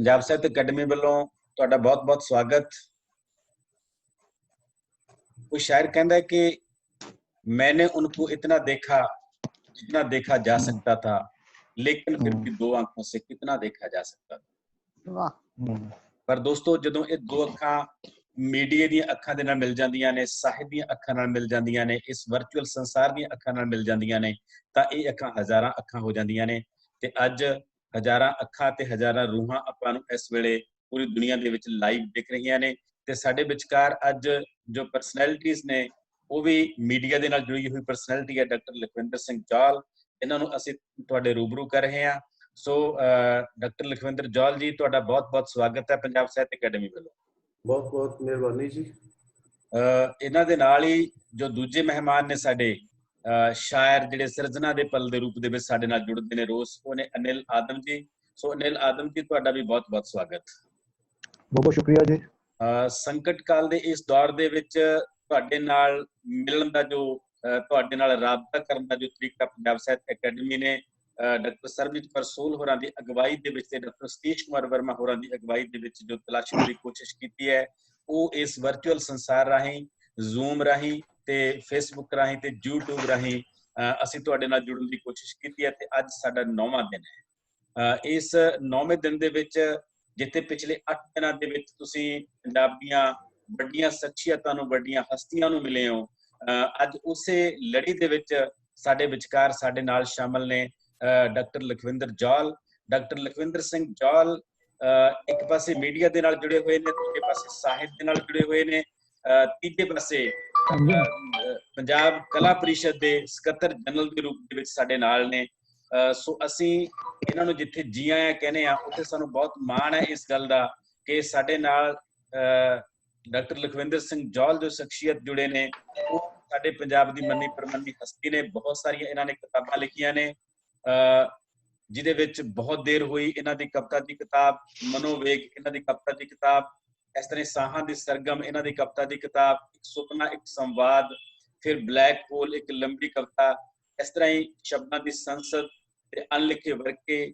पंजाब साहित्य अकेडमी वालों तुहाडा बहुत बहुत स्वागत। कोई शायर कहता है कि मैंने उनको इतना देखा जितना देखा जा सकता था, लेकिन फिर भी दो आंखों से कितना देखा जा सकता था। वाह। पर दोस्तों ਜਦੋਂ ਇਹ ਦੋ ਅੱਖਾਂ ਮੀਡੀਆ ਦੀਆਂ ਅੱਖਾਂ ਦੇ ਨਾਲ ਮਿਲ ਜਾਂਦੀਆਂ ਨੇ, ਸਾਹਿਤ ਦੀਆਂ ਅੱਖਾਂ ਨਾਲ ਮਿਲ ਜਾਂਦੀਆਂ ਨੇ, ਇਸ ਵਰਚੁਅਲ ਸੰਸਾਰ ਦੀਆਂ ਅੱਖਾਂ ਨਾਲ ਮਿਲ ਜਾਂਦੀਆਂ ਨੇ, ਤਾਂ ਇਹ ਅੱਖਾਂ ਹਜ਼ਾਰਾਂ ਅੱਖਾਂ ਹੋ ਜਾਂਦੀਆਂ ਨੇ। ਤੇ ਅੱਜ ਹਜ਼ਾਰਾਂ ਅੱਖਾਂ ਤੇ ਹਜ਼ਾਰਾਂ ਰੂਹਾਂ ਆਪਾਂ ਨੂੰ ਇਸ ਵੇਲੇ ਪੂਰੀ ਦੁਨੀਆ ਦੇ ਵਿੱਚ ਲਾਈਵ ਦਿਖ ਰਹੀਆਂ ਨੇ। ਤੇ ਸਾਡੇ ਵਿਚਕਾਰ ਅੱਜ ਜੋ ਪਰਸਨੈਲਿਟੀਜ਼ ਨੇ ਉਹ ਵੀ ਮੀਡੀਆ ਦੇ ਨਾਲ ਜੁੜੀ ਹੋਈ ਪਰਸਨੈਲਿਟੀ ਹੈ ਡਾਕਟਰ ਲਖਵਿੰਦਰ ਸਿੰਘ ਜੌਹਲ। ਇਹਨਾਂ ਨੂੰ ਅਸੀਂ ਤੁਹਾਡੇ ਰੂਬਰੂ ਕਰ ਰਹੇ ਹਾਂ। ਸੋ ਡਾਕਟਰ ਲਖਵਿੰਦਰ ਜੌਹਲ ਜੀ, ਤੁਹਾਡਾ ਬਹੁਤ-ਬਹੁਤ ਸਵਾਗਤ ਹੈ ਪੰਜਾਬ ਸਾਹਿਤ ਅਕੈਡਮੀ ਵੱਲੋਂ। ਬਹੁਤ-ਬਹੁਤ ਮਿਹਰਬਾਨੀ ਜੀ। ਇਹਨਾਂ ਦੇ ਨਾਲ ਹੀ ਜੋ ਦੂਜੇ ਮਹਿਮਾਨ ਨੇ ਸਾਡੇ ਸ਼ਾਇਰ ਜਿਹੜੇ ਸਿਰਜਣਾ ਦੇ ਪਲ ਦੇ ਰੂਪ ਦੇ ਵਿੱਚ ਸਾਡੇ ਨਾਲ ਜੁੜਦੇ ਨੇ ਰੋਜ਼, ਉਹ ਨੇ ਅਨਿਲ ਆਦਮ ਜੀ। ਸੋ ਅਨਿਲ ਆਦਮ ਜੀ, ਤੁਹਾਡਾ ਵੀ ਬਹੁਤ-ਬਹੁਤ ਸਵਾਗਤ। ਬਹੁਤ ਸ਼ੁਕਰੀਆ ਜੀ। ਸੰਕਟ ਕਾਲ ਦੇ ਇਸ ਦੌਰ ਦੇ ਵਿੱਚ ਤੁਹਾਡੇ ਨਾਲ ਮਿਲਣ ਦਾ ਜੋ ਤੁਹਾਡੇ ਨਾਲ ਰਾਬਤਾ ਕਰਨ ਦਾ ਜੋ ਤਰੀਕਾ ਪੰਜਾਬ ਸਾਹਿਤ ਅਕੈਡਮੀ ਨੇ ਡਾਕਟਰ ਸਰਬਜੀਤ ਕੌਰ ਸੋਹਲ ਹੋਰਾਂ ਦੀ ਅਗਵਾਈ ਦੇ ਵਿੱਚ ਤੇ ਡਾਕਟਰ ਸਤੀਸ਼ ਕੁਮਾਰ ਵਰਮਾ ਹੋਰਾਂ ਦੀ ਅਗਵਾਈ ਦੇ ਵਿੱਚ ਜੋ ਤਲਾਸ਼ਣ ਦੀ ਕੋਸ਼ਿਸ਼ ਕੀਤੀ ਹੈ, ਉਹ ਇਸ ਵਰਚੁਅਲ ਸੰਸਾਰ ਰਾਹੀਂ, ਜ਼ੂਮ ਰਾਹੀਂ ਤੇ ਫੇਸਬੁੱਕ ਰਾਹੀਂ ਤੇ YouTube ਰਾਹੀਂ ਅਸੀਂ ਤੁਹਾਡੇ ਨਾਲ ਜੁੜਨ ਦੀ ਕੋਸ਼ਿਸ਼ ਕੀਤੀ ਹੈ। ਤੇ ਅੱਜ ਸਾਡਾ 9ਵਾਂ ਦਿਨ ਹੈ। ਇਸ 9ਵੇਂ ਦਿਨ ਦੇ ਵਿੱਚ ਜਿੱਥੇ ਪਿਛਲੇ 8 ਦਿਨਾਂ ਦੇ ਵਿੱਚ ਤੁਸੀਂ ਪੰਜਾਬ ਦੀਆਂ ਵੱਡੀਆਂ ਸ਼ਖਸੀਅਤਾਂ ਨੂੰ, ਵੱਡੀਆਂ ਹਸਤੀਆਂ ਨੂੰ ਮਿਲੇ ਹੋ, ਅੱਜ ਉਸੇ ਲੜੀ ਦੇ ਵਿੱਚ ਸਾਡੇ ਵਿਚਕਾਰ ਸਾਡੇ ਨਾਲ ਸ਼ਾਮਲ ਨੇ ਡਾਕਟਰ ਲਖਵਿੰਦਰ ਜੌਹਲ। ਡਾਕਟਰ ਲਖਵਿੰਦਰ ਸਿੰਘ ਜੌਹਲ ਇੱਕ ਪਾਸੇ ਮੀਡੀਆ ਦੇ ਨਾਲ ਜੁੜੇ ਹੋਏ ਨੇ, ਦੂਜੇ ਪਾਸੇ ਸਾਹਿਤ ਦੇ ਨਾਲ ਜੁੜੇ ਹੋਏ ਨੇ, ਤੀਜੇ ਪਾਸੇ ਪੰਜਾਬ ਕਲਾ ਪਰਿਸ਼ਦ ਦੇ ਸਕੱਤਰ ਜਨਰਲ ਦੇ ਰੂਪ ਦੇ ਵਿੱਚ ਸਾਡੇ ਨਾਲ ਨੇ। ਸੋ ਅਸੀਂ ਇਹਨਾਂ ਨੂੰ ਜਿੱਥੇ ਜੀ ਆਇਆਂ ਕਹਿੰਦੇ ਆ, ਉੱਥੇ ਸਾਨੂੰ ਬਹੁਤ ਮਾਣ ਹੈ ਇਸ ਗੱਲ ਦਾ ਕਿ ਸਾਡੇ ਨਾਲ ਡਾਕਟਰ ਲਖਵਿੰਦਰ ਸਿੰਘ ਜੌਹਲ ਜੋ ਸ਼ਖਸੀਅਤ ਜੁੜੇ ਨੇ, ਉਹ ਸਾਡੇ ਪੰਜਾਬ ਦੀ ਮੰਨੀ ਪ੍ਰਮੰਨੀ ਹਸਤੀ ਨੇ। ਬਹੁਤ ਸਾਰੀਆਂ ਇਹਨਾਂ ਨੇ ਕਿਤਾਬਾਂ ਲਿਖੀਆਂ ਨੇ, ਜਿਹਦੇ ਵਿੱਚ ਬਹੁਤ ਦੇਰ ਹੋਈ ਇਹਨਾਂ ਦੀ ਕਵਿਤਾ ਦੀ ਕਿਤਾਬ, ਮਨੋਵੇਗ ਇਹਨਾਂ ਦੀ ਕਵਿਤਾ ਦੀ ਕਿਤਾਬ, ਇਸ ਤਰ੍ਹਾਂ ਸਾਹਾਂ ਦੀ ਸਰਗਮ ਇਹਨਾਂ ਦੀ ਕਵਿਤਾ ਦੀ ਕਿਤਾਬ, ਇੱਕ ਸੁਪਨਾ ਇੱਕ ਸੰਵਾਦ, ਫਿਰ ਬਲੈਕ ਹੋਲ ਇੱਕ ਲੰਬੀ ਕਵਿਤਾ, ਇਸ ਤਰ੍ਹਾਂ ਹੀ ਸ਼ਬਦਾਂ ਦੀ ਸੰਸਦ ਤੇ ਅਣਲਿਖੇ ਵਰਕੇ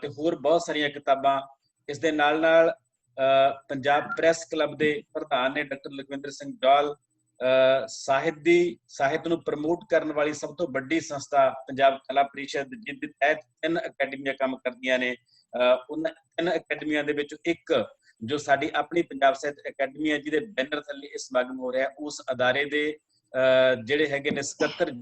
ਤੇ ਹੋਰ ਬਹੁਤ ਸਾਰੀਆਂ ਕਿਤਾਬਾਂ। ਇਸ ਦੇ ਨਾਲ ਨਾਲ ਪੰਜਾਬ ਪ੍ਰੈਸ ਕਲੱਬ ਦੇ ਪ੍ਰਧਾਨ ਨੇ ਡਾਕਟਰ ਲਖਵਿੰਦਰ ਸਿੰਘ ਜੌਹਲ। ਸਾਹਿਤ ਨੂੰ ਪ੍ਰਮੋਟ ਕਰਨ ਵਾਲੀ ਸਭ ਤੋਂ ਵੱਡੀ ਸੰਸਥਾ ਪੰਜਾਬ ਕਲਾ ਪਰਿਸ਼ਦ, ਜਿਹਦੇ ਤਹਿਤ 3 ਅਕੈਡਮੀਆਂ ਕੰਮ ਕਰਦੀਆਂ ਨੇ। ਉਹਨਾਂ 3 ਅਕੈਡਮੀਆਂ ਦੇ ਵਿੱਚੋਂ ਇੱਕ ਜੋ ਸਾਡੀ ਆਪਣੀ ਪੰਜਾਬ ਸਾਹਿਤ ਅਕੈਡਮੀ ਹੈ, ਜਿਹਦੇ ਬੈਨਰ ਥੱਲੇ ਇਹ ਸਮਾਗਮ ਹੋ ਰਿਹਾ, ਉਸ ਅਦਾਰੇ ਦੇ ਜਿਹੜੇ ਹੈਗੇ ਨੇ ਸਕੱਤਰ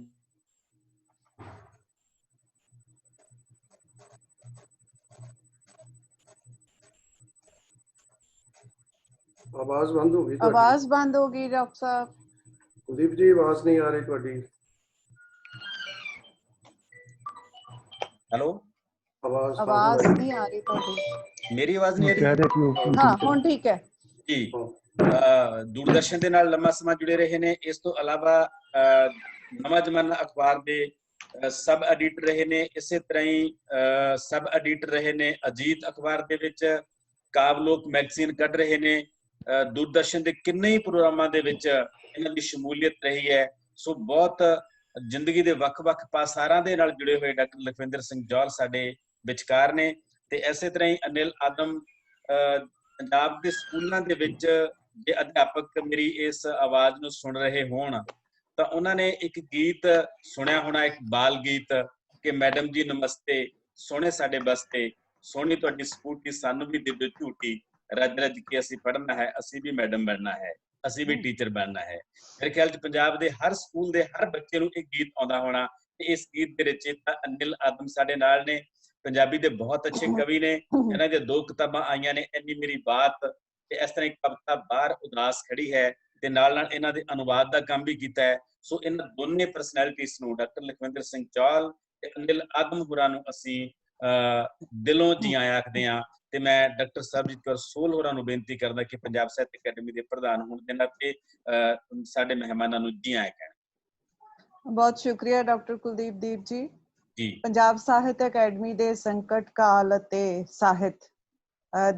आवाज बंद हो गई। आवाज बंद हो गई डॉक्टर साहब। कुलदीप जी, आवाज नहीं आ रही ਤੁਹਾਡੀ। हेलो, आवाज नहीं आ रही ਤੁਹਾਡੀ। मेरी आवाज नहीं आ रही? हाँ ਹੁਣ ठीक है जी। दूरदर्शन ਦੇ ਨਾਲ ਲੰਮਾ ਸਮਾਂ ਜੁੜੇ ਰਹੇ ਨੇ। ਇਸ ਤੋਂ ਇਲਾਵਾ ਨਵਾਂ ਜ਼ਮਾਨਾ ਅਖਬਾਰ ਦੇ ਸਬ ਐਡੀਟਰ ਰਹੇ ਨੇ। ਇਸੇ ਤਰ੍ਹਾਂ ਹੀ ਸਬ ਐਡੀਟਰ ਰਹੇ ਨੇ ਅਜੀਤ ਅਖਬਾਰ ਦੇ ਵਿੱਚ। ਕਾਵਲੋਕ ਮੈਗਜ਼ੀਨ ਕੱਢ ਰਹੇ ਨੇ। दूरदर्शन ਦੇ ਕਿੰਨੇ ਹੀ ਪ੍ਰੋਗਰਾਮਾਂ ਦੇ ਵਿੱਚ ਇਹਨਾਂ ਦੀ ਸ਼ਮੂਲੀਅਤ ਰਹੀ ਹੈ। ਸੋ ਬਹੁਤ ਜ਼ਿੰਦਗੀ ਦੇ ਵੱਖ-ਵੱਖ ਪਾਸਾਰਾਂ ਦੇ ਨਾਲ ਜੁੜੇ ਹੋਏ ਡਾਕਟਰ ਲਖਵਿੰਦਰ ਸਿੰਘ ਜੌਹਲ ਸਾਡੇ ਵਿਚਕਾਰ ਨੇ। ਤੇ ਇਸੇ ਤਰ੍ਹਾਂ ਹੀ ਅਨਿਲ ਆਦਮ ਪੰਜਾਬ ਦੇ ਸਕੂਲਾਂ ਦੇ ਵਿੱਚ ਜੇ ਅਧਿਆਪਕ ਮੇਰੀ ਇਸ ਆਵਾਜ਼ ਨੂੰ ਸੁਣ ਰਹੇ ਹੋਣ ਤਾਂ ਉਹਨਾਂ ਨੇ ਇੱਕ ਗੀਤ ਸੁਣਿਆ ਹੋਣਾ, ਇੱਕ ਬਾਲ ਗੀਤ ਕਿ ਮੈਡਮ ਜੀ ਨਮਸਤੇ, ਸੋਹਣੇ ਸਾਡੇ ਬਸਤੇ, ਸੋਹਣੀ ਤੁਹਾਡੀ ਸਕੂਟੀ, ਸਾਨੂੰ ਵੀ ਦੇ ਦਿਓ ਝੂਟੀ, ਰੱਜ ਰੱਜ ਕੇ ਅਸੀਂ ਪੜ੍ਹਨਾ ਹੈ, ਅਸੀਂ ਵੀ ਮੈਡਮ ਬਣਨਾ ਹੈ, ਅਸੀਂ ਵੀ ਟੀਚਰ ਬਣਨਾ ਹੈ। ਮੇਰੇ ਖਿਆਲ 'ਚ ਪੰਜਾਬ ਦੇ ਹਰ ਸਕੂਲ ਦੇ ਹਰ ਬੱਚੇ ਨੂੰ ਇਹ ਗੀਤ ਆਉਂਦਾ ਹੋਣਾ। ਤੇ ਇਸ ਗੀਤ ਦੇ ਰਚੇਤਾ ਅਨਿਲ ਆਦਮ ਸਾਡੇ ਨਾਲ ਨੇ। ਪੰਜਾਬੀ ਦੇ ਬਹੁਤ ਅੱਛੇ ਕਵੀ ਨੇ। ਇਹਨਾਂ ਦੀਆਂ 2 ਕਿਤਾਬਾਂ ਆਈਆਂ ਨੇ, ਇੰਨੀ ਮੇਰੀ ਬਾਤ ਤੇ ਇਸ ਤਰ੍ਹਾਂ ਇੱਕ ਕਵਿਤਾ ਬਾਹਰ ਉਦਾਸ ਖੜੀ ਹੈ, ਤੇ ਨਾਲ ਨਾਲ ਇਹਨਾਂ ਦੇ ਅਨੁਵਾਦ ਦਾ ਕੰਮ ਵੀ ਕੀਤਾ ਹੈ। ਸੋ ਇਹਨਾਂ ਦੋਨੇ ਪਰਸਨੈਲਿਟੀਜ਼ ਨੂੰ, ਡਾਕਟਰ ਲਖਵਿੰਦਰ ਸਿੰਘ ਜੌਹਲ ਤੇ ਅਨਿਲ ਆਦਮ ਹੋਰਾਂ ਨੂੰ ਅਸੀਂ ਦਿਲੋਂ ਜੀ ਆਇਆਂ ਆਖਦੇ ਹਾਂ। ਤੇ ਮੈਂ ਡਾਕਟਰ ਸਰਬਜੀਤ ਕੌਰ ਸੋਹਲ ਹੋਰਾਂ ਨੂੰ ਬੇਨਤੀ ਕਰਦਾ ਕਿ ਪੰਜਾਬ ਸਾਹਿਤ ਅਕੈਡਮੀ ਦੇ ਪ੍ਰਧਾਨ ਹੋਣ ਦੇ ਨਾਤੇ ਸਾਡੇ ਮਹਿਮਾਨਾਂ ਨੂੰ ਜੀ ਆਇਆਂ ਕਹਿਣ। ਬਹੁਤ ਸ਼ੁਕਰੀਆ ਡਾਕਟਰ ਕੁਲਦੀਪ ਦੀਪ ਜੀ। ਜੀ, ਪੰਜਾਬ ਸਾਹਿਤ ਅਕੈਡਮੀ ਦੇ ਸੰਕਟ ਕਾਲ ਅਤੇ ਸਾਹਿਤ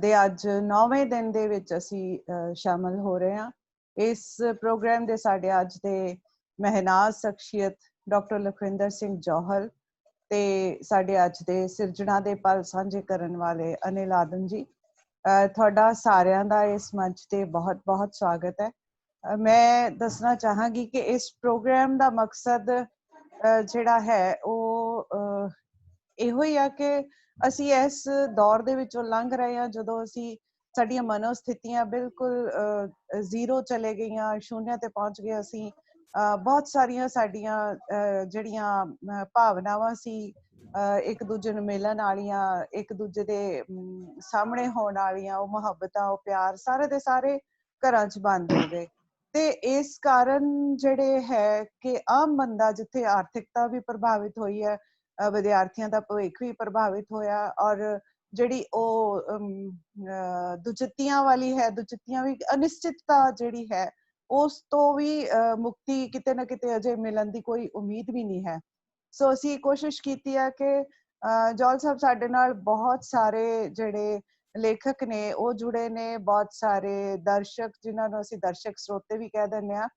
ਦੇ ਅੱਜ 9ਵੇਂ ਦਿਨ ਦੇ ਵਿੱਚ ਅਸੀਂ ਸ਼ਾਮਲ ਹੋ ਰਹੇ ਹਾਂ। ਇਸ ਪ੍ਰੋਗਰਾਮ ਦੇ ਸਾਡੇ ਅੱਜ ਦੇ ਮਹਿਨਾਜ਼ ਸ਼ਖਸੀਅਤ ਡਾਕਟਰ ਲਖਵਿੰਦਰ ਸਿੰਘ ਜੌਹਲ ਤੇ ਸਾਡੇ ਅੱਜ ਦੇ ਸਿਰਜਣਾ ਦੇ ਪਲ ਸਾਂਝੇ ਕਰਨ ਵਾਲੇ ਅਨਿਲ ਆਦਮ ਜੀ। ਤੁਹਾਡਾ ਸਾਰਿਆਂ ਦਾ ਇਸ ਮੰਚ ਤੇ ਬਹੁਤ ਬਹੁਤ ਸਵਾਗਤ ਹੈ। ਮੈਂ ਦੱਸਣਾ ਚਾਹਾਂਗੀ ਕਿ ਇਸ ਪ੍ਰੋਗਰਾਮ ਦਾ ਮਕਸਦ ਜਿਹੜਾ ਹੈ ਉਹ ਇਹੋ ਹੀ ਆ ਕਿ ਅਸੀਂ ਇਸ ਦੌਰ ਦੇ ਵਿੱਚੋਂ ਲੰਘ ਰਹੇ ਹਾਂ ਜਦੋਂ ਅਸੀਂ ਸਾਡੀਆਂ ਮਨੋਸਥਿਤੀਆਂ ਬਿਲਕੁਲ ਜ਼ੀਰੋ ਚਲੇ ਗਈਆਂ, ਸ਼ੂਨਿਆ ਤੇ ਪਹੁੰਚ ਗਏ। ਅਸੀਂ ਬਹੁਤ ਸਾਰੀਆਂ ਸਾਡੀਆਂ ਜਿਹੜੀਆਂ ਭਾਵਨਾਵਾਂ ਸੀ, ਇੱਕ ਦੂਜੇ ਨੂੰ ਮਿਲਣ ਵਾਲੀਆਂ, ਇੱਕ ਦੂਜੇ ਦੇ ਸਾਹਮਣੇ ਹੋਣ ਵਾਲੀਆਂ, ਉਹ ਮੁਹੱਬਤਾਂ, ਉਹ ਪਿਆਰ ਸਾਰੇ ਦੇ ਸਾਰੇ ਘਰਾਂ 'ਚ ਬੰਦ ਹੋ ਗਏ। ਤੇ ਇਸ ਕਾਰਨ ਜਿਹੜੇ ਹੈ ਕਿ ਆਮ ਬੰਦਾ, ਜਿੱਥੇ ਆਰਥਿਕਤਾ ਵੀ ਪ੍ਰਭਾਵਿਤ ਹੋਈ ਹੈ, ਵਿਦਿਆਰਥੀਆਂ ਦਾ ਭਵਿੱਖ ਵੀ ਪ੍ਰਭਾਵਿਤ ਹੋਇਆ, ਔਰ ਜਿਹੜੀ ਉਹ ਦੁਚਿੱਤੀਆਂ ਵਾਲੀ ਹੈ, ਦੁਚਿੱਤੀਆਂ ਵੀ ਅਨਿਸ਼ਚਿਤਤਾ ਜਿਹੜੀ ਹੈ, ਉਸ ਤੋਂ ਵੀ ਮੁਕਤੀ ਕਿਤੇ ਨਾ ਕਿਤੇ ਅਜੇ ਮਿਲਣ ਦੀ ਕੋਈ ਉਮੀਦ ਵੀ ਨਹੀਂ ਹੈ। ਸੋ ਅਸੀਂ ਕੋਸ਼ਿਸ਼ ਕੀਤੀ ਹੈ ਕਿ ਜੌਲ ਸਾਹਿਬ ਸਾਡੇ ਨਾਲ ਬਹੁਤ ਸਾਰੇ ਜਿਹੜੇ ਲੇਖਕ ਨੇ ਉਹ ਜੁੜੇ ਨੇ, ਬਹੁਤ ਸਾਰੇ ਦਰਸ਼ਕ ਜਿਨ੍ਹਾਂ ਨੂੰ ਅਸੀਂ ਦਰਸ਼ਕ ਸਰੋਤੇ ਵੀ ਕਹਿ ਦਿੰਦੇ ਹਾਂ,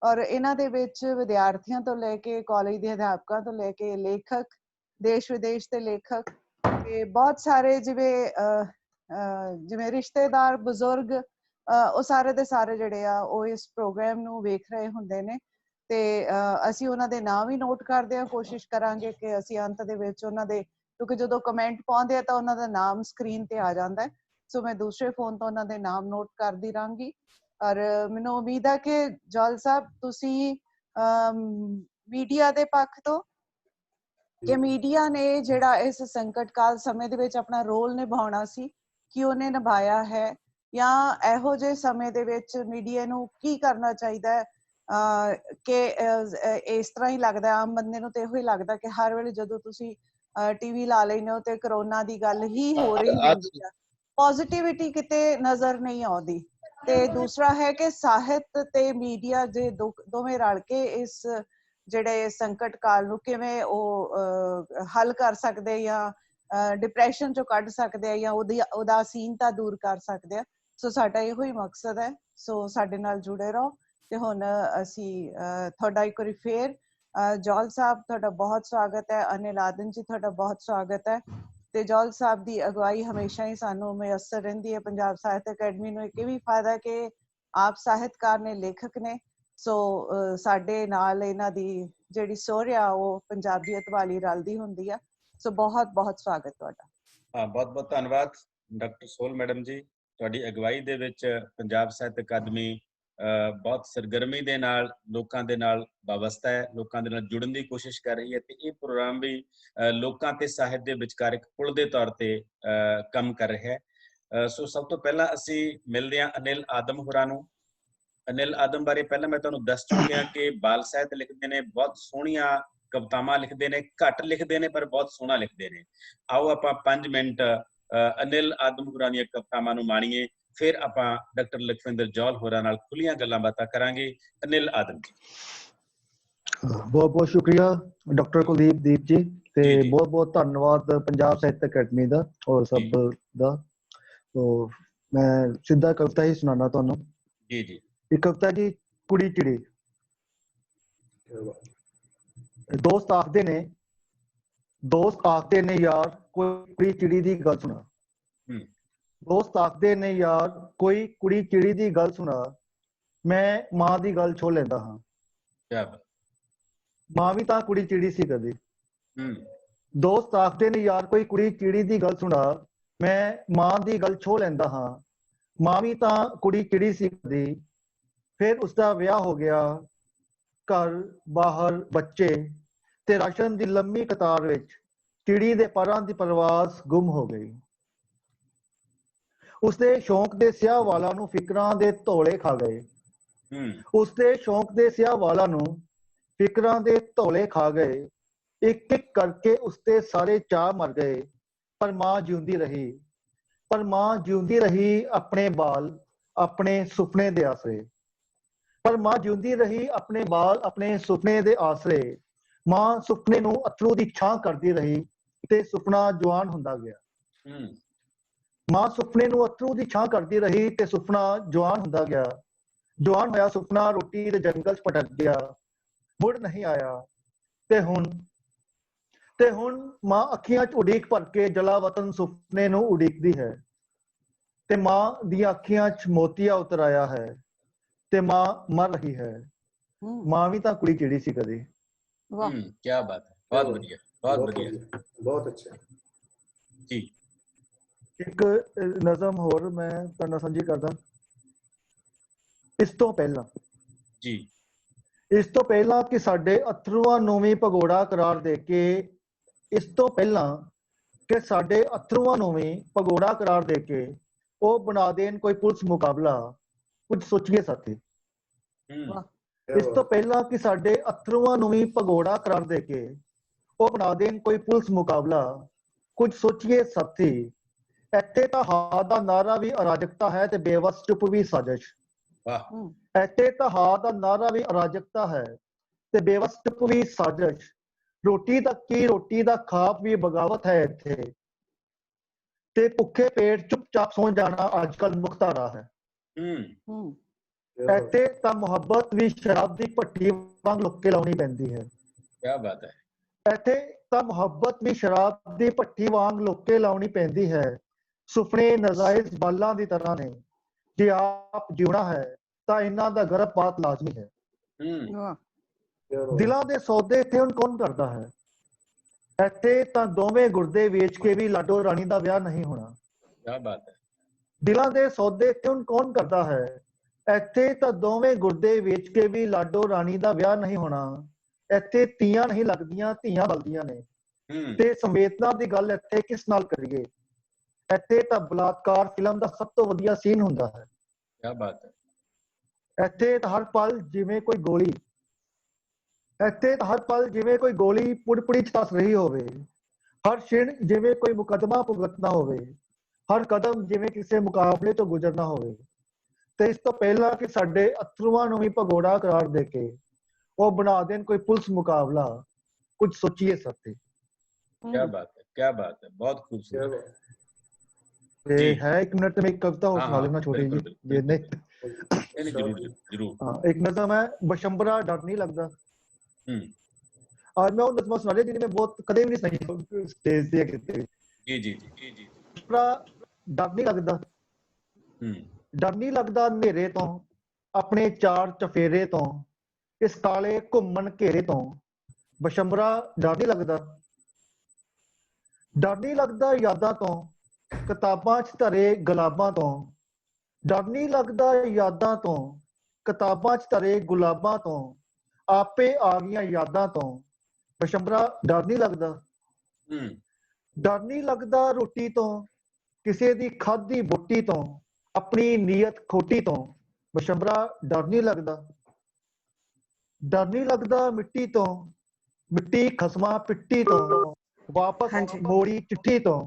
ਔਰ ਇਹਨਾਂ ਦੇ ਵਿੱਚ ਵਿਦਿਆਰਥੀਆਂ ਤੋਂ ਲੈ ਕੇ ਕਾਲਜ ਦੇ ਅਧਿਆਪਕਾਂ ਤੋਂ ਲੈ ਕੇ ਲੇਖਕ, ਦੇਸ਼ ਵਿਦੇਸ਼ ਦੇ ਲੇਖਕ ਤੇ ਬਹੁਤ ਸਾਰੇ ਜਿਵੇਂ ਰਿਸ਼ਤੇਦਾਰ, ਬਜ਼ੁਰਗ, ਉਹ ਸਾਰੇ ਦੇ ਸਾਰੇ ਜਿਹੜੇ ਆ ਉਹ ਇਸ ਪ੍ਰੋਗਰਾਮ ਨੂੰ ਵੇਖ ਰਹੇ ਹੁੰਦੇ ਨੇ। ਤੇ ਅਸੀਂ ਉਹਨਾਂ ਦੇ ਨਾਮ ਵੀ ਨੋਟ ਕਰਦੇ ਹਾਂ। ਕੋਸ਼ਿਸ਼ ਕਰਾਂਗੇ ਕਿ ਅਸੀਂ ਅੰਤ ਦੇ ਵਿੱਚ ਉਹਨਾਂ ਦੇ, ਕਿਉਂਕਿ ਜਦੋਂ ਕਮੈਂਟ ਪਾਉਂਦੇ ਆ ਤਾਂ ਉਹਨਾਂ ਦਾ ਨਾਮ ਸਕਰੀਨ ਤੇ ਆ ਜਾਂਦਾ ਹੈ, ਸੋ ਮੈਂ ਦੂਸਰੇ ਫੋਨ ਤੋਂ ਉਹਨਾਂ ਦੇ ਨਾਮ ਨੋਟ ਕਰਦੀ ਰਹਾਂਗੀ। ਔਰ ਮੈਨੂੰ ਉਮੀਦ ਹੈ ਕਿ ਜੌਲ ਸਾਹਿਬ ਤੁਸੀਂ ਮੀਡੀਆ ਦੇ ਪੱਖ ਤੋਂ, ਕਿ ਮੀਡੀਆ ਨੇ ਜਿਹੜਾ ਇਸ ਸੰਕਟ ਕਾਲ ਸਮੇਂ ਦੇ ਵਿੱਚ ਆਪਣਾ ਰੋਲ ਨਿਭਾਉਣਾ ਸੀ, ਕਿ ਉਹਨੇ ਨਿਭਾਇਆ ਹੈ, ਜਾਂ ਇਹੋ ਜਿਹੇ ਸਮੇਂ ਦੇ ਵਿੱਚ ਮੀਡੀਆ ਨੂੰ ਕੀ ਕਰਨਾ ਚਾਹੀਦਾ ਹੈ। ਕਿ ਇਸ ਤਰ੍ਹਾਂ ਹੀ ਲੱਗਦਾ, ਆਮ ਬੰਦੇ ਨੂੰ ਤੇ ਇਹੋ ਹੀ ਲੱਗਦਾ ਕਿ ਹਰ ਵੇਲੇ ਜਦੋਂ ਤੁਸੀਂ ਟੀਵੀ ਲਾ ਲੈਂਦੇ ਹੋ ਤੇ ਕਰੋਨਾ ਦੀ ਗੱਲ ਹੀ ਹੋ ਰਹੀ ਹੁੰਦੀ ਆ, ਪੋਜ਼ਿਟਿਵਿਟੀ ਕਿਤੇ ਨਜ਼ਰ ਨਹੀਂ ਆਉਂਦੀ। ਤੇ ਦੂਸਰਾ ਹੈ ਕਿ ਸਾਹਿਤ ਤੇ ਮੀਡੀਆ ਜੇ ਦੋਵੇਂ ਰਲ ਕੇ ਇਸ ਜਿਹੜੇ ਸੰਕਟ ਕਾਲ ਨੂੰ ਕਿਵੇਂ ਉਹ ਹੱਲ ਕਰ ਸਕਦੇ, ਜਾਂ ਡਿਪਰੈਸ਼ਨ ਚੋਂ ਕੱਢ ਸਕਦੇ ਆ, ਜਾਂ ਉਹਦੀ ਉਦਾਸੀਨਤਾ ਦੂਰ ਕਰ ਸਕਦੇ ਆ। ਸੋ ਸਾਡਾ ਇਹੋ ਹੀ ਮਕਸਦ ਹੈ। ਸੋ ਸਾਡੇ ਨਾਲ ਜੁੜੇ ਰਹੋ। ਤੇ ਹੁਣ ਅਸੀਂ ਤੁਹਾਡਾ ਇੱਕ ਵਾਰੀ ਫੇਰ ਜੌਲ ਸਾਹਿਬ, ਤੁਹਾਡਾ ਬਹੁਤ ਸਵਾਗਤ ਹੈ। ਅਨਿਲ ਆਦਮ ਜੀ, ਤੁਹਾਡਾ ਬਹੁਤ ਸਵਾਗਤ ਹੈ। ਤੇ ਜੌਲ ਸਾਹਿਬ ਦੀ ਅਗਵਾਈ ਹਮੇਸ਼ਾ ਹੀ ਸਾਨੂੰ ਮੁਯੱਸਰ ਰਹਿੰਦੀ ਹੈ। ਪੰਜਾਬ ਸਾਹਿਤ ਅਕੈਡਮੀ ਨੂੰ ਇੱਕ ਇਹ ਵੀ ਫਾਇਦਾ ਕਿ ਆਪ ਸਾਹਿਤਕਾਰ ਨੇ, ਲੇਖਕ ਨੇ, ਸੋ ਸਾਡੇ ਨਾਲ ਇਹਨਾਂ ਦੀ ਜਿਹੜੀ ਸੋਹਰ ਆ ਉਹ ਪੰਜਾਬੀਅਤ ਵਾਲੀ ਰਲਦੀ ਹੁੰਦੀ ਆ। ਸੋ ਬਹੁਤ ਬਹੁਤ ਸਵਾਗਤ ਤੁਹਾਡਾ। ਬਹੁਤ ਬਹੁਤ ਧੰਨਵਾਦ ਡਾਕਟਰ ਸੋਹਲ ਮੈਡਮ ਜੀ। ਤੁਹਾਡੀ ਅਗਵਾਈ ਦੇ ਵਿੱਚ ਪੰਜਾਬ ਸਾਹਿਤ ਅਕਾਦਮੀ ਬਹੁਤ ਸਰਗਰਮੀ ਦੇ ਨਾਲ ਲੋਕਾਂ ਦੇ ਨਾਲ ਵਾਬਸਤਾ ਹੈ, ਲੋਕਾਂ ਦੇ ਨਾਲ ਜੁੜਨ ਦੀ ਕੋਸ਼ਿਸ਼ ਕਰ ਰਹੀ ਹੈ, ਤੇ ਇਹ ਪ੍ਰੋਗਰਾਮ ਵੀ ਲੋਕਾਂ ਤੇ ਸਾਹਿਤ ਦੇ ਵਿਚਕਾਰ ਇੱਕ ਪੁਲ ਦੇ ਤੌਰ ਤੇ ਕੰਮ ਕਰ ਰਿਹਾ ਹੈ। ਸੋ ਸਭ ਤੋਂ ਪਹਿਲਾਂ ਅਸੀਂ ਮਿਲਦੇ ਹਾਂ ਅਨਿਲ ਆਦਮ ਹੋਰਾਂ ਨੂੰ। ਅਨਿਲ ਆਦਮ ਬਾਰੇ ਪਹਿਲਾਂ ਮੈਂ ਤੁਹਾਨੂੰ ਦੱਸ ਚੁੱਕਿਆ ਕਿ ਬਾਲ ਸਾਹਿਤ ਲਿਖਦੇ ਨੇ, ਬਹੁਤ ਸੋਹਣੀਆਂ ਕਵਿਤਾਵਾਂ ਲਿਖਦੇ ਨੇ, ਘੱਟ ਲਿਖਦੇ ਨੇ ਪਰ ਬਹੁਤ ਸੋਹਣਾ ਲਿਖਦੇ ਨੇ। ਆਓ ਆਪਾਂ 5 ਮਿੰਟ ਅਨਿਲ ਆਦਮ ਹੋਰਾਂ ਦੀਆਂ ਕਵਿਤਾਵਾਂ ਨੂੰ ਮਾਣੀਏ, ਫਿਰ ਆਪਾਂ ਡਾਕਟਰ ਲਖਵਿੰਦਰ ਜੌਲ ਹੋਰਾਂ ਨਾਲ ਖੁੱਲੀਆਂ ਗੱਲਾਂ ਬਾਤਾਂ ਕਰਾਂਗੇ। ਅਨਿਲ ਆਦਮ ਜੀ, ਬਹੁਤ ਬਹੁਤ ਸ਼ੁਕਰੀਆ ਡਾਕਟਰ ਕੁਲਦੀਪ ਜੀ, ਤੇ ਬਹੁਤ ਬਹੁਤ ਧੰਨਵਾਦ ਪੰਜਾਬ ਸਾਹਿਤ ਅਕੈਡਮੀ ਦਾ ਔਰ ਸਭ ਦਾ। ਤੋ ਮੈਂ ਸਿੱਧਾ ਕਵਿਤਾ ਹੀ ਸੁਣਾਉਣਾ ਤੁਹਾਨੂੰ। ਜੀ ਜੀ। ਇੱਕ ਕਵਿਤਾ ਜੀ, ਕੁੜੀ ਚਿੜੀ। ਦੋਸਤ ਆਖਦੇ ਨੇ ਯਾਰ ਕੋਈ ਕੁੜੀ ਚਿੜੀ ਦੀ ਗੱਲ ਸੁਣਾ। ਦੋਸਤ ਆਖਦੇ ਨੇ ਯਾਰ ਕੋਈ ਕੁੜੀ ਚਿੜੀ ਦੀ ਗੱਲ ਸੁਣਾ, ਮੈਂ ਮਾਂ ਦੀ ਗੱਲ ਛੋਹ ਲੈਂਦਾ ਹਾਂ। ਮਾਂ ਵੀ ਤਾਂ ਕੁੜੀ ਚਿੜੀ ਸੀ ਕਦੇ। ਦੋਸਤ ਆਖਦੇ ਨੇ ਯਾਰ ਕੋਈ ਕੁੜੀ ਚਿੜੀ ਦੀ ਗੱਲ ਸੁਣਾ, ਮੈਂ ਮਾਂ ਦੀ ਗੱਲ ਛੋਹ ਲੈਂਦਾ ਹਾਂ। ਮਾਂ ਵੀ ਤਾਂ ਕੁੜੀ ਚਿੜੀ ਸੀ ਕਦੇ, ਫਿਰ ਉਸਦਾ ਵਿਆਹ ਹੋ ਗਿਆ, ਘਰ ਬਾਹਰ ਬੱਚੇ, ਤੇ ਰਾਸ਼ਨ ਦੀ ਲੰਮੀ ਕਤਾਰ ਵਿੱਚ ਚਿੜੀ ਦੇ ਪਰਾਂ ਦੀ ਪਰਵਾਜ਼ ਗੁੰਮ ਹੋ ਗਈ। ਉਸਦੇ ਸ਼ੌਂਕ ਦੇ ਸਿਆਹ ਵਾਲਾਂ ਨੂੰ ਫਿਕਰਾਂ ਦੇ ਧੌਲੇ ਖਾ ਗਏ। ਉਸਦੇ ਸ਼ੌਂਕ ਦੇ ਸਿਆਹ ਵਾਲਾਂ ਨੂੰ ਫਿਕਰਾਂ ਦੇ ਧੌਲੇ ਖਾ ਗਏ। ਇੱਕ ਇੱਕ ਕਰਕੇ ਉਸਦੇ ਸਾਰੇ ਚਾਅ ਮਰ ਗਏ। ਪਰ ਮਾਂ ਜਿਉਂਦੀ ਰਹੀ, ਪਰ ਮਾਂ ਜਿਉਂਦੀ ਰਹੀ ਆਪਣੇ ਬਾਲ, ਆਪਣੇ ਸੁਪਨੇ ਦੇ ਆਸਰੇ। ਪਰ ਮਾਂ ਜਿਉਂਦੀ ਰਹੀ ਆਪਣੇ ਬਾਲ, ਆਪਣੇ ਸੁਪਨੇ ਦੇ ਆਸਰੇ। ਮਾਂ ਸੁਪਨੇ ਨੂੰ ਅਥਰੂ ਦੀ ਛਾਂ ਕਰਦੀ ਰਹੀ ਤੇ ਸੁਪਨਾ ਜਵਾਨ ਹੁੰਦਾ ਗਿਆ। ਮਾਂ ਸੁਪਨੇ ਨੂੰ ਅਥਰੂ ਦੀ ਛਾਂ ਕਰਦੀ ਰਹੀ ਤੇ ਸੁਪਨਾ ਜਵਾਨ ਹੁੰਦਾ ਗਿਆ। ਜਵਾਨ ਹੋਇਆ ਸੁਪਨਾ ਰੋਟੀ ਦੇ ਜੰਗਲ 'ਚ ਭਟਕ ਗਿਆ, ਮੁੜ ਨਹੀਂ ਆਇਆ। ਤੇ ਹੁਣ ਮਾਂ ਅੱਖੀਆਂ 'ਚ ਉਡੀਕ ਭਰ ਕੇ ਜਲਾਵਤਨ ਸੁਪਨੇ ਨੂੰ ਉਡੀਕਦੀ ਹੈ। ਤੇ ਮਾਂ ਦੀਆਂ ਅੱਖੀਆਂ 'ਚ ਮੋਤੀਆ ਉਤਰ ਆਇਆ ਹੈ ਤੇ ਮਾਂ ਮਰ ਰਹੀ ਹੈ। ਮਾਂ ਵੀ ਤਾਂ ਕੁੜੀ ਕਿਹੜੀ ਸੀ ਕਦੇ। वाह ਕੀ ਬਾਤ ਹੈ, ਬਹੁਤ ਵਧੀਆ, ਬਹੁਤ ਬਹੁਤ ਵਧੀਆ ਵਧੀਆ, ਬਹੁਤ ਅੱਛਾ। ਜੀ। ਇੱਕ ਨਜ਼ਮ ਹੋਰ ਮੈਂ ਤੁਹਾਡੇ ਨਾਲ ਸਾਂਝੀ ਕਰਦਾ। ਇਸ ਤੋਂ ਪਹਿਲਾਂ ਜੀ ਇਸ ਤੋਂ ਪਹਿਲਾਂ ਕਿ ਸਾਡੇ ਅਥਰੂਆਂ ਨੂੰ ਵੀ ਭਗੌੜਾ ਕਰਾਰ ਦੇ ਕੇ, ਇਸ ਤੋਂ ਪਹਿਲਾਂ ਕਿ ਸਾਡੇ ਅਥਰੂਆਂ ਨੂੰ ਵੀ ਭਗੌੜਾ ਕਰਾਰ ਦੇ ਕੇ ਉਹ ਬਣਾ ਦੇਣ ਕੋਈ ਪੁਲਿਸ ਮੁਕਾਬਲਾ, ਕੁਝ ਸੋਚੀਏ ਸਾਥੀ। वाह ਇਸ ਤੋਂ ਪਹਿਲਾਂ ਕਿ ਸਾਡੇ ਅਥਰੂਆਂ ਨੂੰ ਵੀ ਭਗੌੜਾ ਕਰਾਰ ਦੇ ਕੇ ਉਹ ਬਣਾ ਦੇਣ ਕੋਈ ਪੁਲਿਸ ਮੁਕਾਬਲਾ, ਕੁਝ ਸੋਚੀਏ ਸਾਥੀ। ਇੱਥੇ ਤਾਂ ਹਾਂ ਦਾ ਨਾਰਾ ਵੀ ਅਰਾਜਕਤਾ ਹੈ ਤੇ ਬੇਵਸ ਚੁੱਪ ਵੀ ਸਾਜ਼ਿਸ਼। ਵਾਹ ਇੱਥੇ ਤਾਂ ਹਾਂ ਦਾ ਨਾਰਾ ਵੀ ਅਰਾਜਕਤਾ ਹੈ ਤੇ ਬੇਵਸ ਚੁੱਪ ਵੀ ਸਾਜ਼ਿਸ਼। ਰੋਟੀ ਦਾ ਕੀ ਰੋਟੀ ਦਾ ਖਾਪ ਵੀ ਬਗਾਵਤ ਹੈ ਇੱਥੇ ਤੇ ਭੁੱਖੇ ਪੇਟ ਚੁੱਪਚਾਪ ਸੌਂ ਜਾਣਾ ਅੱਜ ਕੱਲ੍ਹ ਮੁਖਤਾਰਾ ਹੈ। ਇੱਥੇ ਤਾਂ ਮੁਹੱਬਤ ਵੀ ਸ਼ਰਾਬ ਦੀ ਭੱਟੀ ਵਾਂਗ ਲੁੱਕ ਕੇ ਲਾਉਣੀ ਪੈਂਦੀ ਹੈ। ਕੀ ਬਾਤ ਹੈ। ਇੱਥੇ ਤਾਂ ਮੁਹੱਬਤ ਵੀ ਸ਼ਰਾਬ ਦੀ ਭੱਟੀ ਵਾਂਗ ਲੁੱਕ ਕੇ ਲਾਉਣੀ ਪੈਂਦੀ ਹੈ। ਸੁਪਨੇ ਨਜ਼ਾਇਜ਼ ਬਾਲਾਂ ਦੀ ਤਰ੍ਹਾਂ ਨੇ, ਜੇ ਆਪ ਜਿਉਣਾ ਹੈ ਤਾਂ ਇਹਨਾਂ ਦਾ ਗਰਭਪਾਤ ਲਾਜ਼ਮੀ ਹੈ। वाह ਦਿਲਾਂ ਦੇ ਸੌਦੇ ਇੱਥੇ ਹੁਣ ਕੌਣ ਕਰਦਾ ਹੈ। ਇੱਥੇ ਤਾਂ ਦੋਵੇਂ ਗੁਰਦੇ ਵੇਚ ਕੇ ਵੀ ਲਾਡੋ ਰਾਣੀ ਦਾ ਵਿਆਹ ਨਹੀਂ ਹੋਣਾ। ਕੀ ਬਾਤ ਹੈ। ਦਿਲਾਂ ਦੇ ਸੌਦੇ ਇੱਥੇ ਹੁਣ ਕੌਣ ਕਰਦਾ ਹੈ। ਇੱਥੇ ਤਾਂ ਦੋਵੇਂ ਗੁਰਦੇ ਵੇਚ ਕੇ ਵੀ ਲਾਡੋ ਰਾਣੀ ਦਾ ਵਿਆਹ ਨਹੀਂ ਹੋਣਾ। ਇੱਥੇ ਤੀਆਂ ਨਹੀਂ ਲੱਗਦੀਆਂ, ਧੀਆਂ ਬਲਦੀਆਂ ਨੇ ਤੇ ਸੰਵੇਦਨਾ ਦੀ ਗੱਲ ਇੱਥੇ ਕਿਸ ਨਾਲ ਕਰੀਏ। ਇੱਥੇ ਤਾਂ ਬਲਾਤਕਾਰ ਫਿਲਮ ਦਾ ਸਭ ਤੋਂ ਵਧੀਆ ਸੀਨ ਹੁੰਦਾ ਹੈ। ਕੀ ਬਾਤ ਹੈ। ਇੱਥੇ ਤਾਂ ਹਰ ਪਲ ਜਿਵੇਂ ਕੋਈ ਗੋਲੀ, ਇੱਥੇ ਤਾਂ ਹਰ ਪਲ ਜਿਵੇਂ ਕੋਈ ਗੋਲੀ ਪੁੜਪੁੜੀ 'ਚ ਧੱਸ ਰਹੀ ਹੋਵੇ। ਹਰ ਛਿਣ ਜਿਵੇਂ ਕੋਈ ਮੁਕੱਦਮਾ ਭੁਗਤਣਾ ਹੋਵੇ। ਹਰ ਕਦਮ ਜਿਵੇਂ ਕਿਸੇ ਮੁਕਾਬਲੇ ਤੋਂ ਗੁਜ਼ਰਨਾ ਹੋਵੇ। ਤੇ ਇਸ ਤੋਂ ਪਹਿਲਾਂ ਕਿ ਸਾਡੇ ਅਥਰੂਆਂ ਨੂੰ ਵੀ ਭਗੌੜਾ ਕਰਾਰ ਦੇ ਕੇ ਉਹ ਬਣਾ ਦੇਣ ਕੋਈ ਪੁਲਿਸ ਮੁਕਾਬਲਾ, ਕੁਝ ਸੋਚੀਏ ਸਾਥੀ। ਕੀ ਬਾਤ ਹੈ, ਕੀ ਬਾਤ ਹੈ, ਬਹੁਤ ਖੂਬਸੂਰਤ। ਤੇ ਹੈ 1 ਮਿੰਟ में एक कविता और सुना लेना छोटी जी, ये नहीं जरूर। हाँ, एक नज़म है बशंबरा डर नहीं लगता। आज मैं वो नज़म सुना लिया जिन्हें मैं बहुत कदे भी नहीं सुनाई स्टेज ते किते। जी। डर नहीं लगता, डर नहीं लगता हनेरे तो, अपने चार चफेरे तो, इस काले घुमन घेरे तो। बशंबरा डर नहीं लगता, डर नहीं लगता यादां तो, किताबां च धरे गुलाबां तो। डर नहीं लगता यादां तो, किताबां च धरे गुलाबां तो। आपे आ गईयां यादां तो। बशंबरा डर नहीं लगता, डर नहीं लगता रोटी तो, किसी दी खाधी बोटी तो, अपनी नीयत खोटी तो। बशंबरा डर नहीं लगता, डर नहीं लगता मिट्टी तो, मिट्टी खसमा पिट्टी तो, वापस हाँ जी। मोड़ी चिट्ठी तो।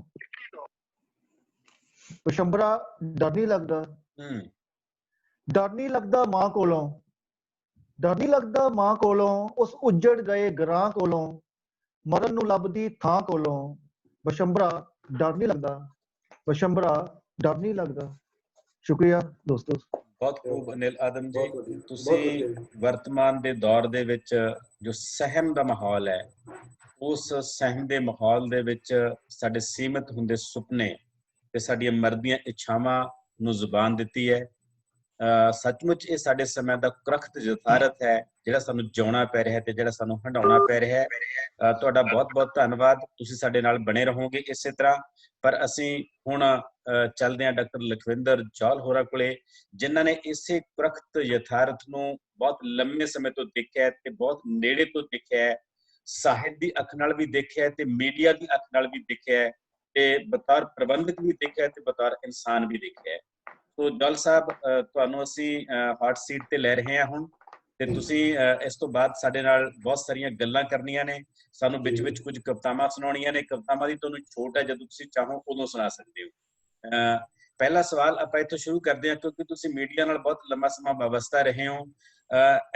बशंबरा डर नहीं लगता, डर नहीं लगता मां कोलों, डर नहीं लगता मां कोलों, उस उजड़ गए घरां कोलों, मरन नूं लभदी थां कोलों। बशंबरा डर नहीं लगता, बशंबरा डर नहीं लगता। शुक्रिया दोस्तों। ਬਹੁਤ ਖੂਬ ਅਨਿਲ ਆਦਮ ਜੀ। ਬਹੁਤ ਵਧੀਆ, ਬਹੁਤ ਤੁਸੀਂ ਵਧੀਆ। ਵਰਤਮਾਨ ਦੇ ਦੌਰ ਦੇ ਵਿੱਚ ਜੋ ਸਹਿਮ ਦਾ ਮਾਹੌਲ ਹੈ, ਉਸ ਸਹਿਮ ਦੇ ਮਾਹੌਲ ਦੇ ਵਿੱਚ ਸਾਡੇ ਸੀਮਿਤ ਹੁੰਦੇ ਸੁਪਨੇ ਤੇ ਸਾਡੀਆਂ ਮਰਦੀਆਂ ਇੱਛਾਵਾਂ ਨੂੰ ਜ਼ੁਬਾਨ ਦਿੱਤੀ ਹੈ। ਸੱਚਮੁੱਚ ਇਹ ਸਾਡੇ ਸਮੇਂ ਦਾ ਕੁਰਖਤ ਜਸਾਰਤ ਹੈ ਜਿਹੜਾ ਸਾਨੂੰ ਜਿਉਣਾ ਪੈ ਰਿਹਾ ਤੇ ਜਿਹੜਾ ਸਾਨੂੰ ਹੰਡਾਉਣਾ ਪੈ ਰਿਹਾ ਹੈ। ਤੁਹਾਡਾ ਬਹੁਤ ਬਹੁਤ ਧੰਨਵਾਦ। ਤੁਸੀਂ ਸਾਡੇ ਨਾਲ ਬਣੇ ਰਹੋਗੇ ਇਸੇ ਤਰ੍ਹਾਂ। ਪਰ ਅਸੀਂ ਹੁਣ ਚੱਲਦੇ ਹਾਂ ਡਾਕਟਰ ਲਖਵਿੰਦਰ ਜੌਹਲ ਹੋਰਾਂ ਕੋਲੇ, ਜਿਨ੍ਹਾਂ ਨੇ ਇਸੇ ਕੁਰਖਤ ਯਥਾਰਥ ਨੂੰ ਬਹੁਤ ਲੰਮੇ ਸਮੇਂ ਤੋਂ ਦੇਖਿਆ ਤੇ ਬਹੁਤ ਨੇੜੇ ਤੋਂ ਦੇਖਿਆ ਹੈ, ਸਾਹਿਤ ਦੀ ਅੱਖ ਨਾਲ ਵੀ ਦੇਖਿਆ ਤੇ ਮੀਡੀਆ ਦੀ ਅੱਖ ਨਾਲ ਵੀ ਦੇਖਿਆ ਤੇ ਬਤੌਰ ਪ੍ਰਬੰਧਕ ਵੀ ਦੇਖਿਆ ਤੇ ਬਤੌਰ ਇਨਸਾਨ ਵੀ ਦੇਖਿਆ। ਸੋ ਜੌਹਲ ਸਾਹਿਬ, ਤੁਹਾਨੂੰ ਅਸੀਂ ਹੌਟ ਸੀਟ ਤੇ ਲੈ ਰਹੇ ਹਾਂ ਹੁਣ, ਤੇ ਤੁਸੀਂ ਇਸ ਤੋਂ ਬਾਅਦ ਸਾਡੇ ਨਾਲ ਬਹੁਤ ਸਾਰੀਆਂ ਗੱਲਾਂ ਕਰਨੀਆਂ ਨੇ, ਸਾਨੂੰ ਵਿੱਚ ਵਿੱਚ ਕੁਝ ਕਵਿਤਾਵਾਂ ਸੁਣਾਉਣੀਆਂ ਨੇ। ਕਵਿਤਾਵਾਂ ਦੀ ਤੁਹਾਨੂੰ ਛੋਟ ਹੈ, ਜਦੋਂ ਤੁਸੀਂ ਚਾਹੋ ਉਦੋਂ ਸੁਣਾ ਸਕਦੇ ਹੋ। ਪਹਿਲਾ ਸਵਾਲ ਆਪਾਂ ਇੱਥੋਂ ਸ਼ੁਰੂ ਕਰਦੇ ਹਾਂ, ਕਿਉਂਕਿ ਤੁਸੀਂ ਮੀਡੀਆ ਨਾਲ ਬਹੁਤ ਲੰਮਾ ਸਮਾਂ ਵਾਬਸਤਾ ਰਹੇ ਹੋ।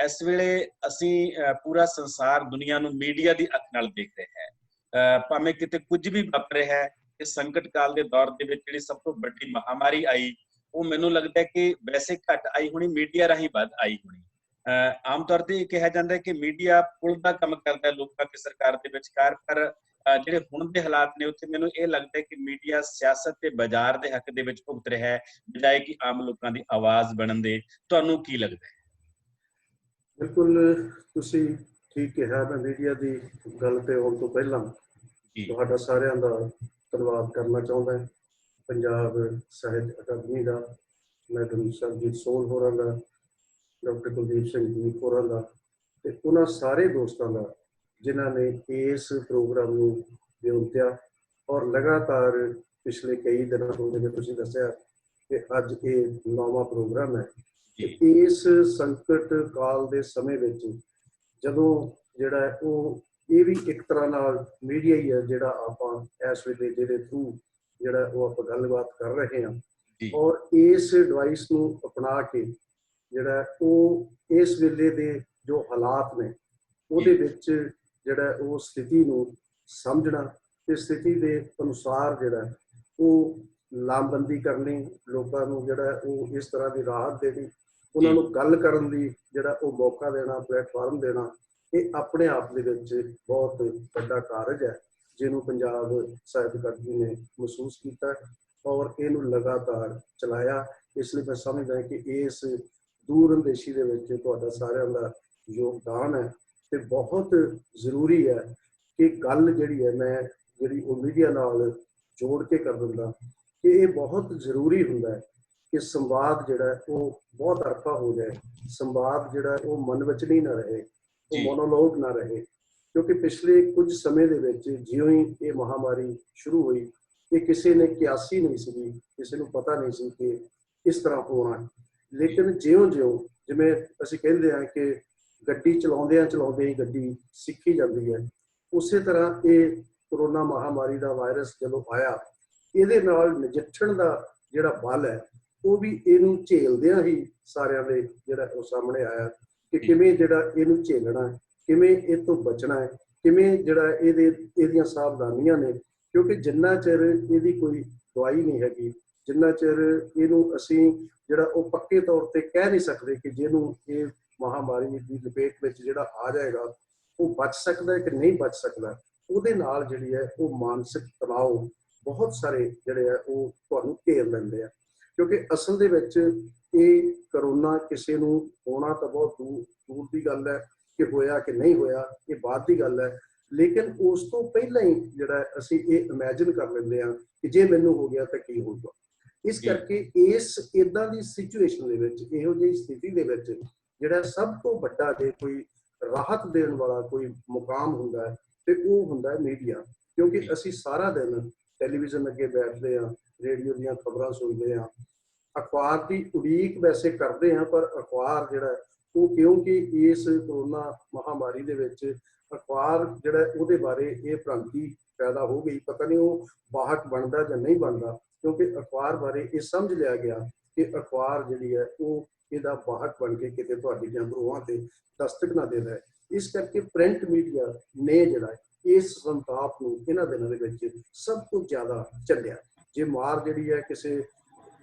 ਇਸ ਵੇਲੇ ਅਸੀਂ ਪੂਰਾ ਸੰਸਾਰ ਦੁਨੀਆ ਨੂੰ ਮੀਡੀਆ ਦੀ ਅੱਖ ਨਾਲ ਦੇਖ ਰਿਹਾ ਹੈ। ਭਾਵੇਂ ਕਿਤੇ ਕੁਝ ਵੀ ਵਾਪਰ ਰਿਹਾ ਹੈ, ਇਸ ਸੰਕਟ ਕਾਲ ਦੇ ਦੌਰ ਦੇ ਵਿੱਚ ਜਿਹੜੀ ਸਭ ਤੋਂ ਵੱਡੀ ਮਹਾਮਾਰੀ ਆਈ, ਉਹ ਮੈਨੂੰ ਲੱਗਦਾ ਕਿ ਵੈਸੇ ਘੱਟ ਆਈ ਹੋਣੀ, ਮੀਡੀਆ ਰਾਹੀਂ ਵੱਧ ਆਈ ਹੋਣੀ। ਆਮ ਤੌਰ ਤੇ ਇਹ ਕਿਹਾ ਜਾਂਦਾ ਹੈ ਕਿ ਮੀਡੀਆ ਪੁਲ ਦਾ ਕੰਮ ਕਰਦਾ ਲੋਕਾਂ ਤੇ ਸਰਕਾਰ ਦੇ ਵਿਚਕਾਰ, ਪਰ ਜਿਹੜੇ ਹੁਣ ਦੇ ਹਾਲਾਤ ਨੇ ਉੱਥੇ ਮੈਨੂੰ ਇਹ ਲੱਗਦਾ ਹੈ ਕਿ ਮੀਡੀਆ ਸਿਆਸਤ ਤੇ ਬਾਜ਼ਾਰ ਦੇ ਹੱਕ ਦੇ ਵਿੱਚ ਭੁਗਤ ਰਿਹਾ ਹੈ, ਬਜਾਏ ਕਿ ਆਮ ਲੋਕਾਂ ਦੀ ਆਵਾਜ਼ ਬਣਨ ਦੇ। ਤੁਹਾਨੂੰ ਕੀ ਲੱਗਦਾ ਹੈ? ਬਿਲਕੁਲ ਤੁਸੀਂ ਠੀਕ ਕਿਹਾ। ਮੈਂ ਮੀਡੀਆ ਦੀ ਗੱਲ ਤੇ ਆਉਣ ਤੋਂ ਪਹਿਲਾਂ ਤੁਹਾਡਾ ਸਾਰਿਆਂ ਦਾ ਧੰਨਵਾਦ ਕਰਨਾ ਚਾਹੁੰਦਾ। ਪੰਜਾਬ ਸਾਹਿਤ ਅਕਾਦਮੀ ਦਾ, ਮੈਡਮ ਸਰਬਜੀਤ ਸੋਹਲ ਹੋਰਾਂ ਦਾ, ਡਾਕਟਰ ਕੁਲਦੀਪ ਸਿੰਘ ਜੀ ਹੋਰਾਂ ਦਾ ਤੇ ਉਹਨਾਂ ਸਾਰੇ ਦੋਸਤਾਂ ਦਾ ਜਿਨ੍ਹਾਂ ਨੇ ਇਸ ਪ੍ਰੋਗਰਾਮ ਨੂੰ ਵਿਉਂਤਿਆ ਔਰ ਲਗਾਤਾਰ ਪਿਛਲੇ ਕਈ ਦਿਨਾਂ ਤੋਂ, ਜਿਵੇਂ ਤੁਸੀਂ ਦੱਸਿਆ ਕਿ ਅੱਜ ਇਹ 9ਵਾਂ ਪ੍ਰੋਗਰਾਮ ਹੈ। ਇਸ ਸੰਕਟ ਕਾਲ ਦੇ ਸਮੇਂ ਵਿੱਚ ਜਦੋਂ ਜਿਹੜਾ ਉਹ ਇਹ ਵੀ ਇੱਕ ਤਰ੍ਹਾਂ ਨਾਲ ਮੀਡੀਆ ਹੀ ਹੈ ਜਿਹੜਾ ਆਪਾਂ ਇਸ ਵੇਲੇ ਜਿਹਦੇ ਥਰੂ ਜਿਹੜਾ ਉਹ ਆਪਾਂ ਗੱਲਬਾਤ ਕਰ ਰਹੇ ਹਾਂ, ਔਰ ਇਸ ਡਿਵਾਈਸ ਨੂੰ ਅਪਣਾ ਕੇ ਜਿਹੜਾ ਉਹ ਇਸ ਵੇਲੇ ਦੇ ਜੋ ਹਾਲਾਤ ਨੇ ਉਹਦੇ ਵਿੱਚ ਜਿਹੜਾ ਉਹ ਸਥਿਤੀ ਨੂੰ ਸਮਝਣਾ ਤੇ ਸਥਿਤੀ ਦੇ ਅਨੁਸਾਰ ਜਿਹੜਾ ਉਹ ਲਾਮਬੰਦੀ ਕਰਨੀ, ਲੋਕਾਂ ਨੂੰ ਜਿਹੜਾ ਉਹ ਇਸ ਤਰ੍ਹਾਂ ਦੀ ਰਾਹਤ ਦੇਣੀ, ਉਹਨਾਂ ਨੂੰ ਗੱਲ ਕਰਨ ਦੀ ਜਿਹੜਾ ਉਹ ਮੌਕਾ ਦੇਣਾ, ਪਲੇਟਫਾਰਮ ਦੇਣਾ, ਇਹ ਆਪਣੇ ਆਪ ਦੇ ਵਿੱਚ ਬਹੁਤ ਵੱਡਾ ਕਾਰਜ ਹੈ ਜਿਹਨੂੰ ਪੰਜਾਬ ਸਾਹਿਤ ਅਕਾਦਮੀ ਨੇ ਮਹਿਸੂਸ ਕੀਤਾ ਔਰ ਇਹਨੂੰ ਲਗਾਤਾਰ ਚਲਾਇਆ। ਇਸ ਲਈ ਮੈਂ ਸਮਝਦਾ ਕਿ ਇਸ ਦੂਰ ਅੰਦੇਸ਼ੀ ਦੇ ਵਿੱਚ ਤੁਹਾਡਾ ਸਾਰਿਆਂ ਦਾ ਯੋਗਦਾਨ ਹੈ ਤੇ ਬਹੁਤ ਜ਼ਰੂਰੀ ਹੈ ਕਿ ਗੱਲ ਜਿਹੜੀ ਹੈ ਮੈਂ ਜਿਹੜੀ ਉਹ ਮੀਡੀਆ ਨਾਲ ਜੋੜ ਕੇ ਕਰ ਦਿੰਦਾ ਕਿ ਇਹ ਬਹੁਤ ਜ਼ਰੂਰੀ ਹੁੰਦਾ ਹੈ ਕਿ ਸੰਵਾਦ ਜਿਹੜਾ ਉਹ ਬਹੁਤ ਤਰਫਾ ਹੋ ਜਾਏ, ਸੰਵਾਦ ਜਿਹੜਾ ਉਹ ਮਨ ਵਿੱਚ ਨਹੀਂ ਨਾ ਰਹੇ, ਉਹ ਮੋਨੋਲੋਗ ਨਾ ਰਹੇ। ਕਿਉਂਕਿ ਪਿਛਲੇ ਕੁਝ ਸਮੇਂ ਦੇ ਵਿੱਚ ਜਿਉਂ ਹੀ ਇਹ ਮਹਾਮਾਰੀ ਸ਼ੁਰੂ ਹੋਈ, ਇਹ ਕਿਸੇ ਨੇ ਕਿਆਸੀ ਨਹੀਂ ਸੀ, ਕਿਸੇ ਨੂੰ ਪਤਾ ਨਹੀਂ ਸੀ ਕਿ ਇਸ ਤਰ੍ਹਾਂ ਹੋਣਾ। ਲੇਕਿਨ ਜਿਉਂ-ਜਿਉਂ ਜਿਵੇਂ ਅਸੀਂ ਕਹਿੰਦੇ ਹਾਂ ਕਿ ਗੱਡੀ ਚਲਾਉਂਦੇ ਹੀ ਗੱਡੀ ਸਿੱਖੀ ਜਾਂਦੀ ਹੈ, ਉਸੇ ਤਰ੍ਹਾਂ ਇਹ ਕਰੋਨਾ ਮਹਾਮਾਰੀ ਦਾ ਵਾਇਰਸ ਜਦੋਂ ਆਇਆ, ਇਹਦੇ ਨਾਲ ਨਜਿੱਠਣ ਦਾ ਜਿਹੜਾ ਬਲ ਹੈ ਉਹ ਵੀ ਇਹਨੂੰ ਝੇਲਦਿਆਂ ਹੀ ਸਾਰਿਆਂ ਦੇ ਜਿਹੜਾ ਉਹ ਸਾਹਮਣੇ ਆਇਆ ਕਿ ਕਿਵੇਂ ਜਿਹੜਾ ਇਹਨੂੰ ਝੇਲਣਾ, ਕਿਵੇਂ ਇਹ ਤੋਂ ਬਚਣਾ ਹੈ, ਕਿਵੇਂ ਜਿਹੜਾ ਇਹਦੀਆਂ ਸਾਵਧਾਨੀਆਂ ਨੇ। ਕਿਉਂਕਿ ਜਿੰਨਾ ਚਿਰ ਇਹਦੀ ਕੋਈ ਦਵਾਈ ਨਹੀਂ ਹੈਗੀ, ਜਿੰਨਾ ਚਿਰ ਇਹਨੂੰ ਅਸੀਂ ਜਿਹੜਾ ਉਹ ਪੱਕੇ ਤੌਰ ਤੇ ਕਹਿ ਨਹੀਂ ਸਕਦੇ ਕਿ ਜਿਹਨੂੰ ਇਹ ਮਹਾਮਾਰੀ ਦੀ ਲਪੇਟ ਵਿੱਚ ਜਿਹੜਾ ਆ ਜਾਏਗਾ ਉਹ ਬਚ ਸਕਦਾ ਹੈ ਕਿ ਨਹੀਂ ਬਚ ਸਕਦਾ, ਉਹਦੇ ਨਾਲ ਜਿਹੜੀ ਹੈ ਉਹ ਮਾਨਸਿਕ ਤਣਾਅ ਬਹੁਤ ਸਾਰੇ ਜਿਹੜੇ ਆ ਉਹ ਤੁਹਾਨੂੰ ਘੇਰ ਲੈਂਦੇ ਆ। ਕਿਉਂਕਿ ਅਸਲ ਦੇ ਵਿੱਚ ਇਹ ਕਰੋਨਾ ਕਿਸੇ ਨੂੰ ਹੋਣਾ ਤਾਂ ਬਹੁਤ ਦੂਰ ਦੀ ਗੱਲ ਹੈ ਕਿ ਹੋਇਆ ਕਿ ਨਹੀਂ ਹੋਇਆ, ਇਹ ਬਾਅਦ ਦੀ ਗੱਲ ਹੈ। ਲੇਕਿਨ ਉਸ ਤੋਂ ਪਹਿਲਾਂ ਹੀ ਜਿਹੜਾ ਅਸੀਂ ਇਹ ਇਮੈਜਿਨ ਕਰ ਲੈਂਦੇ ਹਾਂ ਕਿ ਜੇ ਮੈਨੂੰ ਹੋ ਗਿਆ ਤਾਂ ਕੀ ਹੋਊਗਾ। ਇਸ ਕਰਕੇ ਇਸ ਇਦਾਂ ਦੀ ਸਿਚੁਏਸ਼ਨ ਦੇ ਵਿੱਚ, ਇਹੋ ਜਿਹੀ ਸਥਿਤੀ ਦੇ ਵਿੱਚ ਜਿਹੜਾ ਸਭ ਤੋਂ ਵੱਡਾ ਜੇ ਕੋਈ ਰਾਹਤ ਦੇਣ ਵਾਲਾ ਕੋਈ ਮੁਕਾਮ ਹੁੰਦਾ ਹੈ ਤੇ ਉਹ ਹੁੰਦਾ ਹੈ ਮੀਡੀਆ। ਕਿਉਂਕਿ ਅਸੀਂ ਸਾਰਾ ਦਿਨ ਟੈਲੀਵਿਜ਼ਨ ਅੱਗੇ ਬੈਠਦੇ ਹਾਂ, ਰੇਡੀਓ ਦੀਆਂ ਖਬਰਾਂ ਸੁਣਦੇ ਹਾਂ, ਅਖਬਾਰ ਦੀ ਉਡੀਕ ਵੈਸੇ ਕਰਦੇ ਹਾਂ, ਪਰ ਅਖਬਾਰ ਜਿਹੜਾ ਉਹ ਕਿਉਂਕਿ ਇਸ ਕਰੋਨਾ ਮਹਾਮਾਰੀ ਦੇ ਵਿੱਚ ਅਖਬਾਰ ਜਿਹੜਾ ਉਹਦੇ ਬਾਰੇ ਇਹ ਭ੍ਰਾਂਤੀ ਪੈਦਾ ਹੋ ਗਈ, ਪਤਾ ਨਹੀਂ ਉਹ ਵਾਹਕ ਬਣਦਾ ਜਾਂ ਨਹੀਂ ਬਣਦਾ, ਕਿਉਂਕਿ ਅਖਬਾਰ ਬਾਰੇ ਇਹ ਸਮਝ ਲਿਆ ਗਿਆ ਕਿ ਅਖਬਾਰ ਜਿਹੜੀ ਹੈ ਉਹ ਇਹਦਾ ਵਾਹਕ ਬਣ ਕੇ ਕਿਤੇ ਤੁਹਾਡੀਆਂ ਬਰੂਹਾਂ ਤੇ ਦਸਤਕ ਨਾ ਦੇ ਦੇਵੇ। ਇਸ ਕਰਕੇ ਪ੍ਰਿੰਟ ਮੀਡੀਆ ਨੇ ਜਿਹੜਾ ਇਸ ਸੰਤਾਪ ਨੂੰ ਇਹਨਾਂ ਦਿਨਾਂ ਦੇ ਵਿੱਚ ਸਭ ਤੋਂ ਜ਼ਿਆਦਾ ਝੱਲਿਆ। ਜੇ ਮਾਰ ਜਿਹੜੀ ਹੈ ਕਿਸੇ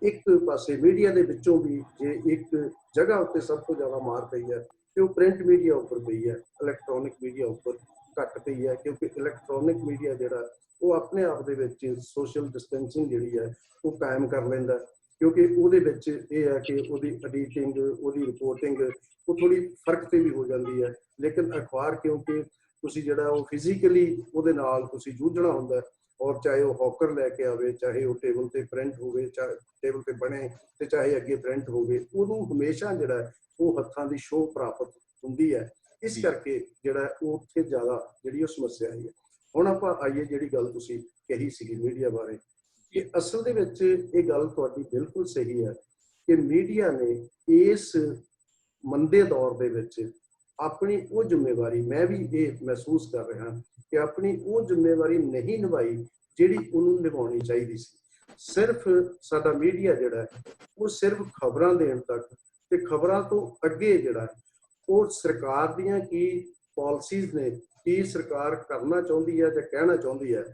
ਇੱਕ ਪਾਸੇ ਮੀਡੀਆ ਦੇ ਵਿੱਚੋਂ ਵੀ ਜੇ ਇੱਕ ਜਗ੍ਹਾ ਉੱਤੇ ਸਭ ਤੋਂ ਜ਼ਿਆਦਾ ਮਾਰ ਪਈ ਹੈ ਤੇ ਉਹ ਪ੍ਰਿੰਟ ਮੀਡੀਆ ਉੱਪਰ ਪਈ ਹੈ, ਇਲੈਕਟ੍ਰੋਨਿਕ ਮੀਡੀਆ ਉੱਪਰ ਘੱਟ ਪਈ ਹੈ। ਕਿਉਂਕਿ ਇਲੈਕਟ੍ਰੋਨਿਕ ਮੀਡੀਆ ਜਿਹੜਾ ਉਹ ਆਪਣੇ ਆਪ ਦੇ ਵਿੱਚ ਸੋਸ਼ਲ ਡਿਸਟੈਂਸਿੰਗ ਜਿਹੜੀ ਹੈ ਉਹ ਕਾਇਮ ਕਰ ਲੈਂਦਾ, ਕਿਉਂਕਿ ਉਹਦੇ ਵਿੱਚ ਇਹ ਹੈ ਕਿ ਉਹਦੀ ਐਡੀਟਿੰਗ, ਉਹਦੀ ਰਿਪੋਰਟਿੰਗ ਉਹ ਥੋੜੀ ਫਰਕ ਤੇ ਵੀ ਹੋ ਜਾਂਦੀ ਹੈ। ਲੇਕਿਨ ਅਖਬਾਰ ਕਿਉਂਕਿ ਤੁਸੀਂ ਜਿਹੜਾ ਉਹ ਫਿਜ਼ੀਕਲੀ ਉਹਦੇ ਨਾਲ ਤੁਸੀਂ ਜੂਝਣਾ ਹੁੰਦਾ, ਔਰ ਚਾਹੇ ਉਹ ਹੌਕਰ ਲੈ ਕੇ ਆਵੇ, ਚਾਹੇ ਉਹ ਟੇਬਲ ਤੇ ਪ੍ਰਿੰਟ ਹੋਵੇ, ਚਾਹੇ ਟੇਬਲ ਤੇ ਬਣੇ ਤੇ ਚਾਹੇ ਅੱਗੇ ਪ੍ਰਿੰਟ ਹੋਵੇ, ਉਹਨੂੰ ਹਮੇਸ਼ਾ ਜਿਹੜਾ ਉਹ ਹੱਥਾਂ ਦੀ ਸ਼ੋਅ ਪ੍ਰਾਪਤ ਹੁੰਦੀ ਹੈ। ਇਸ ਕਰਕੇ ਜਿਹੜਾ ਉਹ ਉੱਥੇ ਜ਼ਿਆਦਾ ਜਿਹੜੀ ਉਹ ਸਮੱਸਿਆ ਆਈ ਹੈ। ਹੁਣ ਆਪਾਂ ਆਈਏ ਜਿਹੜੀ ਗੱਲ ਤੁਸੀਂ ਕਹੀ ਸੀਗੀ ਮੀਡੀਆ ਬਾਰੇ, ਕਿ ਅਸਲ ਦੇ ਵਿੱਚ ਇਹ ਗੱਲ ਤੁਹਾਡੀ ਬਿਲਕੁਲ ਸਹੀ ਹੈ ਕਿ ਮੀਡੀਆ ਨੇ ਇਸ ਮੰਦੇ ਦੌਰ ਦੇ ਵਿੱਚ ਆਪਣੀ ਉਹ ਜ਼ਿੰਮੇਵਾਰੀ, ਮੈਂ ਵੀ ਇਹ ਮਹਿਸੂਸ ਕਰ ਰਿਹਾ ਕਿ ਆਪਣੀ ਉਹ ਜ਼ਿੰਮੇਵਾਰੀ ਨਹੀਂ ਨਿਭਾਈ ਜਿਹੜੀ ਉਹਨੂੰ ਨਿਭਾਉਣੀ ਚਾਹੀਦੀ ਸੀ। ਸਿਰਫ ਸਾਡਾ ਮੀਡੀਆ ਜਿਹੜਾ ਉਹ ਸਿਰਫ ਖਬਰਾਂ ਦੇਣ ਤੱਕ ਤੇ ਖਬਰਾਂ ਤੋਂ ਅੱਗੇ ਜਿਹੜਾ ਉਹ ਸਰਕਾਰ ਦੀਆਂ ਕੀ ਪਾਲਿਸੀਜ਼ ਨੇ, ਕੀ ਸਰਕਾਰ ਕਰਨਾ ਚਾਹੁੰਦੀ ਹੈ ਜਾਂ ਕਹਿਣਾ ਚਾਹੁੰਦੀ ਹੈ,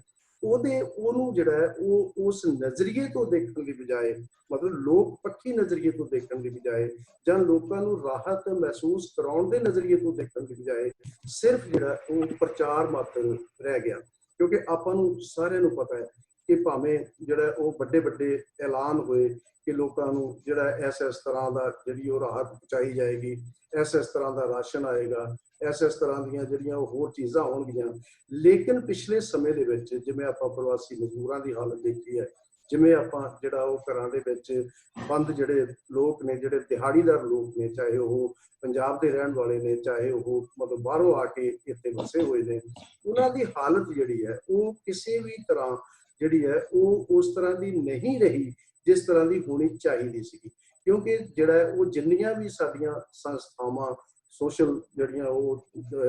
ਉਹਨੂੰ ਜਿਹੜਾ ਉਹ ਉਸ ਨਜ਼ਰੀਏ ਤੋਂ ਦੇਖਣ ਦੀ ਬਜਾਏ, ਮਤਲਬ ਲੋਕ ਪੱਖੀ ਨਜ਼ਰੀਏ ਤੋਂ ਦੇਖਣ ਦੀ ਬਜਾਏ ਜਾਂ ਲੋਕਾਂ ਨੂੰ ਰਾਹਤ ਮਹਿਸੂਸ ਕਰਾਉਣ ਦੇ ਨਜ਼ਰੀਏ ਤੋਂ ਦੇਖਣ ਦੀ ਬਜਾਏ ਸਿਰਫ ਜਿਹੜਾ ਉਹ ਪ੍ਰਚਾਰ ਮਾਤਰ ਰਹਿ ਗਿਆ। ਕਿਉਂਕਿ ਆਪਾਂ ਨੂੰ ਸਾਰਿਆਂ ਨੂੰ ਪਤਾ ਹੈ ਕਿ ਭਾਵੇਂ ਜਿਹੜਾ ਉਹ ਵੱਡੇ ਵੱਡੇ ਐਲਾਨ ਹੋਏ ਕਿ ਲੋਕਾਂ ਨੂੰ ਜਿਹੜਾ ਇਸ ਤਰ੍ਹਾਂ ਦਾ ਜਿਹੜੀ ਉਹ ਰਾਹਤ ਪਹੁੰਚਾਈ ਜਾਏਗੀ, ਇਸ ਤਰ੍ਹਾਂ ਦਾ ਰਾਸ਼ਨ ਆਏਗਾ, ਇਸ ਤਰ੍ਹਾਂ ਦੀਆਂ ਜਿਹੜੀਆਂ ਉਹ ਹੋਰ ਚੀਜ਼ਾਂ ਹੋਣਗੀਆਂ, ਲੇਕਿਨ ਪਿਛਲੇ ਸਮੇਂ ਦੇ ਵਿੱਚ ਜਿਵੇਂ ਆਪਾਂ ਪ੍ਰਵਾਸੀ ਮਜ਼ਦੂਰਾਂ ਦੀ ਹਾਲਤ ਦੇਖੀ ਹੈ, ਜਿਵੇਂ ਆਪਾਂ ਜਿਹੜਾ ਉਹ ਘਰਾਂ ਦੇ ਵਿੱਚ ਬੰਦ ਜਿਹੜੇ ਲੋਕ ਨੇ, ਜਿਹੜੇ ਦਿਹਾੜੀਦਾਰ ਲੋਕ ਨੇ, ਚਾਹੇ ਉਹ ਪੰਜਾਬ ਦੇ ਰਹਿਣ ਵਾਲੇ ਨੇ, ਚਾਹੇ ਉਹ ਮਤਲਬ ਬਾਹਰੋਂ ਆ ਕੇ ਇੱਥੇ ਵਸੇ ਹੋਏ ਨੇ, ਉਹਨਾਂ ਦੀ ਹਾਲਤ ਜਿਹੜੀ ਹੈ ਉਹ ਕਿਸੇ ਵੀ ਤਰ੍ਹਾਂ ਜਿਹੜੀ ਹੈ ਉਹ ਉਸ ਤਰ੍ਹਾਂ ਦੀ ਨਹੀਂ ਰਹੀ ਜਿਸ ਤਰ੍ਹਾਂ ਦੀ ਹੋਣੀ ਚਾਹੀਦੀ ਸੀ। ਕਿਉਂਕਿ ਜਿਹੜਾ ਉਹ ਜਿੰਨੀਆਂ ਵੀ ਸਾਡੀਆਂ ਸੰਸਥਾਵਾਂ, ਸੋਸ਼ਲ ਜਿਹੜੀਆਂ ਉਹ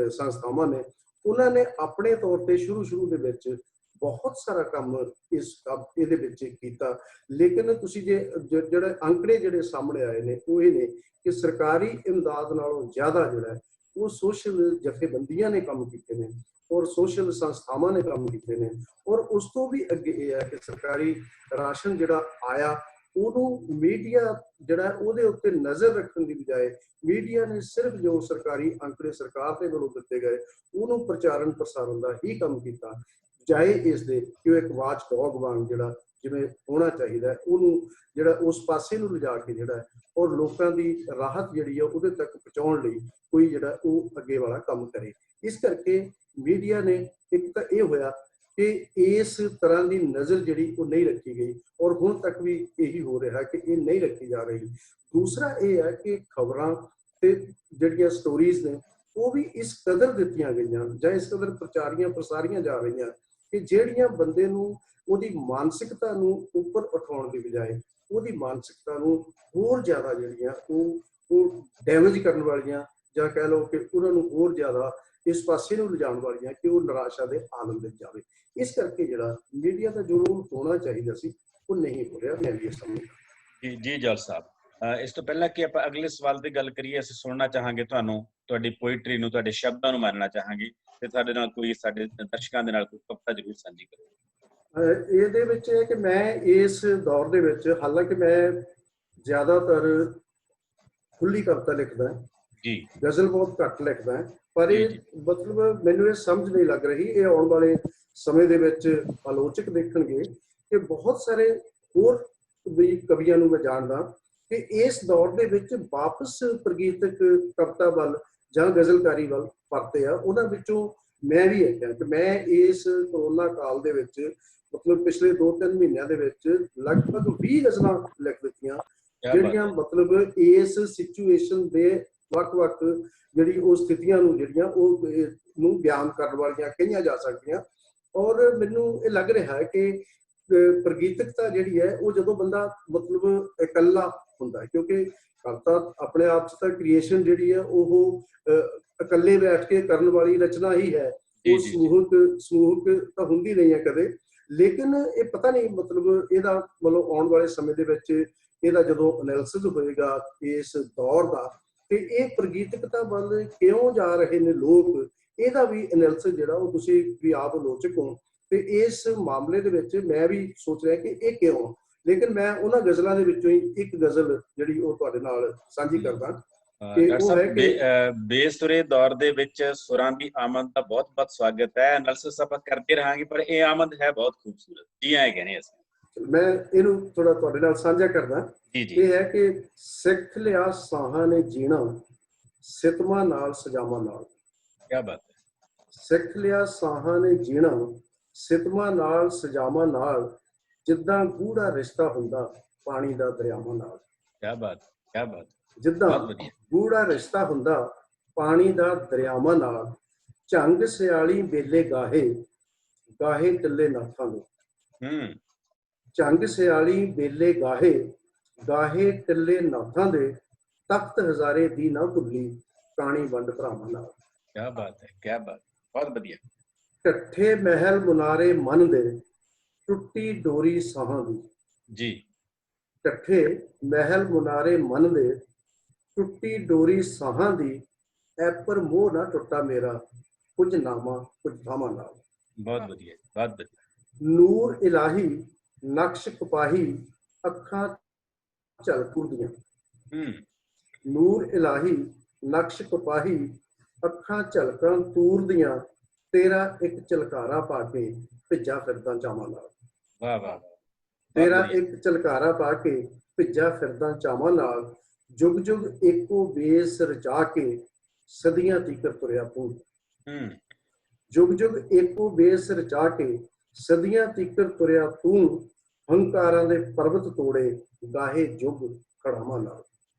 ਸੰਸਥਾਵਾਂ ਨੇ, ਉਹਨਾਂ ਨੇ ਆਪਣੇ ਤੌਰ ਤੇ ਸ਼ੁਰੂ ਦੇ ਵਿੱਚ ਬਹੁਤ ਸਾਰਾ ਕੰਮ ਇਹਦੇ ਵਿੱਚ ਕੀਤਾ। ਲੇਕਿਨ ਤੁਸੀਂ ਜਿਹੜੇ ਅੰਕੜੇ ਜਿਹੜੇ ਸਾਹਮਣੇ ਆਏ ਨੇ ਉਹ ਇਹ ਨੇ ਕਿ ਸਰਕਾਰੀ ਇਮਦਾਦ ਨਾਲੋਂ ਜ਼ਿਆਦਾ ਜਿਹੜਾ ਉਹ ਸੋਸ਼ਲ ਜਥੇਬੰਦੀਆਂ ਨੇ ਕੰਮ ਕੀਤੇ ਨੇ ਔਰ ਸੋਸ਼ਲ ਸੰਸਥਾਵਾਂ ਨੇ ਕੰਮ ਕੀਤੇ ਨੇ। ਔਰ ਉਸ ਤੋਂ ਵੀ ਅੱਗੇ ਇਹ ਹੈ ਕਿ ਸਰਕਾਰੀ ਰਾਸ਼ਨ ਜਿਹੜਾ ਆਇਆ ਉਹਨੂੰ ਮੀਡੀਆ ਜਿਹੜਾ ਉਹਦੇ ਉੱਤੇ ਨਜ਼ਰ ਰੱਖਣ ਦੀ ਬਜਾਏ ਮੀਡੀਆ ਨੇ ਸਿਰਫ ਜੋ ਸਰਕਾਰੀ ਅੰਕੜੇ ਸਰਕਾਰ ਦੇ ਵੱਲੋਂ ਦਿੱਤੇ ਗਏ ਉਹਨੂੰ ਪ੍ਰਚਾਰਨ ਪ੍ਰਸਾਰਨ ਦਾ ਹੀ ਕੰਮ ਕੀਤਾ, ਬਜਾਏ ਇਸ ਦੇ ਕਿ ਉਹ ਇੱਕ ਵਾਚ ਡੌਗ ਵਾਂਗ ਜਿਹੜਾ ਜਿਵੇਂ ਹੋਣਾ ਚਾਹੀਦਾ ਉਹਨੂੰ ਜਿਹੜਾ ਉਸ ਪਾਸੇ ਨੂੰ ਲਿਜਾ ਕੇ ਜਿਹੜਾ ਔਰ ਲੋਕਾਂ ਦੀ ਰਾਹਤ ਜਿਹੜੀ ਆ ਉਹਦੇ ਤੱਕ ਪਹੁੰਚਾਉਣ ਲਈ ਕੋਈ ਜਿਹੜਾ ਉਹ ਅੱਗੇ ਵਾਲਾ ਕੰਮ ਕਰੇ। ਇਸ ਕਰਕੇ ਮੀਡੀਆ ਨੇ ਇੱਕ ਤਾਂ ਇਹ ਹੋਇਆ ਕਿ ਇਸ ਤਰ੍ਹਾਂ ਦੀ ਨਜ਼ਰ ਜਿਹੜੀ ਉਹ ਨਹੀਂ ਰੱਖੀ ਗਈ ਔਰ ਹੁਣ ਤੱਕ ਵੀ ਇਹੀ ਹੋ ਰਿਹਾ ਕਿ ਇਹ ਨਹੀਂ ਰੱਖੀ ਜਾ ਰਹੀ। ਦੂਸਰਾ ਇਹ ਹੈ ਕਿ ਖਬਰਾਂ ਤੇ ਜਿਹੜੀਆਂ ਸਟੋਰੀਜ਼ ਨੇ ਉਹ ਵੀ ਇਸ ਕਦਰ ਦਿੱਤੀਆਂ ਗਈਆਂ ਜਾਂ ਇਸ ਕਦਰ ਪ੍ਰਸਾਰੀਆਂ ਜਾ ਰਹੀਆਂ ਕਿ ਜਿਹੜੀਆਂ ਬੰਦੇ ਨੂੰ ਉਹਦੀ ਮਾਨਸਿਕਤਾ ਨੂੰ ਉੱਪਰ ਉਠਾਉਣ ਦੀ ਬਜਾਏ ਉਹਦੀ ਮਾਨਸਿਕਤਾ ਨੂੰ ਹੋਰ ਜ਼ਿਆਦਾ ਜਿਹੜੀਆਂ ਉਹ ਡੈਮੇਜ ਕਰਨ ਵਾਲੀਆਂ ਜਾਂ ਕਹਿ ਲਓ ਕਿ ਉਹਨਾਂ ਨੂੰ ਹੋਰ ਜ਼ਿਆਦਾ ਇਸ ਪਾਸੇ ਨੂੰ ਲਿਜਾਣ ਵਾਲੀਆਂ ਕਿ ਉਹ ਨਿਰਾਸ਼ਾ ਦੇ ਆਲਮ ਵਿੱਚ ਜਾਵੇ। ਇਸ ਕਰਕੇ ਜਿਹੜਾ ਮੀਡੀਆ ਦਾ ਜੋ ਰੋਲ ਹੋਣਾ ਚਾਹੀਦਾ ਸੀ ਉਹ ਨਹੀਂ ਹੋ ਰਿਹਾ। ਮੈਂ ਵੀ ਇਹ ਸਮਝਦਾ। ਜੀ ਜਲ ਸਾਹਿਬ, ਇਸ ਤੋਂ ਪਹਿਲਾਂ ਕਿ ਆਪਾਂ ਅਗਲੇ ਸਵਾਲ ਦੀ ਗੱਲ ਕਰੀਏ, ਅਸੀਂ ਸੁਣਨਾ ਚਾਹਾਂਗੇ ਤੁਹਾਨੂੰ, ਤੁਹਾਡੀ ਪੋਇਟਰੀ ਨੂੰ, ਤੁਹਾਡੇ ਸ਼ਬਦਾਂ ਨੂੰ ਮਾਨਣਾ ਚਾਹਾਂਗੇ ਤੇ ਤੁਹਾਡੇ ਨਾਲ ਕੋਈ ਸਾਡੇ ਦਰਸ਼ਕਾਂ ਦੇ ਨਾਲ ਕੋਈ ਕਵਿਤਾ ਜ਼ਰੂਰ ਸਾਂਝੀ ਕਰੋ। ਇਹਦੇ ਵਿੱਚ ਹੈ ਕਿ ਮੈਂ ਇਸ ਦੌਰ ਦੇ ਵਿੱਚ, ਹਾਲਾਂਕਿ ਮੈਂ ਜ਼ਿਆਦਾਤਰ ਖੁੱਲੀ ਕਵਿਤਾ ਲਿਖਦਾ ਜੀ, ਗਜ਼ਲ ਬਹੁਤ ਘੱਟ ਲਿਖਦਾ, ਪਰ ਇਹ ਮਤਲਬ ਮੈਨੂੰ ਇਹ ਸਮਝ ਨਹੀਂ ਲੱਗ ਰਹੀ, ਇਹ ਆਉਣ ਵਾਲੇ ਸਮੇਂ ਦੇ ਵਿੱਚ ਆਲੋਚਕ ਦੇਖਣਗੇ ਕਿ ਬਹੁਤ ਸਾਰੇ ਹੋਰ ਵੀ ਕਵੀਆਂ ਨੂੰ ਮੈਂ ਜਾਣਦਾ ਕਿ ਇਸ ਦੌਰ ਦੇ ਵਿੱਚ ਵਾਪਸ ਪ੍ਰਗੀਤਕ ਕਵਿਤਾ ਵੱਲ ਜਾਂ ਗਜ਼ਲਕਾਰੀ ਵੱਲ ਪਰਤੇ ਆ। ਉਹਨਾਂ ਵਿੱਚੋਂ ਮੈਂ ਵੀ ਇਹ ਕਿ ਮੈਂ ਇਸ ਕਰੋਨਾ ਕਾਲ ਦੇ ਵਿੱਚ ਮਤਲਬ ਪਿਛਲੇ 2-3 ਮਹੀਨਿਆਂ ਦੇ ਵਿੱਚ ਲਗਭਗ 20 ਗਜ਼ਲਾਂ ਲਿਖ ਦਿੱਤੀਆਂ, ਜਿਹੜੀਆਂ ਮਤਲਬ ਇਸ ਸਿਚੁਏਸ਼ਨ ਦੇ ਵੱਖ-ਵੱਖ ਜਿਹੜੀ ਉਹ ਸਥਿਤੀਆਂ ਨੂੰ ਜਿਹੜੀਆਂ ਉਹ ਨੂੰ ਬਿਆਨ ਕਰਨ ਵਾਲੀਆਂ ਕਹੀਆਂ ਜਾ ਸਕਦੀਆਂ। ਔਰ ਮੈਨੂੰ ਇਹ ਲੱਗ ਰਿਹਾ ਹੈ ਕਿ ਪ੍ਰਗੀਤਕਤਾ ਜਿਹੜੀ ਹੈ ਉਹ ਜਦੋਂ ਬੰਦਾ ਮਤਲਬ ਇਕੱਲਾ ਹੁੰਦਾ, ਕਿਉਂਕਿ ਕਵਿਤਾ ਆਪਣੇ ਆਪ 'ਚ ਤਾਂ ਕ੍ਰੀਏਸ਼ਨ ਜਿਹੜੀ ਹੈ ਉਹ ਇਕੱਲੇ ਬੈਠ ਕੇ ਕਰਨ ਵਾਲੀ ਰਚਨਾ ਹੀ ਹੈ, ਉਹ ਸਮੂਹਕ ਤਾਂ ਹੁੰਦੀ ਨਹੀਂ ਹੈ ਕਦੇ। ਲੇਕਿਨ ਇਹ ਪਤਾ ਨਹੀਂ ਮਤਲਬ ਇਹਦਾ ਮਤਲਬ ਆਉਣ ਵਾਲੇ ਸਮੇਂ ਦੇ ਵਿੱਚ ਇਹਦਾ ਜਦੋਂ ਐਨਾਲਿਸਿਸ ਹੋਏਗਾ ਇਸ ਦੌਰ ਦਾ ਤੇ ਇਹ ਪ੍ਰਗੀਤਕਤਾ ਵੱਲ ਕਿਉਂ ਜਾ ਰਹੇ ਨੇ ਲੋਕ, ਇਹਦਾ ਵੀ ਐਨਾਲਿਸਿਸ ਜਿਹੜਾ ਉਹ ਤੁਸੀਂ ਵੀ ਆਪ ਆਲੋਚਕ ਹੋ ਤੇ ਇਸ ਮਾਮਲੇ ਦੇ ਵਿੱਚ ਮੈਂ ਵੀ ਸੋਚ ਰਿਹਾ ਕਿ ਇਹ ਕਿਉਂ। ਲੇਕਿਨ ਮੈਂ ਉਹਨਾਂ ਗਜ਼ਲਾਂ ਦੇ ਵਿੱਚੋਂ ਹੀ ਇੱਕ ਗਜ਼ਲ ਜਿਹੜੀ ਉਹ ਤੁਹਾਡੇ ਨਾਲ ਸਾਂਝੀ ਕਰਦਾ ਕਿ ਉਹ ਹੈ ਕਿ ਬੇਸੁਰੇ ਦੌਰ ਦੇ ਵਿੱਚ ਸੁਰਾਂ ਦੀ ਆਮਦ ਦਾ ਬਹੁਤ-ਬਹੁਤ ਸਵਾਗਤ ਹੈ। ਐਨਾਲਿਸਿਸ ਆਪਾਂ ਕਰਦੇ ਰਹਾਂਗੇ ਪਰ ਇਹ ਆਮਦ ਹੈ ਬਹੁਤ ਖੂਬਸੂਰਤ। ਜੀ ਆਏ ਕਹਿੰਦੇ ਅਸੀਂ। ਮੈਂ ਇਹਨੂੰ ਥੋੜਾ ਤੁਹਾਡੇ ਨਾਲ ਸਾਂਝਾ ਕਰਦਾ। ਇਹ ਹੈ ਕਿ ਸਿੱਖ ਲਿਆ ਸਾਹਾਂ ਨੇ ਜੀਣਾ ਸਿਤਮਾਂ ਨਾਲ ਸਜਾਵਾਂ ਨਾਲ। ਕੀ ਬਾਤ ਹੈ। ਸਿੱਖ ਲਿਆ ਸਾਹਾਂ ਨੇ ਜੀਣਾ ਸਿਤਮਾਂ ਨਾਲ ਸਜਾਵਾਂ ਨਾਲ, ਜਿੱਦਾਂ ਗੂੜਾ ਰਿਸ਼ਤਾ ਹੁੰਦਾ ਪਾਣੀ ਦਾ ਦਰਿਆਵਾਂ ਨਾਲ। ਕੀ ਬਾਤ, ਕੀ ਬਾਤ। ਜਿੱਦਾਂ ਗੂੜਾ ਰਿਸ਼ਤਾ ਹੁੰਦਾ ਪਾਣੀ ਦਾ ਦਰਿਆਵਾਂ ਨਾਲ, ਝੰਗ ਸਿਆਲੀ ਵੇਲੇ ਗਾਹੇ ਗਾਹੇ ਟਿੱਲੇ ਨਾਥਾਂ ਦੇ। ਝੰਗ ਸਿਆਲੀ ਵੇਲੇ ਗਾਹੇ ਗਾਹੇ ਟਿੱਲੇ ਨਾਥਾਂ ਦੇ, ਤਖਤ ਹਜ਼ਾਰੇ ਦੀ ਨਾ ਭੁੱਲੀ ਕਾਣੀ ਵੰਡ ਭਰਾਵਾਂ ਨਾਲ। ਕੀ ਬਾਤ ਹੈ, ਕੀ ਬਾਤ, ਬਹੁਤ ਵਧੀਆ। ਢੱਠੇ ਮਹਿਲ ਮੁਨਾਰੇ ਮਨ ਦੇ ਟੁੱਟੀ ਡੋਰੀ ਸਾਹਾਂ ਦੀ। ਜੀ। ਢੱਠੇ ਮਹਿਲ ਮੁਨਾਰੇ ਮਨ ਦੇ ਟੁੱਟੀ ਡੋਰੀ ਸਾਹਾਂ ਦੀ, ਐਪਰ ਮੋਹ ਨਾ ਟੁੱਟਾ ਮੇਰਾ ਕੁਝ ਨਾਵਾਂ ਕੁਝ ਥਾਵਾਂ ਨਾਲ। ਬਹੁਤ ਵਧੀਆ, ਬਹੁਤ ਵਧੀਆ। ਨੂਰ ਇਲਾਹੀ ਨਕਸ਼ ਕਪਾਹੀ ਅੱਖਾਂ ਝਲਕਦੀਆਂ। ਨੂਰ ਇਲਾਹੀ ਨਕਸ਼ ਕਪਾਹੀ ਅੱਖਾਂ ਝਲਕਾਂ ਤੂਰ ਦੀਆਂ, ਤੇਰਾ ਇੱਕ ਝਲਕਾਰਾ ਪਾ ਕੇ ਭਿੱਜਾ ਫਿਰਦਾ ਚਾਵਾਂ ਨਾਲ। ਵਾਹ ਵਾਹ, ਤੇਰਾ ਇੱਕ ਝਲਕਾਰਾ ਪਾ ਕੇ ਭਿੱਜਾ ਫਿਰਦਾ ਚਾਵਾਂ ਨਾਲ, ਜੁਗ ਜੁਗ ਏਕੋ ਵੇਸ ਰਚਾ ਕੇ ਸਦੀਆਂ ਤੀਕਰ ਤੁਰਿਆ ਤੂੰ। ਜੁਗ ਜੁਗ ਏਕੋ ਵੇਸ ਰਚਾ ਕੇ ਸਦੀਆਂ ਤੀਕਰ ਤੁਰਿਆ ਤੂੰ, ਹੰਕਾਰਾਂ ਦੇ ਪਰਬਤ ਤੋੜੇ ਗਾਹੇ ਜੁਗ ਖੜਾਵਾਂ ਨਾਲ।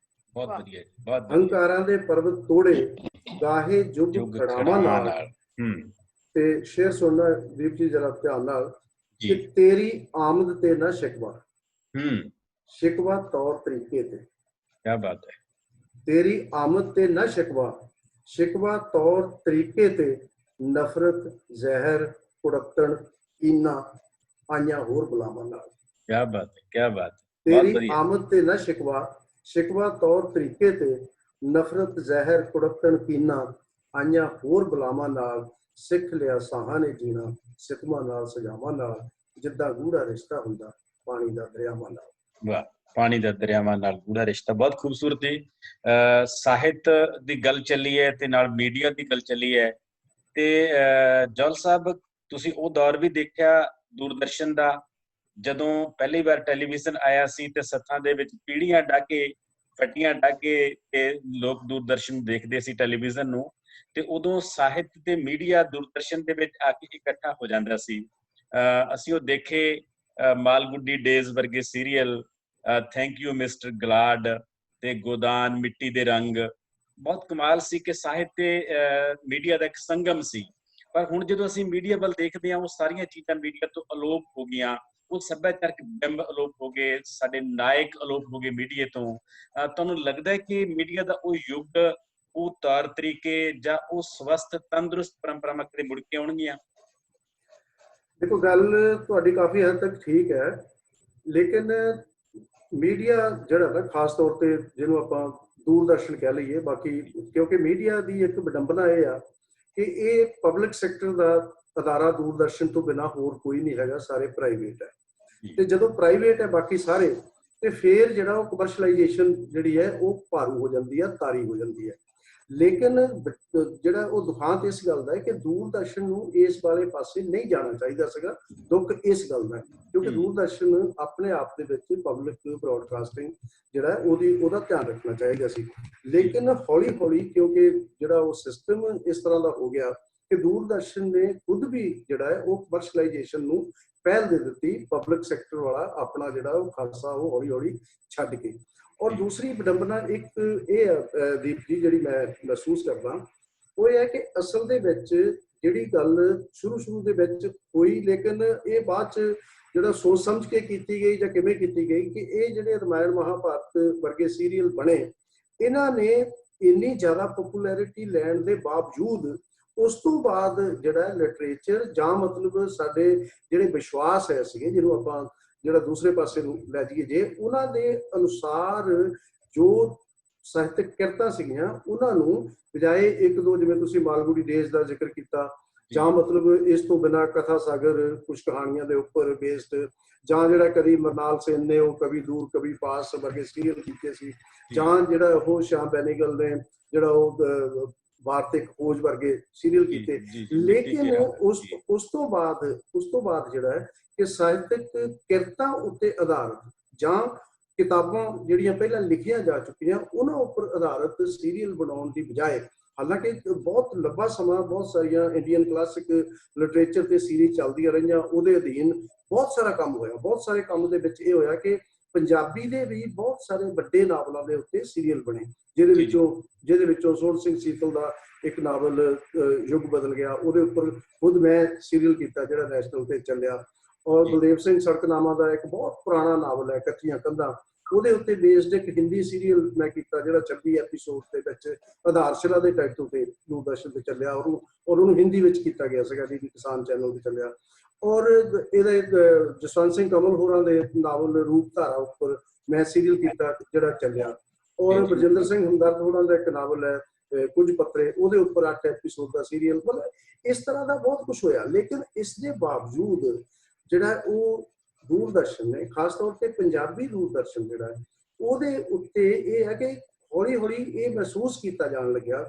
ਬਹੁਤ ਵਧੀਆ, ਬਹੁਤ ਹੰਕਾਰਾਂ ਦੇ ਪਰਬਤ ਤੋੜੇ ਗਾਹੇ ਜੁਗ ਖੜਾਵਾਂ ਨਾਲ। ਤੇ ਸ਼ੇਰ ਸੁਣਨਾ ਦੀਪ ਜੀ ਜਰਾ ਧਿਆਨ ਨਾਲ, ਕਿ ਤੇਰੀ ਆਮਦ ਤੇ ਨਾ ਸ਼ਿਕਵਾ, ਸ਼ਿਕਵਾ ਤੌਰ ਤਰੀਕੇ ਤੇ। ਕਿਆ ਬਾਤ ਹੈ। ਤੇਰੀ ਆਮਦ ਤੇ ਨਾ ਸ਼ਿਕਵਾ, ਸ਼ਿਕਵਾ ਤੌਰ ਤਰੀਕੇ ਤੇ, ਨਫ਼ਰਤ ਜ਼ਹਿਰ ਕੁੜੱਤਣ ਕੀਨਾ ਆਈਆਂ ਹੋਰ ਬੁਲਾਵਾਂ ਨਾਲ। ਕਿਆ ਬਾਤ ਹੈ, ਕਿਆ ਬਾਤ। ਤੇਰੀ ਆਮਦ ਤੇ ਨਾ ਸ਼ਿਕਵਾ, ਸ਼ਿਕਵਾ ਤੌਰ ਤਰੀਕੇ ਤੇ, ਨਫ਼ਰਤ ਜ਼ਹਿਰ ਕੁੜੱਤਣ ਕੀਨਾ ਆਈਆਂ ਹੋਰ ਬੁਲਾਵਾਂ ਨਾਲ। ਸਿੱਖ ਲਿਆ ਸਾਹਾਂ ਨੇ ਜੀਣਾ ਸਿਤਮਾਂ ਨਾਲ ਸਜਾਵਾਂ ਨਾਲ, ਜਿੱਦਾਂ ਗੂੜਾ ਰਿਸ਼ਤਾ ਹੁੰਦਾ ਪਾਣੀ ਦਾ ਦਰਿਆਵਾਂ ਨਾਲ। ਵਾਹ, ਪਾਣੀ ਦਾ ਦਰਿਆਵਾਂ ਨਾਲ ਗੂੜਾ ਰਿਸ਼ਤਾ, ਬਹੁਤ ਖੂਬਸੂਰਤ ਹੈ। ਸਾਹਿਤ ਦੀ ਗੱਲ ਚੱਲੀ ਹੈ ਤੇ ਨਾਲ ਮੀਡੀਆ ਦੀ ਗੱਲ ਚੱਲੀ ਹੈ, ਤੇ ਜੌਲ ਸਾਹਿਬ ਤੁਸੀਂ ਉਹ ਦੌਰ ਵੀ ਦੇਖਿਆ ਦੂਰਦਰਸ਼ਨ ਦਾ, ਜਦੋਂ ਪਹਿਲੀ ਵਾਰ ਟੈਲੀਵਿਜ਼ਨ ਆਇਆ ਸੀ ਤੇ ਸੱਥਾਂ ਦੇ ਵਿੱਚ ਪੀੜੀਆਂ ਢਾ ਕੇ, ਫੱਟੀਆਂ ਢਾ ਕੇ ਤੇ ਲੋਕ ਦੂਰਦਰਸ਼ਨ ਦੇਖਦੇ ਸੀ ਟੈਲੀਵਿਜ਼ਨ ਨੂੰ, ਤੇ ਉਦੋਂ ਸਾਹਿਤ ਤੇ ਮੀਡੀਆ ਦੂਰਦਰਸ਼ਨ ਦੇ ਵਿੱਚ ਆ ਕੇ ਇਕੱਠਾ ਹੋ ਜਾਂਦਾ ਸੀ। ਅਸੀਂ ਉਹ ਦੇਖੇ ਮਾਲਗੁੱਡੀ ਡੇਜ਼ ਵਰਗੇ ਸੀਰੀਅਲ, ਥੈਂਕ ਯੂ ਮਿਸਟਰ ਗਲਾਡ ਤੇ ਗੋਦਾਨ, ਮਿੱਟੀ ਦੇ ਰੰਗ, ਬਹੁਤ ਕਮਾਲ ਸੀ ਕਿ ਸਾਹਿਤ ਤੇ ਮੀਡੀਆ ਦਾ ਇੱਕ ਸੰਗਮ ਸੀ। ਪਰ ਹੁਣ ਜਦੋਂ ਅਸੀਂ ਮੀਡੀਆ ਵੱਲ ਦੇਖਦੇ ਹਾਂ, ਉਹ ਸਾਰੀਆਂ ਚੀਜ਼ਾਂ ਮੀਡੀਆ ਤੋਂ ਅਲੋਪ ਹੋ ਗਈਆਂ, ਉਹ ਸੱਭਿਆਚਾਰਕ ਬਿੰਬ ਅਲੋਪ ਹੋ ਗਏ, ਸਾਡੇ ਨਾਇਕ ਅਲੋਪ ਹੋ ਗਏ ਮੀਡੀਆ ਤੋਂ। ਤੁਹਾਨੂੰ ਲੱਗਦਾ ਹੈ ਕਿ ਮੀਡੀਆ ਦਾ ਉਹ ਯੁੱਗ, ਉਹ ਤੌਰ ਤਰੀਕੇ ਜਾਂ ਉਹ ਸਵਸਥ ਤੰਦਰੁਸਤ ਪਰੰਪਰਾਵਾਂ ਕਦੇ ਮੁੜ ਕੇ ਆਉਣਗੀਆਂ? ਦੇਖੋ, ਗੱਲ ਤੁਹਾਡੀ ਕਾਫੀ ਹੱਦ ਤੱਕ ਠੀਕ ਹੈ, ਲੇਕਿਨ ਮੀਡੀਆ ਜਿਹੜਾ ਨਾ ਖਾਸ ਤੌਰ ਤੇ ਜਿਹਨੂੰ ਆਪਾਂ ਦੂਰਦਰਸ਼ਨ ਕਹਿ ਲਈਏ, ਬਾਕੀ ਕਿਉਂਕਿ ਮੀਡੀਆ ਦੀ ਇੱਕ ਵਿਡੰਬਨਾ ਇਹ ਆ ਕਿ ਇਹ ਪਬਲਿਕ ਸੈਕਟਰ ਦਾ ਅਦਾਰਾ ਦੂਰਦਰਸ਼ਨ ਤੋਂ ਬਿਨਾਂ ਹੋਰ ਕੋਈ ਨਹੀਂ ਹੈਗਾ, ਸਾਰੇ ਪ੍ਰਾਈਵੇਟ ਹੈ। ਤੇ ਜਦੋਂ ਪ੍ਰਾਈਵੇਟ ਹੈ ਬਾਕੀ ਸਾਰੇ, ਤੇ ਫਿਰ ਜਿਹੜਾ ਉਹ ਕਮਰਸ਼ਲਾਈਜੇਸ਼ਨ ਜਿਹੜੀ ਹੈ ਉਹ ਭਾਰੂ ਹੋ ਜਾਂਦੀ ਹੈ, ਤਾਰੀ ਹੋ ਜਾਂਦੀ ਹੈ। ਲੇਕਿਨ ਜਿਹੜਾ ਉਹ ਦੁਖਾਂਤ ਇਸ ਗੱਲ ਦਾ ਹੈ ਕਿ ਦੂਰਦਰਸ਼ਨ ਨੂੰ ਇਸ ਵਾਲੇ ਪਾਸੇ ਨਹੀਂ ਜਾਣਾ ਚਾਹੀਦਾ ਸੀਗਾ। ਦੁੱਖ ਇਸ ਗੱਲ ਦਾ ਕਿਉਂਕਿ ਦੂਰਦਰਸ਼ਨ ਆਪਣੇ ਆਪ ਦੇ ਵਿੱਚ ਪਬਲਿਕ ਬ੍ਰੌਡਕਾਸਟਿੰਗ ਜਿਹੜਾ ਉਹਦਾ ਧਿਆਨ ਰੱਖਣਾ ਚਾਹੀਦਾ ਸੀ। ਲੇਕਿਨ ਹੌਲੀ ਹੌਲੀ ਕਿਉਂਕਿ ਜਿਹੜਾ ਉਹ ਸਿਸਟਮ ਇਸ ਤਰ੍ਹਾਂ ਦਾ ਹੋ ਗਿਆ ਕਿ ਦੂਰਦਰਸ਼ਨ ਨੇ ਖੁਦ ਵੀ ਜਿਹੜਾ ਹੈ ਉਹ ਕਮਰਸ਼ਲਾਈਜੇਸ਼ਨ ਨੂੰ ਪਹਿਲ ਦੇ ਦਿੱਤੀ, ਪਬਲਿਕ ਸੈਕਟਰ ਵਾਲਾ ਆਪਣਾ ਜਿਹੜਾ ਉਹ ਖਾਲਸਾ ਉਹ ਹੌਲੀ ਹੌਲੀ ਛੱਡ ਕੇ। ਔਰ ਦੂਸਰੀ ਵਿਡੰਬਨਾ ਇੱਕ ਇਹ ਹੈ ਦੀਪ ਜੀ, ਜਿਹੜੀ ਮੈਂ ਮਹਿਸੂਸ ਕਰਦਾ, ਉਹ ਇਹ ਹੈ ਕਿ ਅਸਲ ਦੇ ਵਿੱਚ ਜਿਹੜੀ ਗੱਲ ਸ਼ੁਰੂ ਦੇ ਵਿੱਚ ਹੋਈ, ਲੇਕਿਨ ਇਹ ਬਾਅਦ 'ਚ ਜਿਹੜਾ ਸੋਚ ਸਮਝ ਕੇ ਕੀਤੀ ਗਈ ਜਾਂ ਕਿਵੇਂ ਕੀਤੀ ਗਈ ਕਿ ਇਹ ਜਿਹੜੇ ਰਾਮਾਇਣ ਮਹਾਭਾਰਤ ਵਰਗੇ ਸੀਰੀਅਲ ਬਣੇ, ਇਹਨਾਂ ਨੇ ਇੰਨੀ ਜ਼ਿਆਦਾ ਪਪੂਲੈਰਿਟੀ ਲੈਣ ਦੇ ਬਾਵਜੂਦ ਉਸ ਤੋਂ ਬਾਅਦ ਜਿਹੜਾ ਲਿਟਰੇਚਰ ਜਾਂ ਮਤਲਬ ਸਾਡੇ ਜਿਹੜੇ ਵਿਸ਼ਵਾਸ ਹੈ ਸੀਗੇ, ਜਿਹਨੂੰ ਆਪਾਂ ਜਿਹੜਾ ਦੂਸਰੇ ਪਾਸੇ ਨੂੰ ਲੈ ਜਾਈਏ, ਜੇ ਉਹਨਾਂ ਦੇ ਅਨੁਸਾਰ ਜੋ ਸਾਹਿਤਕ ਕਿਰਤਾਂ ਸੀਗੀਆਂ ਉਹਨਾਂ ਨੂੰ ਬਜਾਏ ਇੱਕ ਦੋ, ਜਿਵੇਂ ਤੁਸੀਂ ਮਾਲਗੁਡੀ ਡੇਜ਼ ਦਾ ਜ਼ਿਕਰ ਕੀਤਾ, ਜਾਂ ਮਤਲਬ ਇਸ ਤੋਂ ਬਿਨਾਂ ਕਥਾ ਸਾਗਰ ਕੁਝ ਕਹਾਣੀਆਂ ਦੇ ਉੱਪਰ ਬੇਸਡ, ਜਾਂ ਜਿਹੜਾ ਕਦੀ ਮਰਨਾਲ ਸੇਨ ਨੇ ਉਹ ਕਵੀ ਦੂਰ ਕਵੀ ਪਾਸ ਵਰਗੇ ਸੀਰੀਅਲ ਕੀਤੇ ਸੀ, ਜਾਂ ਜਿਹੜਾ ਉਹ ਸ਼ਾਮ ਬੈਨੀਗਲ ਨੇ ਜਿਹੜਾ ਉਹ ਵਾਰਤਕ ਖੋਜ ਵਰਗੇ ਸੀਰੀਅਲ ਕੀਤੇ। ਲੇਕਿਨ ਉਸ ਤੋਂ ਬਾਅਦ ਜਿਹੜਾ ਹੈ ਕਿ ਸਾਹਿਤਕ ਕਿਰਤਾਂ ਉੱਤੇ ਆਧਾਰਿਤ ਜਾਂ ਕਿਤਾਬਾਂ ਜਿਹੜੀਆਂ ਪਹਿਲਾਂ ਲਿਖੀਆਂ ਜਾ ਚੁੱਕੀਆਂ ਉਹਨਾਂ ਉੱਪਰ ਆਧਾਰਿਤ ਸੀਰੀਅਲ ਬਣਾਉਣ ਦੀ ਬਜਾਏ, ਹਾਲਾਂਕਿ ਬਹੁਤ ਲੰਬਾ ਸਮਾਂ ਬਹੁਤ ਸਾਰੀਆਂ ਇੰਡੀਅਨ ਕਲਾਸਿਕ ਲਿਟਰੇਚਰ ਤੇ ਸੀਰੀਜ਼ ਚੱਲਦੀਆਂ ਰਹੀਆਂ, ਉਹਦੇ ਅਧੀਨ ਬਹੁਤ ਸਾਰਾ ਕੰਮ ਹੋਇਆ। ਬਹੁਤ ਸਾਰੇ ਕੰਮ ਦੇ ਵਿੱਚ ਇਹ ਹੋਇਆ ਕਿ ਪੰਜਾਬੀ ਦੇ ਵੀ ਬਹੁਤ ਸਾਰੇ ਵੱਡੇ ਨਾਵਲਾਂ ਦੇ ਉੱਤੇ ਸੀਰੀਅਲ ਬਣੇ, ਜਿਹਦੇ ਵਿੱਚੋਂ ਸੋਹਣ ਸਿੰਘ ਸੀਤਲ ਦਾ ਇੱਕ ਨਾਵਲ ਯੁੱਗ ਬਦਲ ਗਿਆ, ਉਹਦੇ ਉੱਪਰ ਖੁਦ ਮੈਂ ਸੀਰੀਅਲ ਕੀਤਾ ਜਿਹੜਾ ਨੈਸ਼ਨਲ ਤੇ ਚੱਲਿਆ। ਔਰ ਬਲਦੇਵ ਸਿੰਘ ਸੜਕਨਾਮਾ ਦਾ ਇੱਕ ਬਹੁਤ ਪੁਰਾਣਾ ਨਾਵਲ ਹੈ ਕੱਚੀਆਂ ਕੰਧਾਂ, ਉਹਦੇ ਉੱਤੇ ਬੇਸਡ ਇੱਕ ਹਿੰਦੀ ਸੀਰੀਅਲ ਮੈਂ ਕੀਤਾ ਜਿਹੜਾ 26 ਐਪੀਸੋਡ ਦੇ ਵਿੱਚ ਆਧਾਰਸ਼ਿਲਾ ਦੇ ਟਾਈਟਲ ਤੇ ਦੂਰਦਰਸ਼ਨ ਤੇ ਚੱਲਿਆ, ਔਰ ਉਹਨੂੰ ਹਿੰਦੀ ਵਿੱਚ ਕੀਤਾ ਗਿਆ ਸੀਗਾ, ਡੀਡੀ ਕਿਸਾਨ ਚੈਨਲ ਤੇ ਚੱਲਿਆ। ਔਰ ਇਹਦੇ ਜਸਵੰਤ ਸਿੰਘ ਕਮਲ ਹੋਰਾਂ ਦੇ ਨਾਵਲ ਰੂਪ ਧਾਰਾ ਉੱਪਰ ਮੈਂ ਸੀਰੀਅਲ ਕੀਤਾ ਜਿਹੜਾ ਚੱਲਿਆ। ਔਰ ਬਰਜਿੰਦਰ ਸਿੰਘ ਹਮਦਰਦ ਹੋਰਾਂ ਦਾ ਇੱਕ ਨਾਵਲ ਹੈ ਕੁਝ ਪੱਤਰੇ, ਉਹਦੇ ਉੱਪਰ 8 ਐਪੀਸੋਡ ਦਾ ਸੀਰੀਅਲ। ਮਤਲਬ ਇਸ ਤਰ੍ਹਾਂ ਦਾ ਬਹੁਤ ਕੁਛ ਹੋਇਆ। ਲੇਕਿਨ ਇਸ ਦੇ ਬਾਵਜੂਦ ਜਿਹੜਾ ਉਹ ਦੂਰਦਰਸ਼ਨ ਨੇ, ਖਾਸ ਤੌਰ ਤੇ ਪੰਜਾਬੀ ਦੂਰਦਰਸ਼ਨ ਜਿਹੜਾ ਹੈ, ਉਹਦੇ ਉੱਤੇ ਇਹ ਹੈ ਕਿ ਹੌਲੀ ਹੌਲੀ ਇਹ ਮਹਿਸੂਸ ਕੀਤਾ ਜਾਣ ਲੱਗਿਆ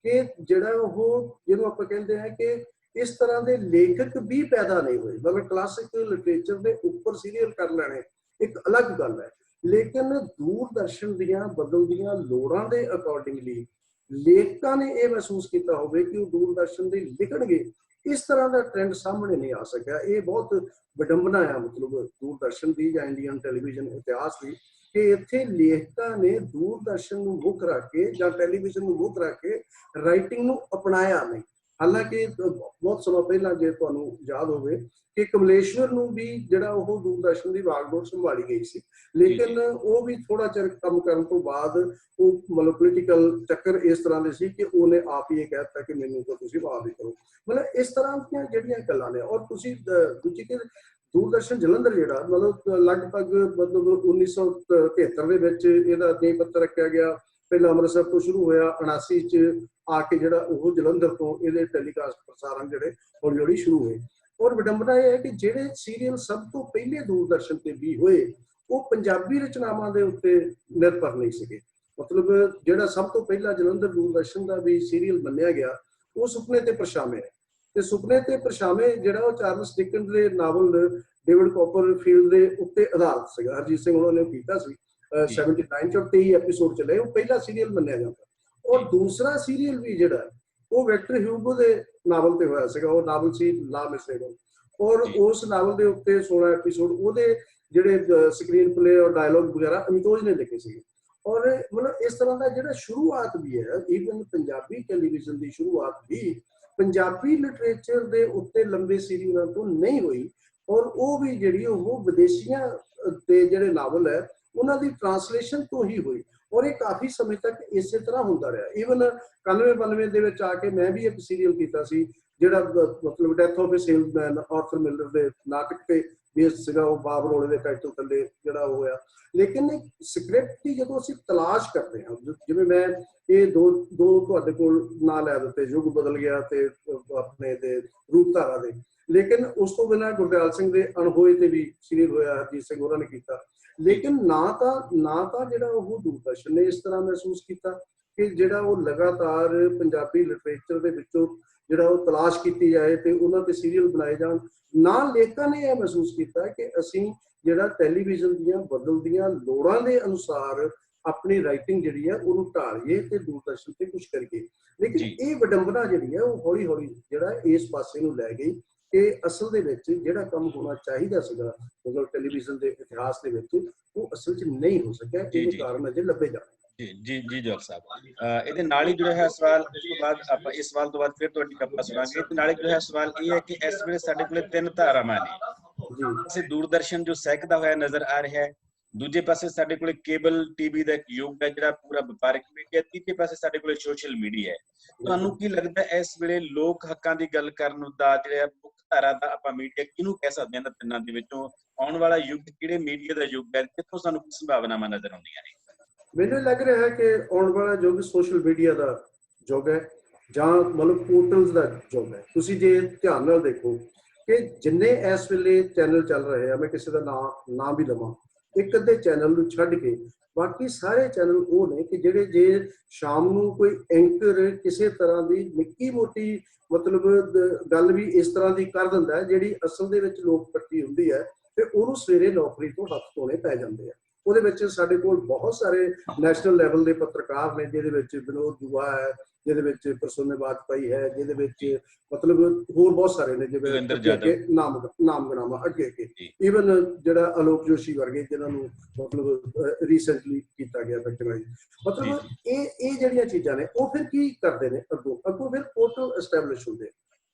ਕਿ ਜਿਹੜਾ ਉਹ ਜਿਹਨੂੰ ਆਪਾਂ ਕਹਿੰਦੇ ਹਾਂ ਕਿ इस तरह के लेखक भी पैदा नहीं हुए। मतलब क्लासिक लिटरेचर के उपर सीरीयल कर लेने एक अलग गल है, लेकिन दूरदर्शन दियां बदलदियां लोड़ां दे अकॉर्डिंगली लेखकां ने यह महसूस किया होवे कि वो दूरदर्शन दे लिखणगे, इस तरह का ट्रेंड सामने नहीं आ सकिया। ये बहुत विडंबना है मतलब दूरदर्शन की या इंडियन टेलीविजन इतिहास की कि इत्थे लेखकां ने दूरदर्शन नूं मुख रख के या टेलीविजन नूं मुख रख के राइटिंग नूं अपनाया नहीं। हालांकि बहुत समय पहला जे तुहानूं याद होवे कि कमलेश्वर नूं भी जिहड़ा वो दूरदर्शन की वागडोर संभाली गई सी, लेकिन वो भी थोड़ा चिर काम करन तो बाद वो मतलब पोलीटिकल चक्कर इस तरह के सी कि उन्हें आप ही कहता कि मैनूं तो तुसीं आप ही करो। मतलब इस तरह दी जिहड़ियां गल्लां ने। और तुसीं दूजी कि दूरदर्शन जलंधर जिहड़ा मतलब लगभग मतलब 1973 ਦੇ ਵਿੱਚ ਇਹਦਾ ਨੀਂਹ ਪੱਥਰ ਰੱਖਿਆ ਗਿਆ। ਪਹਿਲਾਂ ਅੰਮ੍ਰਿਤਸਰ ਤੋਂ ਸ਼ੁਰੂ ਹੋਇਆ, 79 ਚ ਆ ਕੇ ਜਿਹੜਾ ਉਹ ਜਲੰਧਰ ਤੋਂ ਇਹਦੇ ਟੈਲੀਕਾਸਟ ਪ੍ਰਸਾਰਣ ਜਿਹੜੇ ਹੌਲੀ ਹੌਲੀ ਸ਼ੁਰੂ ਹੋਏ। ਔਰ ਵਿਡੰਬਨਾ ਇਹ ਹੈ ਕਿ ਜਿਹੜੇ ਸੀਰੀਅਲ ਸਭ ਤੋਂ ਪਹਿਲੇ ਦੂਰਦਰਸ਼ਨ ਤੇ ਵੀ ਹੋਏ ਉਹ ਪੰਜਾਬੀ ਰਚਨਾਵਾਂ ਦੇ ਉੱਤੇ ਨਿਰਭਰ ਨਹੀਂ ਸੀਗੇ। ਮਤਲਬ ਜਿਹੜਾ ਸਭ ਤੋਂ ਪਹਿਲਾ ਜਲੰਧਰ ਦੂਰਦਰਸ਼ਨ ਦਾ ਵੀ ਸੀਰੀਅਲ ਮੰਨਿਆ ਗਿਆ ਉਹ ਸੁਪਨੇ ਤੇ ਪਰਛਾਵੇਂ ਹੈ। ਤੇ ਸੁਪਨੇ ਤੇ ਪਰਛਾਵੇਂ ਜਿਹੜਾ ਉਹ ਚਾਰਲਸ ਡਿਕਨ ਦੇ ਨਾਵਲ ਡੇਵਿਡ ਕੋਪਰਫੀਲਡ ਦੇ ਉੱਤੇ ਆਧਾਰਿਤ ਸੀਗਾ। ਹਰਜੀਤ ਸਿੰਘ ਉਹਨਾਂ ਨੇ ਕੀਤਾ ਸੀ 79 ਚ 23 ਐਪੀਸੋਡ ਚੱਲੇ, ਉਹ ਪਹਿਲਾ ਸੀਰੀਅਲ ਮੰਨਿਆ ਜਾਂਦਾ। ਔਰ ਦੂਸਰਾ ਸੀਰੀਅਲ ਵੀ ਜਿਹੜਾ ਉਹ ਵਿਕਟਰ ਹਿਊਗੋ ਦੇ ਨਾਵਲ ਤੇ ਹੋਇਆ ਸੀਗਾ। ਉਹ ਨਾਵਲ ਸੀ ਲਾ ਮਿਸਰੇਗਲ, ਔਰ ਉਸ ਨਾਵਲ ਦੇ ਉੱਤੇ 16 ਐਪੀਸੋਡ ਉਹਦੇ ਜਿਹੜੇ ਸਕਰੀਨ ਪਲੇ ਔਰ ਡਾਇਲੋਗ ਵਗੈਰਾ ਅਮਿਤੋਜ ਨੇ ਲਿਖੇ ਸੀਗੇ। ਔਰ ਮਤਲਬ ਇਸ ਤਰ੍ਹਾਂ ਦਾ ਜਿਹੜਾ ਸ਼ੁਰੂਆਤ ਵੀ ਹੈ, ਈਵਨ ਪੰਜਾਬੀ ਟੈਲੀਵਿਜ਼ਨ ਦੀ ਸ਼ੁਰੂਆਤ ਵੀ ਪੰਜਾਬੀ ਲਿਟਰੇਚਰ ਦੇ ਉੱਤੇ ਲੰਬੇ ਸੀਰੀਅਲਾਂ ਤੋਂ ਨਹੀਂ ਹੋਈ। ਔਰ ਉਹ ਵੀ ਜਿਹੜੀ ਉਹ ਵਿਦੇਸ਼ੀਆਂ ਦੇ ਜਿਹੜੇ ਨਾਵਲ ਹੈ ਉਹਨਾਂ ਦੀ ਟ੍ਰਾਂਸਲੇਸ਼ਨ ਤੋਂ ਹੀ ਹੋਈ। ਔਰ ਇਹ ਕਾਫੀ ਸਮੇਂ ਤੱਕ ਇਸੇ ਤਰ੍ਹਾਂ ਹੁੰਦਾ ਰਿਹਾ। ਈਵਨ 91-92 ਦੇ ਵਿੱਚ ਆ ਕੇ ਮੈਂ ਵੀ ਇੱਕ ਸੀਰੀਅਲ ਕੀਤਾ ਸੀ ਜਿਹੜਾ ਮਤਲਬ death of a salesman Arthur Miller ਦੇ ਨਾਟਕ ਤੇ ਬੇਸਡ ਸੀਗਾ। ਉਹ ਬਾਬ ਰੋਲੇ ਦੇ ਟਾਈਟਲ ਥੱਲੇ ਜਿਹੜਾ ਉਹ ਹੋਇਆ। ਲੇਕਿਨ ਸਕ੍ਰਿਪਟ ਦੀ ਜਦੋਂ ਅਸੀਂ ਤਲਾਸ਼ ਕਰਦੇ ਹਾਂ, ਜਿਵੇਂ ਮੈਂ ਇਹ ਦੋ ਤੁਹਾਡੇ ਕੋਲ ਨਾਂ ਲੈ ਦਿੱਤੇ, ਯੁੱਗ ਬਦਲ ਗਿਆ ਤੇ ਆਪਣੇ ਤੇ ਰੂਪਧਾਰਾ ਦੇ, ਲੇਕਿਨ ਉਸ ਤੋਂ ਬਿਨਾਂ ਗੁਰਦਿਆਲ ਸਿੰਘ ਦੇ ਅਣਹੋਏ ਤੇ ਵੀ ਸੀਰੀਅਲ ਹੋਇਆ, ਹਰਜੀਤ ਸਿੰਘ ਹੋਰਾਂ ਨੇ ਕੀਤਾ। ਲੇਕਿਨ ਨਾ ਤਾਂ ਜਿਹੜਾ ਉਹ ਦੂਰਦਰਸ਼ਨ ਨੇ ਇਸ ਤਰ੍ਹਾਂ ਮਹਿਸੂਸ ਕੀਤਾ ਕਿ ਜਿਹੜਾ ਉਹ ਲਗਾਤਾਰ ਪੰਜਾਬੀ ਲਿਟਰੇਚਰ ਦੇ ਵਿੱਚੋਂ ਜਿਹੜਾ ਉਹ ਤਲਾਸ਼ ਕੀਤੀ ਜਾਏ ਤੇ ਉਹਨਾਂ ਤੇ ਸੀਰੀਅਲ ਬਣਾਏ ਜਾਣ, ਨਾ ਲੇਖਕਾਂ ਨੇ ਇਹ ਮਹਿਸੂਸ ਕੀਤਾ ਕਿ ਅਸੀਂ ਜਿਹੜਾ ਟੈਲੀਵਿਜ਼ਨ ਦੀਆਂ ਬਦਲਦੀਆਂ ਲੋੜਾਂ ਦੇ ਅਨੁਸਾਰ ਆਪਣੀ ਰਾਈਟਿੰਗ ਜਿਹੜੀ ਹੈ ਉਹਨੂੰ ਢਾਲੀਏ ਤੇ ਦੂਰਦਰਸ਼ਨ ਤੇ ਕੁਝ ਕਰੀਏ। ਲੇਕਿਨ ਇਹ ਵਿਡੰਬਨਾ ਜਿਹੜੀ ਹੈ ਉਹ ਹੌਲੀ ਹੌਲੀ ਜਿਹੜਾ ਇਸ ਪਾਸੇ ਨੂੰ ਲੈ ਗਈ ਕਿ ਅਸਲ ਦੇ ਵਿੱਚ ਜਿਹੜਾ ਕੰਮ ਹੋਣਾ ਚਾਹੀਦਾ ਸੀਗਾ ਮਤਲਬ ਟੈਲੀਵਿਜ਼ਨ ਦੇ ਇਤਿਹਾਸ ਦੇ ਵਿੱਚ ਉਹ ਅਸਲ 'ਚ ਨਹੀਂ ਹੋ ਸਕਿਆ। ਇਹਦੇ ਕਾਰਨ ਅਜੇ ਲੱਭੇ ਜਾਣੇ। ਜੀ ਜੋਲ ਸਾਹਿਬ, ਇਹਦੇ ਨਾਲ ਹੀ ਜੁੜਿਆ ਹੋਇਆ ਸਵਾਲ, ਉਸ ਤੋਂ ਬਾਅਦ ਆਪਾਂ ਇਸ ਸਵਾਲ ਤੋਂ ਬਾਅਦ ਫਿਰ ਤੁਹਾਡੀ ਗੱਲਾਂ ਸੁਣਾਂਗੇ। ਤੇ ਨਾਲ ਹੀ ਜੁੜਿਆ ਸਵਾਲ ਇਹ ਹੈ ਕਿ ਇਸ ਵੇਲੇ ਸਾਡੇ ਕੋਲੇ 3 ਧਾਰਾਵਾਂ ਨੇ। ਅਸੀਂ ਦੂਰਦਰਸ਼ਨ ਜੋ ਸਹਿਕਦਾ ਹੋਇਆ ਨਜ਼ਰ ਆ ਰਿਹਾ ਹੈ, ਦੂਜੇ ਪਾਸੇ ਸਾਡੇ ਕੋਲੇ ਕੇਬਲ ਟੀਵੀ ਦਾ ਇੱਕ ਯੁੱਗ ਹੈ ਜਿਹੜਾ ਪੂਰਾ ਵਪਾਰਕ ਮੀਡੀਆ, ਤੀਜੇ ਪਾਸੇ ਸਾਡੇ ਕੋਲੇ ਸੋਸ਼ਲ ਮੀਡੀਆ ਹੈ। ਤੁਹਾਨੂੰ ਕੀ ਲੱਗਦਾ ਇਸ ਵੇਲੇ ਲੋਕ ਹੱਕਾਂ ਦੀ ਗੱਲ ਕਰਨ ਦਾ ਜਿਹੜਾ ਮੁੱਖ ਧਾਰਾ ਦਾ ਆਪਾਂ ਮੀਡੀਆ ਕਿਹਨੂੰ ਕਹਿ ਸਕਦੇ ਹਾਂ? ਤਿੰਨਾਂ ਦੇ ਵਿੱਚੋਂ ਆਉਣ ਵਾਲਾ ਯੁੱਗ ਕਿਹੜੇ ਮੀਡੀਆ ਦਾ ਯੁੱਗ ਹੈ? ਕਿੱਥੋਂ ਸਾਨੂੰ ਕੀ ਸੰਭਾਵਨਾਵਾਂ ਨਜ਼ਰ ਆਉਂਦੀਆਂ ਨੇ? ਮੈਨੂੰ ਲੱਗ ਰਿਹਾ ਹੈ ਕਿ ਆਉਣ ਵਾਲਾ ਯੁੱਗ ਸੋਸ਼ਲ ਮੀਡੀਆ ਦਾ ਯੁੱਗ ਹੈ ਜਾਂ ਮਤਲਬ ਪੋਰਟਲਸ ਦਾ ਯੁੱਗ ਹੈ। ਤੁਸੀਂ ਜੇ ਧਿਆਨ ਨਾਲ ਦੇਖੋ ਕਿ ਜਿੰਨੇ ਇਸ ਵੇਲੇ ਚੈਨਲ ਚੱਲ ਰਹੇ ਆ, ਮੈਂ ਕਿਸੇ ਦਾ ਨਾਂ ਵੀ ਲਵਾਂ, ਇੱਕ ਅੱਧੇ ਚੈਨਲ ਨੂੰ ਛੱਡ ਕੇ ਬਾਕੀ ਸਾਰੇ ਚੈਨਲ ਉਹ ਨੇ ਕਿ ਜਿਹੜੇ ਜੇ ਸ਼ਾਮ ਨੂੰ ਕੋਈ ਐਂਕਰ ਕਿਸੇ ਤਰ੍ਹਾਂ ਦੀ ਨਿੱਕੀ ਮੋਟੀ ਮਤਲਬ ਗੱਲ ਵੀ ਇਸ ਤਰ੍ਹਾਂ ਦੀ ਕਰ ਦਿੰਦਾ ਹੈ ਜਿਹੜੀ ਅਸਲ ਦੇ ਵਿੱਚ ਲੋਕ ਪੱਟੀ ਹੁੰਦੀ ਹੈ ਤੇ ਉਹਨੂੰ ਸਵੇਰੇ ਨੌਕਰੀ ਤੋਂ ਹੱਥ ਧੋਣੇ ਪੈ ਜਾਂਦੇ ਆ। ਉਹਦੇ ਵਿੱਚ ਸਾਡੇ ਕੋਲ ਬਹੁਤ ਸਾਰੇ ਨੈਸ਼ਨਲ ਲੈਵਲ ਦੇ ਪੱਤਰਕਾਰ ਨੇ, ਜਿਹਦੇ ਵਿੱਚ ਵਿਨੋਦ ਦੁਆ ਹੈ, ਜਿਹਦੇ ਵਿੱਚ ਪ੍ਰਸੰਨ ਵਾਜਪਾਈ ਹੈ, ਜਿਹਦੇ ਵਿੱਚ ਮਤਲਬ ਹੋਰ ਬਹੁਤ ਸਾਰੇ ਨੇ ਜਿਵੇਂ ਨਾਮ ਗਣਾਵਾਂ ਅੱਗੇ ਈਵਨ ਜਿਹੜਾ ਅਲੋਕ ਜੋਸ਼ੀ ਵਰਗੇ ਜਿਹਨਾਂ ਨੂੰ ਮਤਲਬ ਰੀਸੈਂਟਲੀ ਕੀਤਾ ਗਿਆ ਵੈਕਟਰਾਈਜ਼। ਮਤਲਬ ਇਹ ਜਿਹੜੀਆਂ ਚੀਜ਼ਾਂ ਨੇ ਉਹ ਫਿਰ ਕੀ ਕਰਦੇ ਨੇ ਅੱਗੋਂ ਫਿਰ ਪੋਰਟਲ ਐਸਟੈਬਲਿਸ਼ ਹੁੰਦੇ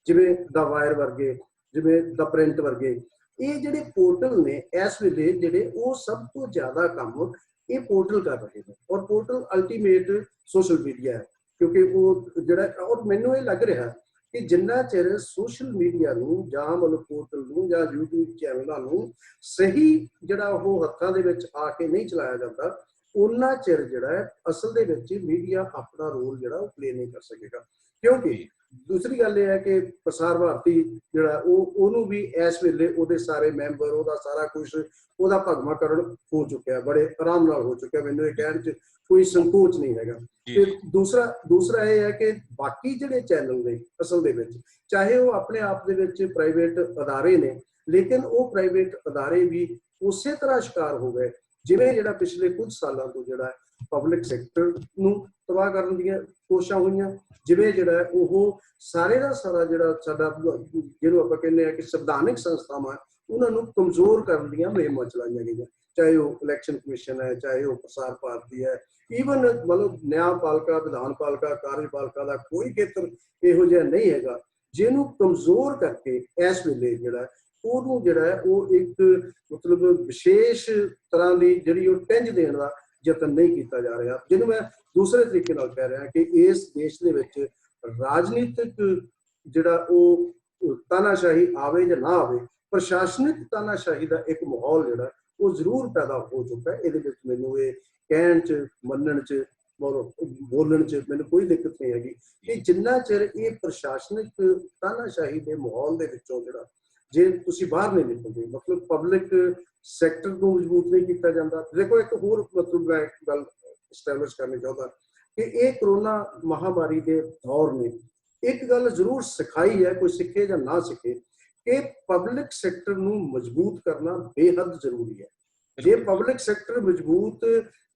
ਜਿਵੇਂ ਦਾ ਵਾਇਰ ਵਰਗੇ, ਜਿਵੇਂ ਦਾ ਪ੍ਰਿੰਟ ਵਰਗੇ। ਇਹ ਜਿਹੜੇ ਪੋਰਟਲ ਨੇ ਇਸ ਵੇਲੇ ਜਿਹੜੇ ਉਹ ਸਭ ਤੋਂ ਜ਼ਿਆਦਾ ਕੰਮ ਇਹ ਪੋਰਟਲ ਕਰ ਰਹੇ ਨੇ। ਔਰ ਪੋਰਟਲ ਅਲਟੀਮੇਟ ਸੋਸ਼ਲ ਮੀਡੀਆ ਹੈ ਕਿਉਂਕਿ ਉਹ ਜਿਹੜਾ, ਔਰ ਮੈਨੂੰ ਇਹ ਲੱਗ ਰਿਹਾ ਕਿ ਜਿੰਨਾ ਚਿਰ ਸੋਸ਼ਲ ਮੀਡੀਆ ਨੂੰ ਜਾਂ ਮਤਲਬ ਪੋਰਟਲ ਨੂੰ ਜਾਂ YouTube ਚੈਨਲਾਂ ਨੂੰ ਸਹੀ ਜਿਹੜਾ ਉਹ ਹੱਥਾਂ ਦੇ ਵਿੱਚ ਆ ਕੇ ਨਹੀਂ ਚਲਾਇਆ ਜਾਂਦਾ, ਉਹਨਾਂ ਚਿਰ ਜਿਹੜਾ ਅਸਲ ਦੇ ਵਿੱਚ ਮੀਡੀਆ ਆਪਣਾ ਰੋਲ ਜਿਹੜਾ ਉਹ ਪਲੇ ਨਹੀਂ ਕਰ ਸਕੇਗਾ। ਕਿਉਂਕਿ ਦੂਸਰੀ ਗੱਲ ਇਹ ਹੈ ਕਿ ਪ੍ਰਸਾਰ ਭਾਰਤੀ ਜਿਹੜਾ ਉਹਨੂੰ ਵੀ ਇਸ ਵੇਲੇ ਉਹਦੇ ਸਾਰੇ ਮੈਂਬਰ, ਉਹਦਾ ਸਾਰਾ ਕੁਝ, ਉਹਦਾ ਭਗਵਾਕਰਨ ਹੋ ਚੁੱਕਿਆ, ਬੜੇ ਆਰਾਮ ਨਾਲ ਹੋ ਚੁੱਕਿਆ। ਮੈਨੂੰ ਇਹ ਕਹਿਣ 'ਚ ਕੋਈ ਸੰਕੋਚ ਨਹੀਂ ਹੈਗਾ। ਤੇ ਦੂਸਰਾ ਇਹ ਹੈ ਕਿ ਬਾਕੀ ਜਿਹੜੇ ਚੈਨਲ ਨੇ ਅਸਲ ਦੇ ਵਿੱਚ, ਚਾਹੇ ਉਹ ਆਪਣੇ ਆਪ ਦੇ ਵਿੱਚ ਪ੍ਰਾਈਵੇਟ ਅਦਾਰੇ ਨੇ, ਲੇਕਿਨ ਉਹ ਪ੍ਰਾਈਵੇਟ ਅਦਾਰੇ ਵੀ ਉਸੇ ਤਰ੍ਹਾਂ ਸ਼ਿਕਾਰ ਹੋ ਗਏ ਜਿਵੇਂ ਜਿਹੜਾ ਪਿਛਲੇ ਕੁਝ ਸਾਲਾਂ ਤੋਂ ਜਿਹੜਾ ਪਬਲਿਕ ਸੈਕਟਰ ਨੂੰ ਤਬਾਹ ਕਰਨ ਦੀਆਂ ਕੋਸ਼ਿਸ਼ਾਂ ਹੋਈਆਂ, ਜਿਵੇਂ ਜਿਹੜਾ ਉਹ ਸਾਰੇ ਦਾ ਸਾਰਾ ਜਿਹੜਾ ਸਾਡਾ ਜਿਹਨੂੰ ਆਪਾਂ ਕਹਿੰਦੇ ਆ ਕਿ ਸੰਵਿਧਾਨਿਕ ਸੰਸਥਾਵਾਂ, ਉਹਨਾਂ ਨੂੰ ਕਮਜ਼ੋਰ ਕਰਨ ਦੀਆਂ ਮੁਹਿੰਮਾਂ ਚਲਾਈਆਂ ਗਈਆਂ, ਚਾਹੇ ਉਹ ਇਲੈਕਸ਼ਨ ਕਮਿਸ਼ਨ ਹੈ, ਚਾਹੇ ਉਹ ਪ੍ਰਸਾਰ ਭਾਰਤੀ ਹੈ, ਈਵਨ ਮਤਲਬ ਨਿਆਂਪਾਲਿਕਾ, ਵਿਧਾਨਪਾਲਿਕਾ, ਕਾਰਜਪਾਲਿਕਾ ਦਾ ਕੋਈ ਖੇਤਰ ਇਹੋ ਜਿਹਾ ਨਹੀਂ ਹੈਗਾ ਜਿਹਨੂੰ ਕਮਜ਼ੋਰ ਕਰਕੇ ਇਸ ਵੇਲੇ ਜਿਹੜਾ ਉਹਨੂੰ ਜਿਹੜਾ ਉਹ ਇੱਕ ਮਤਲਬ ਵਿਸ਼ੇਸ਼ ਤਰ੍ਹਾਂ ਦੀ ਜਿਹੜੀ ਉਹ ਟਿੰਜ ਦੇਣ ਦਾ ਯਤਨ ਨਹੀਂ ਕੀਤਾ ਜਾ ਰਿਹਾ। ਜਿਹਨੂੰ ਮੈਂ ਦੂਸਰੇ ਤਰੀਕੇ ਨਾਲ ਕਹਿ ਰਿਹਾ ਕਿ ਇਸ ਦੇਸ਼ ਦੇ ਵਿੱਚ ਰਾਜਨੀਤਿਕ ਜਿਹੜਾ ਉਹ ਤਾਨਾਸ਼ਾਹੀ ਆਵੇ ਜਾਂ ਨਾ ਆਵੇ, ਪ੍ਰਸ਼ਾਸਨਿਕ ਤਾਨਾਸ਼ਾਹੀ ਦਾ ਇੱਕ ਮਾਹੌਲ ਜਿਹੜਾ ਉਹ ਜ਼ਰੂਰ ਪੈਦਾ ਹੋ ਚੁੱਕਾ ਹੈ। ਇਹਦੇ ਵਿੱਚ ਮੈਨੂੰ ਇਹ ਕਹਿਣ 'ਚ, ਮੰਨਣ 'ਚ, ਬੋਲਣ 'ਚ ਮੈਨੂੰ ਕੋਈ ਦਿੱਕਤ ਨਹੀਂ ਹੈਗੀ ਕਿ ਜਿੰਨਾ ਚਿਰ ਇਹ ਪ੍ਰਸ਼ਾਸਨਿਕ ਤਾਨਾਸ਼ਾਹੀ ਦੇ ਮਾਹੌਲ ਦੇ ਵਿੱਚੋਂ ਜਿਹੜਾ ਜੇ ਤੁਸੀਂ ਬਾਹਰ ਨਹੀਂ ਨਿਕਲਦੇ, ਮਤਲਬ ਪਬਲਿਕ ਸੈਕਟਰ ਨੂੰ ਮਜ਼ਬੂਤ ਨਹੀਂ ਕੀਤਾ ਜਾਂਦਾ। ਦੇਖੋ ਇੱਕ ਹੋਰ ਮਤਲਬ ਮੈਂ ਗੱਲ ਐਸਟੈਬਲਿਸ਼ ਕਰਨੀ ਚਾਹੁੰਦਾ ਕਿ ਇਹ ਕਰੋਨਾ ਮਹਾਮਾਰੀ ਦੇ ਦੌਰ ਨੇ ਇੱਕ ਗੱਲ ਜ਼ਰੂਰ ਸਿਖਾਈ ਹੈ, ਕੋਈ ਸਿੱਖੇ ਜਾਂ ਨਾ ਸਿੱਖੇ, ਕਿ ਪਬਲਿਕ ਸੈਕਟਰ ਨੂੰ ਮਜ਼ਬੂਤ ਕਰਨਾ ਬੇਹੱਦ ਜ਼ਰੂਰੀ ਹੈ। ਜੇ ਪਬਲਿਕ ਸੈਕਟਰ ਮਜ਼ਬੂਤ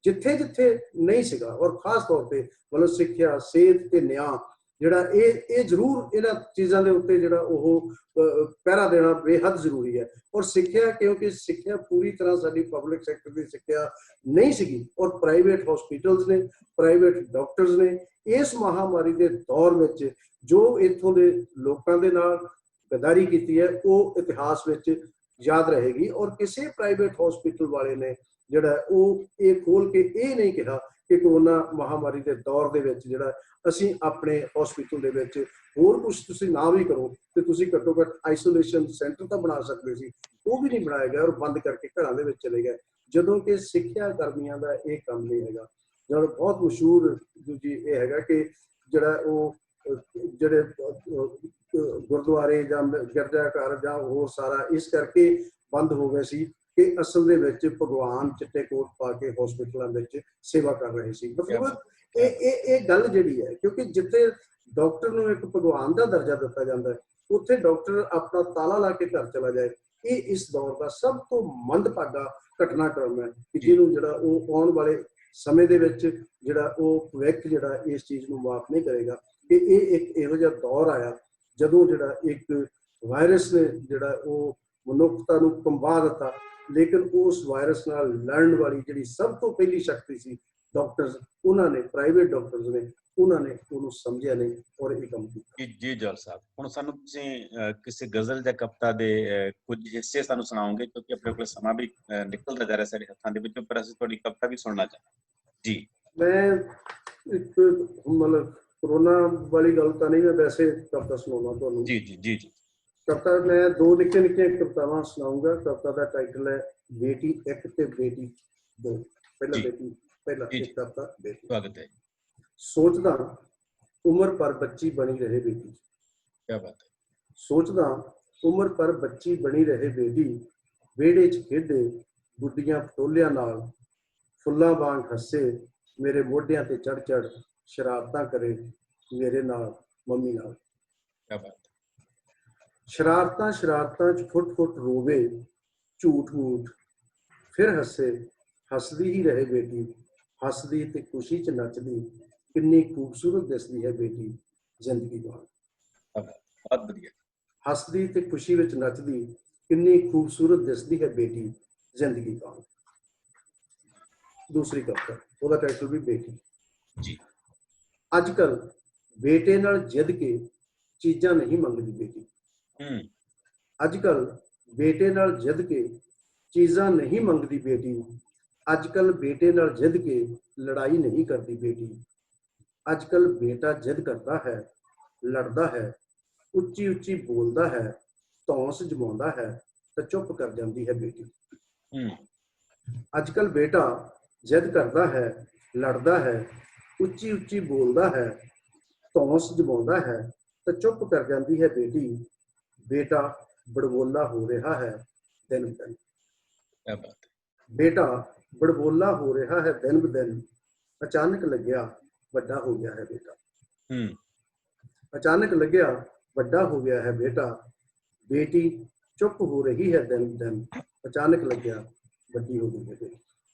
ਜਿੱਥੇ ਜਿੱਥੇ ਨਹੀਂ ਸੀਗਾ, ਔਰ ਖਾਸ ਤੌਰ ਤੇ ਮਤਲਬ ਸਿੱਖਿਆ, ਸਿਹਤ ਤੇ ਨਿਆਂ ਜਿਹੜਾ ਇਹ ਜ਼ਰੂਰ ਇਹਨਾਂ ਚੀਜ਼ਾਂ ਦੇ ਉੱਤੇ ਜਿਹੜਾ ਉਹ ਪਹਿਰਾ ਦੇਣਾ ਬੇਹੱਦ ਜ਼ਰੂਰੀ ਹੈ। ਔਰ ਸਿੱਖਿਆ, ਕਿਉਂਕਿ ਸਿੱਖਿਆ ਪੂਰੀ ਤਰ੍ਹਾਂ ਸਾਡੀ ਪਬਲਿਕ ਸੈਕਟਰ ਦੀ ਸਿੱਖਿਆ ਨਹੀਂ ਸੀਗੀ, ਔਰ ਪ੍ਰਾਈਵੇਟ ਹਸਪੀਟਲਸ ਨੇ, ਪ੍ਰਾਈਵੇਟ ਡਾਕਟਰਸ ਨੇ ਇਸ ਮਹਾਮਾਰੀ ਦੇ ਦੌਰ ਵਿੱਚ ਜੋ ਇੱਥੋਂ ਦੇ ਲੋਕਾਂ ਦੇ ਨਾਲ ਗਦਾਰੀ ਕੀਤੀ ਹੈ ਉਹ ਇਤਿਹਾਸ ਵਿੱਚ ਯਾਦ ਰਹੇਗੀ। ਔਰ ਕਿਸੇ ਪ੍ਰਾਈਵੇਟ ਹਸਪੀਟਲ ਵਾਲੇ ਨੇ ਜਿਹੜਾ ਉਹ ਇਹ ਖੋਲ ਕੇ ਇਹ ਨਹੀਂ ਕਿਹਾ ਕਿ ਕੋਰੋਨਾ ਮਹਾਮਾਰੀ ਦੇ ਦੌਰ ਦੇ ਵਿੱਚ ਜਿਹੜਾ ਅਸੀਂ ਆਪਣੇ ਹਸਪੀਟਲ ਦੇ ਵਿੱਚ ਹੋਰ ਕੁਝ ਤੁਸੀਂ ਨਾ ਵੀ ਕਰੋ ਤੇ ਤੁਸੀਂ ਘੱਟੋ ਘੱਟ ਆਈਸੋਲੇਸ਼ਨ ਸੈਂਟਰ ਤਾਂ ਬਣਾ ਸਕਦੇ ਸੀ, ਉਹ ਵੀ ਨਹੀਂ ਬਣਾਇਆ ਗਿਆ ਔਰ ਬੰਦ ਕਰਕੇ ਘਰਾਂ ਦੇ ਵਿੱਚ ਚਲੇ ਗਏ। ਜਦੋਂ ਕਿ ਸਿੱਖਿਆ ਕਰਮੀਆਂ ਦਾ ਇਹ ਕੰਮ ਨਹੀਂ ਹੈਗਾ। ਜਿਹੜਾ ਬਹੁਤ ਮਸ਼ਹੂਰ ਦੂਜੀ ਇਹ ਹੈਗਾ ਕਿ ਜਿਹੜਾ ਉਹ ਜਿਹੜੇ ਗੁਰਦੁਆਰੇ ਜਾਂ ਗਿਰਜਾ ਘਰ ਜਾਂ ਹੋਰ ਸਾਰਾ ਇਸ ਕਰਕੇ ਬੰਦ ਹੋ ਗਏ ਸੀ ਕਿ ਅਸਲ ਦੇ ਵਿੱਚ ਭਗਵਾਨ ਚਿੱਟੇ ਕੋਟ ਪਾ ਕੇ ਹਸਪੀਟਲਾਂ ਵਿੱਚ ਸੇਵਾ ਕਰ ਰਹੇ ਸੀ। ਮਤਲਬ ਇਹ ਗੱਲ ਜਿਹੜੀ ਹੈ, ਕਿਉਂਕਿ ਜਿੱਥੇ ਡਾਕਟਰ ਨੂੰ ਇੱਕ ਭਗਵਾਨ ਦਾ ਦਰਜਾ ਦਿੱਤਾ ਜਾਂਦਾ ਹੈ, ਉੱਥੇ ਡਾਕਟਰ ਆਪਣਾ ਤਾਲਾ ਲਾ ਕੇ ਘਰ ਚਲਾ ਜਾਏ, ਇਹ ਇਸ ਦੌਰ ਦਾ ਸਭ ਤੋਂ ਮੰਦਭਾਗਾ ਘਟਨਾਕ੍ਰਮ ਹੈ ਕਿ ਜਿਹਨੂੰ ਜਿਹੜਾ ਉਹ ਆਉਣ ਵਾਲੇ ਸਮੇਂ ਦੇ ਵਿੱਚ ਜਿਹੜਾ ਉਹ ਭਵਿੱਖ ਜਿਹੜਾ ਇਸ ਚੀਜ਼ ਨੂੰ ਮਾਫ ਨਹੀਂ ਕਰੇਗਾ ਕਿ ਇਹ ਇੱਕ ਇਹੋ ਜਿਹਾ ਦੌਰ ਆਇਆ ਜਦੋਂ ਜਿਹੜਾ ਇੱਕ ਵਾਇਰਸ ਨੇ ਜਿਹੜਾ ਉਹ ਮਨੁੱਖਤਾ ਨੂੰ ਕੰਬਾ ਦਿੱਤਾ, ਲੇਕਿਨ ਉਸ ਵਾਇਰਸ ਨਾਲ ਲੜਨ ਵਾਲੀ ਜਿਹੜੀ ਸਭ ਤੋਂ ਪਹਿਲੀ ਸ਼ਕਤੀ ਸੀ ਡਾਕਟਰਸ, ਉਹਨਾਂ ਨੇ, ਪ੍ਰਾਈਵੇਟ ਡਾਕਟਰਸ ਨੇ, ਉਹਨਾਂ ਨੇ ਉਹਨੂੰ ਸਮਝਿਆ ਨਹੀਂ ਔਰ ਇਹ ਕੰਮ ਕੀਤਾ। ਜੀ ਜਲ ਸਾਹਿਬ, ਹੁਣ ਸਾਨੂੰ ਤੁਸੀਂ ਕਿਸੇ ਗਜ਼ਲ ਜਾਂ ਕਵਿਤਾ ਦੇ ਕੁਝ ਹਿੱਸੇ ਸਾਨੂੰ ਸੁਣਾਓਗੇ, ਕਿਉਂਕਿ ਆਪਣੇ ਕੋਲ ਸਮਾਂ ਵੀ ਨਿਕਲਦਾ ਜਾ ਰਿਹਾ ਸਾਡੇ ਹੱਥਾਂ ਦੇ ਵਿੱਚੋਂ, ਪਰ ਅਸੀਂ ਤੁਹਾਡੀ ਕਵਿਤਾ ਵੀ ਸੁਣਨਾ ਚਾਹਾਂਗੇ। ਜੀ ਮੈਂ ਇੱਕ ਮਤਲਬ ਕੋਰੋਨਾ ਵਾਲੀ ਗੱਲ ਤਾਂ ਨਹੀਂ, ਮੈਂ ਵੈਸੇ ਕਵਿਤਾ ਸੁਣਾਉਣਾ ਤੁਹਾਨੂੰ। ਜੀ ਜੀ ਜੀ ਜੀ ਕਵਿਤਾ ਮੈਂ ਦੋ ਨਿੱਕੀਆਂ ਨਿੱਕੀਆਂ ਕਵਿਤਾਵਾਂ ਸੁਣਾਊਂਗਾ। ਕਵਿਤਾ ਦਾ ਟਾਈਟਲ ਹੈ ਬੇਟੀ ਇੱਕ ਤੇ ਬੇਟੀ ਦੋ। ਪਹਿਲਾ ਬੇਟੀ, ਪਹਿਲਾ ਇੱਕ ਕਵਿਤਾ ਬੇਟੀ। ਸਵਾਗਤ ਹੈ। ਸੋਚਦਾ ਉਮਰ ਪਰ ਬੱਚੀ ਬਣੀ ਰਹੇ ਬੇਟੀ। ਕੀ ਬਾਤ ਹੈ। ਸੋਚਦਾ ਉਮਰ ਪਰ ਬੱਚੀ ਬਣੀ ਰਹੇ ਬੇਟੀ, ਵਿਹੜੇ 'ਚ ਖੇਡੇ ਗੁੱਡੀਆਂ ਪਟੋਲਿਆਂ ਨਾਲ, ਫੁੱਲਾਂ ਵਾਂਗ ਹੱਸੇ ਮੇਰੇ ਮੋਢਿਆਂ ਤੇ ਚੜ ਚੜ, ਸ਼ਰਾਰਤਾਂ ਕਰੇ ਮੇਰੇ ਨਾਲ ਮੰਮੀ ਨਾਲ। ਕੀ ਬਾਤ। ਸ਼ਰਾਰਤਾਂ ਸ਼ਰਾਰਤਾਂ 'ਚ ਫੁੱਟ ਫੁੱਟ ਰੋਵੇ, ਝੂਠ ਮੂਠ ਫਿਰ ਹੱਸੇ, ਹੱਸਦੀ ਹੀ ਰਹੇ ਬੇਟੀ, ਹੱਸਦੀ ਤੇ ਖੁਸ਼ੀ 'ਚ ਨੱਚਦੀ, ਕਿੰਨੀ ਖੂਬਸੂਰਤ ਦਿਸਦੀ ਹੈ ਬੇਟੀ ਜ਼ਿੰਦਗੀ ਵਾਂਗ। ਬਹੁਤ ਵਧੀਆ। ਹੱਸਦੀ ਤੇ ਖੁਸ਼ੀ ਵਿੱਚ ਨੱਚਦੀ, ਕਿੰਨੀ ਖੂਬਸੂਰਤ ਦਿਸਦੀ ਹੈ ਬੇਟੀ ਜ਼ਿੰਦਗੀ ਵਾਂਗ। ਦੂਸਰੀ ਕਵਿਤਾ, ਉਹਦਾ ਟਾਈਟਲ ਵੀ ਬੇਟੀ। ਜੀ। ਅੱਜ ਕੱਲ ਬੇਟੇ ਨਾਲ ਜਿੱਦ ਕੇ ਚੀਜ਼ਾਂ ਨਹੀਂ ਮੰਗਦੀ ਬੇਟੀ। ਅੱਜ ਕੱਲ ਬੇਟੇ ਨਾਲ ਜਿੱਦ ਕੇ ਚੀਜ਼ਾਂ ਨਹੀਂ ਮੰਗਦੀ ਬੇਟੀ। ਅੱਜ ਕੱਲ ਬੇਟੇ ਨਾਲ ਜਿੱਦ ਕੇ ਲੜਾਈ ਨਹੀਂ ਕਰਦੀ ਬੇਟੀ। ਅੱਜ ਕੱਲ ਬੇਟਾ ਜਿੱਦ ਕਰਦਾ ਹੈ, ਲੜਦਾ ਹੈ, ਉੱਚੀ ਉੱਚੀ ਬੋਲਦਾ ਹੈ, ਧੌਂਸ ਜਮਾਉਂਦਾ ਹੈ ਤਾਂ ਚੁੱਪ ਕਰ ਜਾਂਦੀ ਹੈ ਬੇਟੀ। ਅੱਜ ਕੱਲ ਬੇਟਾ ਜਿੱਦ ਕਰਦਾ ਹੈ, ਲੜਦਾ ਹੈ, ਉੱਚੀ ਉੱਚੀ ਬੋਲਦਾ ਹੈ, ਧੌਂਸ ਜਮਾਉਂਦਾ ਹੈ ਤਾਂ ਚੁੱਪ ਕਰ ਜਾਂਦੀ ਹੈ ਬੇਟੀ, ਬੇਟਾ ਬੜਬੋਲਾ ਹੋ ਰਿਹਾ ਹੈ ਦਿਨ ਬ ਦਿਨ। ਕਿਆ ਬਾਤ ਹੈ। ਬੇਟਾ ਬੜਬੋਲਾ ਹੋ ਰਿਹਾ ਹੈ ਦਿਨ ਬ ਦਿਨ, ਅਚਾਨਕ ਲੱਗਿਆ ਵੱਡਾ ਹੋ ਗਿਆ ਹੈ ਬੇਟਾ। ਅਚਾਨਕ ਲੱਗਿਆ ਵੱਡਾ ਹੋ ਗਿਆ ਹੈ ਬੇਟਾ, ਬੇਟੀ ਚੁੱਪ ਹੋ ਰਹੀ ਹੈ ਦਿਨ ਬ ਦਿਨ, ਅਚਾਨਕ ਲੱਗਿਆ ਵੱਡੀ ਹੋ ਗਈ ਹੈ ਬੇਟੀ।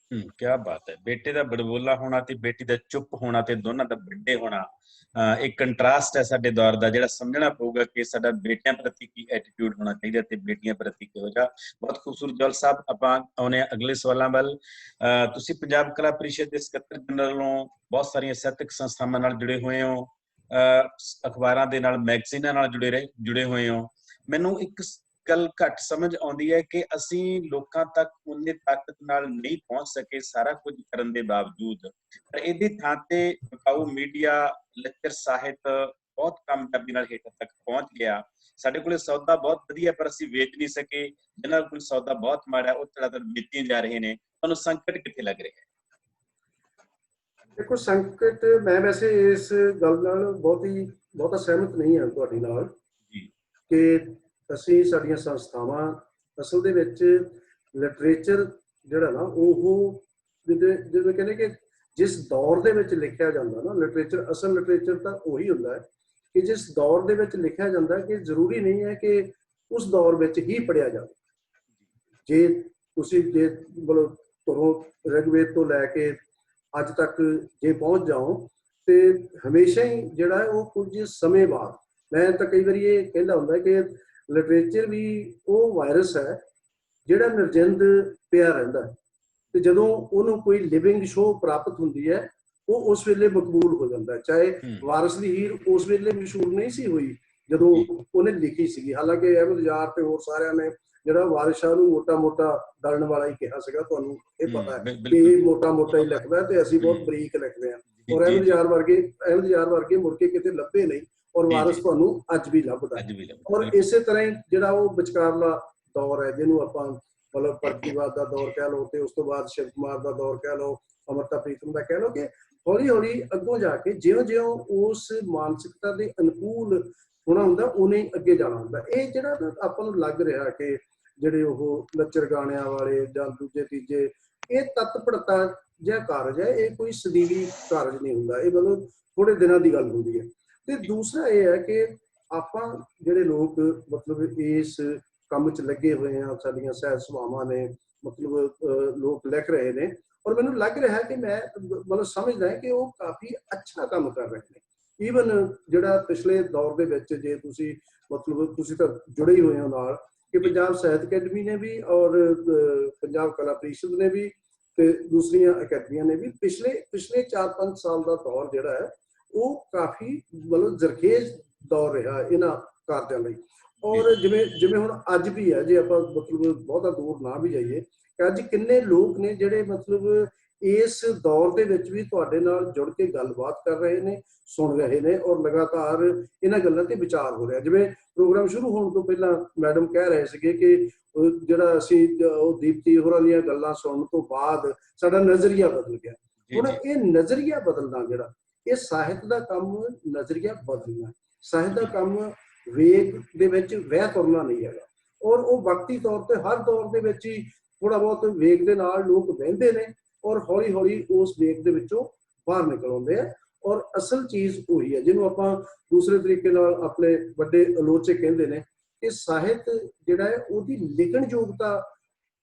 ਕਿਆ ਬਾਤ ਹੈ। ਬੇਟੇ ਦਾ ਬੜਬੋਲਾ ਹੋਣਾ ਤੇ ਬੇਟੀ ਦਾ ਚੁੱਪ ਹੋਣਾ ਤੇ ਦੋਨਾਂ ਦਾ ਵੱਡੇ ਹੋਣਾ ਇੱਕ ਕੰਟਰਾਸਟ ਹੈ ਸਾਡੇ ਦੌਰ ਦਾ, ਜਿਹੜਾ ਸਮਝਣਾ ਪਊਗਾ ਕਿ ਸਾਡਾ ਬੇਟਿਆਂ ਪ੍ਰਤੀ ਕੀ ਐਟੀਟਿਊਡ ਹੋਣਾ ਚਾਹੀਦਾ ਤੇ ਬੇਟੀਆਂ ਪ੍ਰਤੀ ਕਿਹੋ ਜਿਹਾ। ਬਹੁਤ ਖੂਬਸੂਰਤ ਜਵਲ ਸਾਹਿਬ। ਆਪਾਂ ਆਉਣੇ ਅਗਲੇ ਸਵਾਲਾਂ ਵੱਲ। ਤੁਸੀਂ ਪੰਜਾਬ ਕਲਾ ਪਰਿਸ਼ਦ ਦੇ ਸਕੱਤਰ ਜਨਰਲ ਹੋ, ਬਹੁਤ ਸਾਰੀਆਂ ਸਾਹਿਤਕ ਸੰਸਥਾਵਾਂ ਨਾਲ ਜੁੜੇ ਹੋਏ ਹੋ, ਅਖਬਾਰਾਂ ਦੇ ਨਾਲ, ਮੈਗਜ਼ੀਨਾਂ ਨਾਲ ਜੁੜੇ ਹੋਏ ਹੋ। ਮੈਨੂੰ ਇੱਕ ਗੱਲ ਘੱਟ ਸਮਝ ਆਉਂਦੀ ਹੈ ਕਿ ਅਸੀਂ ਲੋਕਾਂ ਤੱਕ ਉਨੇ ਤਾਕਤ ਨਾਲ ਨਹੀਂ ਪਹੁੰਚ ਸਕੇ ਸਾਰਾ ਕੁਝ ਕਰਨ ਦੇ ਬਾਵਜੂਦ, ਪਰ ਇਹਦੀ ਥਾਂ ਤੇ ਵਿਕਾਊ ਮੀਡੀਆ, ਲੈਕਚਰ ਸਾਹਿਤ ਬਹੁਤ ਕਾਮਯਾਬੀ ਨਾਲ ਹੇਠਾਂ ਤੱਕ ਪਹੁੰਚ ਗਿਆ। ਸਾਡੇ ਕੋਲੇ ਸੌਦਾ ਬਹੁਤ ਵਧੀਆ ਪਰ ਅਸੀਂ ਵੇਚ ਨਹੀਂ ਸਕੇ, ਜਿਹਨਾਂ ਕੋਲ ਸੌਦਾ ਬਹੁਤ ਮਾੜਾ ਉਹ ਧੜਾਧੜ ਵੇਚੀ ਜਾ ਰਹੇ ਨੇ। ਤੁਹਾਨੂੰ ਸੰਕਟ ਕਿੱਥੇ ਲੱਗ ਰਿਹਾ ਹੈ? ਦੇਖੋ, ਸੰਕਟ, ਮੈਂ ਵੈਸੇ ਇਸ ਗੱਲ ਨਾਲ ਬਹੁਤਾ ਸਹਿਮਤ ਨਹੀਂ ਹਾਂ ਤੁਹਾਡੀ ਨਾਲ ਕਿ ਅਸੀਂ ਸਾਡੀਆਂ ਸੰਸਥਾਵਾਂ ਅਸਲ ਦੇ ਵਿੱਚ ਲਿਟਰੇਚਰ ਜਿਹੜਾ ਨਾ ਉਹ ਜਿਵੇਂ ਕਹਿੰਦੇ ਕਿ ਜਿਸ ਦੌਰ ਦੇ ਵਿੱਚ ਲਿਖਿਆ ਜਾਂਦਾ ਨਾ ਲਿਟਰੇਚਰ, ਅਸਲ ਲਿਟਰੇਚਰ ਤਾਂ ਉਹੀ ਹੁੰਦਾ ਹੈ ਕਿ ਜਿਸ ਦੌਰ ਦੇ ਵਿੱਚ ਲਿਖਿਆ ਜਾਂਦਾ, ਕਿ ਜ਼ਰੂਰੀ ਨਹੀਂ ਹੈ ਕਿ ਉਸ ਦੌਰ ਵਿੱਚ ਹੀ ਪੜ੍ਹਿਆ ਜਾਵੇ। ਜੇ ਤੁਸੀਂ ਮਤਲਬ ਧਰੋਂ ਰਿਗਵੇਦ ਤੋਂ ਲੈ ਕੇ ਅੱਜ ਤੱਕ ਜੇ ਪਹੁੰਚ ਜਾਓ ਤੇ ਹਮੇਸ਼ਾ ਹੀ ਜਿਹੜਾ ਹੈ ਉਹ ਕੁਝ ਸਮੇਂ ਬਾਅਦ, ਮੈਂ ਤਾਂ ਕਈ ਵਾਰੀ ਇਹ ਕਹਿੰਦਾ ਹੁੰਦਾ ਕਿ ਲਿਟਰੇਚਰ ਵੀ ਉਹ ਵਾਇਰਸ ਹੈ ਜਿਹੜਾ ਨਿਰਜਿੰਦ ਪਿਆ ਰਹਿੰਦਾ ਹੈ, ਤੇ ਜਦੋਂ ਉਹਨੂੰ ਕੋਈ ਲਿਵਿੰਗ ਸ਼ੋਅ ਪ੍ਰਾਪਤ ਹੁੰਦੀ ਹੈ ਉਹ ਉਸ ਵੇਲੇ ਮਕਬੂਲ ਹੋ ਜਾਂਦਾ ਹੈ। ਚਾਹੇ ਵਾਰਿਸ ਦੀ ਹੀਰ ਉਸ ਵੇਲੇ ਮਸ਼ਹੂਰ ਨਹੀਂ ਸੀ ਹੋਈ ਜਦੋਂ ਉਹਨੇ ਲਿਖੀ ਸੀਗੀ, ਹਾਲਾਂਕਿ ਅਹਿਮਦ ਯਾਰ ਤੇ ਹੋਰ ਸਾਰਿਆਂ ਨੇ ਜਿਹੜਾ ਵਾਰਿਸ ਸ਼ਾਹ ਨੂੰ ਮੋਟਾ ਦਲਣ ਵਾਲਾ ਹੀ ਕਿਹਾ ਸੀਗਾ। ਤੁਹਾਨੂੰ ਇਹ ਪਤਾ ਹੈ ਕਿ ਇਹ ਮੋਟਾ ਹੀ ਲਿਖਦਾ ਤੇ ਅਸੀਂ ਬਹੁਤ ਬਰੀਕ ਲਿਖਦੇ ਹਾਂ, ਔਰ ਅਹਿਮਦ ਯਾਰ ਵਰਗੇ ਮੁੜ ਕੇ ਕਿਤੇ ਲੱਭੇ ਨਹੀਂ, ਔਰ ਵਾਰਿਸ ਤੁਹਾਨੂੰ ਅੱਜ ਵੀ ਲੱਭਦਾ। ਔਰ ਇਸੇ ਤਰ੍ਹਾਂ ਹੀ ਜਿਹੜਾ ਉਹ ਵਿਚਕਾਰਲਾ ਦੌਰ ਹੈ ਜਿਹਨੂੰ ਆਪਾਂ ਮਤਲਬ ਪਰਤੀਵਾਦ ਦਾ ਦੌਰ ਕਹਿ ਲਓ, ਤੇ ਉਸ ਤੋਂ ਬਾਅਦ ਸ਼ਿਵ ਕੁਮਾਰ ਦਾ ਦੌਰ ਕਹਿ ਲਓ, ਅਮਰਤਾ ਪ੍ਰੀਤਮ ਦਾ ਕਹਿ ਲਓ, ਕਿ ਹੌਲੀ ਹੌਲੀ ਅੱਗੋਂ ਜਾ ਕੇ ਜਿਉਂ ਉਸ ਮਾਨਸਿਕਤਾ ਦੇ ਅਨੁਕੂਲ ਹੋਣਾ ਹੁੰਦਾ ਉਹਨੇ ਅੱਗੇ ਜਾਣਾ ਹੁੰਦਾ। ਇਹ ਜਿਹੜਾ ਆਪਾਂ ਨੂੰ ਲੱਗ ਰਿਹਾ ਕਿ ਜਿਹੜੇ ਉਹ ਲੱਚਰ ਗਾਣਿਆਂ ਵਾਲੇ ਜਾਂ ਦੂਜੇ ਤੀਜੇ, ਇਹ ਤਤਪੜਤਾ ਜਿਹਾ ਕਾਰਜ ਹੈ, ਇਹ ਕੋਈ ਸਦੀਵੀ ਕਾਰਜ ਨਹੀਂ ਹੁੰਦਾ, ਇਹ ਮਤਲਬ ਥੋੜੇ ਦਿਨਾਂ ਦੀ ਗੱਲ ਹੁੰਦੀ ਹੈ। ਤੇ ਦੂਸਰਾ ਇਹ ਹੈ ਕਿ ਆਪਾਂ ਜਿਹੜੇ ਲੋਕ ਮਤਲਬ ਇਸ ਕੰਮ 'ਚ ਲੱਗੇ ਹੋਏ ਆ, ਸਾਡੀਆਂ ਸਹਿਜ ਸਭਾਵਾਂ ਨੇ, ਮਤਲਬ ਲੋਕ ਲਿਖ ਰਹੇ ਨੇ, ਔਰ ਮੈਨੂੰ ਲੱਗ ਰਿਹਾ ਕਿ ਮੈਂ ਮਤਲਬ ਸਮਝਦਾ ਕਿ ਉਹ ਕਾਫੀ ਅੱਛਾ ਕੰਮ ਕਰ ਰਹੇ ਨੇ। ਈਵਨ ਜਿਹੜਾ ਪਿਛਲੇ ਦੌਰ ਦੇ ਵਿੱਚ, ਜੇ ਤੁਸੀਂ ਮਤਲਬ ਤੁਸੀਂ ਤਾਂ ਜੁੜੇ ਹੀ ਹੋਏ ਹੋ ਨਾਲ, ਕਿ ਪੰਜਾਬ ਸਾਹਿਤ ਅਕੈਡਮੀ ਨੇ ਵੀ ਔਰ ਪੰਜਾਬ ਕਲਾ ਪਰਿਸ਼ਦ ਨੇ ਵੀ ਤੇ ਦੂਸਰੀਆਂ ਅਕੈਡਮੀਆਂ ਨੇ ਵੀ ਪਿਛਲੇ 4-5 ਸਾਲ ਦਾ ਦੌਰ ਜਿਹੜਾ ਹੈ ਉਹ ਕਾਫੀ ਮਤਲਬ ਜ਼ਰਖੇਜ਼ ਦੌਰ ਰਿਹਾ ਇਹਨਾਂ ਕਾਰਜਾਂ ਲਈ। ਔਰ ਜਿਵੇਂ ਹੁਣ ਅੱਜ ਵੀ ਹੈ, ਜੇ ਆਪਾਂ ਮਤਲਬ ਬਹੁਤਾ ਦੂਰ ਨਾ ਵੀ ਜਾਈਏ, ਕਿ ਅੱਜ ਕਿੰਨੇ ਲੋਕ ਨੇ ਜਿਹੜੇ ਮਤਲਬ ਇਸ ਦੌਰ ਦੇ ਵਿੱਚ ਵੀ ਤੁਹਾਡੇ ਨਾਲ ਜੁੜ ਕੇ ਗੱਲਬਾਤ ਕਰ ਰਹੇ ਨੇ, ਸੁਣ ਰਹੇ ਨੇ, ਔਰ ਲਗਾਤਾਰ ਇਹਨਾਂ ਗੱਲਾਂ ਤੇ ਵਿਚਾਰ ਹੋ ਰਿਹਾ। ਜਿਵੇਂ ਪ੍ਰੋਗਰਾਮ ਸ਼ੁਰੂ ਹੋਣ ਤੋਂ ਪਹਿਲਾਂ ਮੈਡਮ ਕਹਿ ਰਹੇ ਸੀਗੇ ਕਿ ਜਿਹੜਾ ਅਸੀਂ ਉਹ ਦੀਪਤੀ ਹੋਰਾਂ ਦੀਆਂ ਗੱਲਾਂ ਸੁਣਨ ਤੋਂ ਬਾਅਦ ਸਾਡਾ ਨਜ਼ਰੀਆ ਬਦਲ ਗਿਆ। ਹੁਣ ਇਹ ਨਜ਼ਰੀਆ ਬਦਲਣਾ ਜਿਹੜਾ, ਇਹ ਸਾਹਿਤ ਦਾ ਕੰਮ ਨਜ਼ਰੀਆ ਬਦਲਣਾ। ਸਾਹਿਤ ਦਾ ਕੰਮ ਵੇਗ ਦੇ ਵਿੱਚ ਵਹਿ ਤੁਰਨਾ ਨਹੀਂ ਹੈਗਾ, ਔਰ ਉਹ ਵਕਤੀ ਤੌਰ ਤੇ ਹਰ ਦੌਰ ਦੇ ਵਿੱਚ ਹੀ ਥੋੜਾ ਬਹੁਤ ਵੇਗ ਦੇ ਨਾਲ ਲੋਕ ਵਹਿੰਦੇ ਨੇ, ਔਰ ਹੌਲੀ ਹੌਲੀ ਉਸ ਵੇਗ ਦੇ ਵਿੱਚੋਂ ਬਾਹਰ ਨਿਕਲ ਆਉਂਦੇ ਆ। ਔਰ ਅਸਲ ਚੀਜ਼ ਉਹੀ ਹੈ ਜਿਹਨੂੰ ਆਪਾਂ ਦੂਸਰੇ ਤਰੀਕੇ ਨਾਲ ਆਪਣੇ ਵੱਡੇ ਆਲੋਚਕ ਕਹਿੰਦੇ ਨੇ ਕਿ ਸਾਹਿਤ ਜਿਹੜਾ ਹੈ ਉਹਦੀ ਲਿਖਣ ਯੋਗਤਾ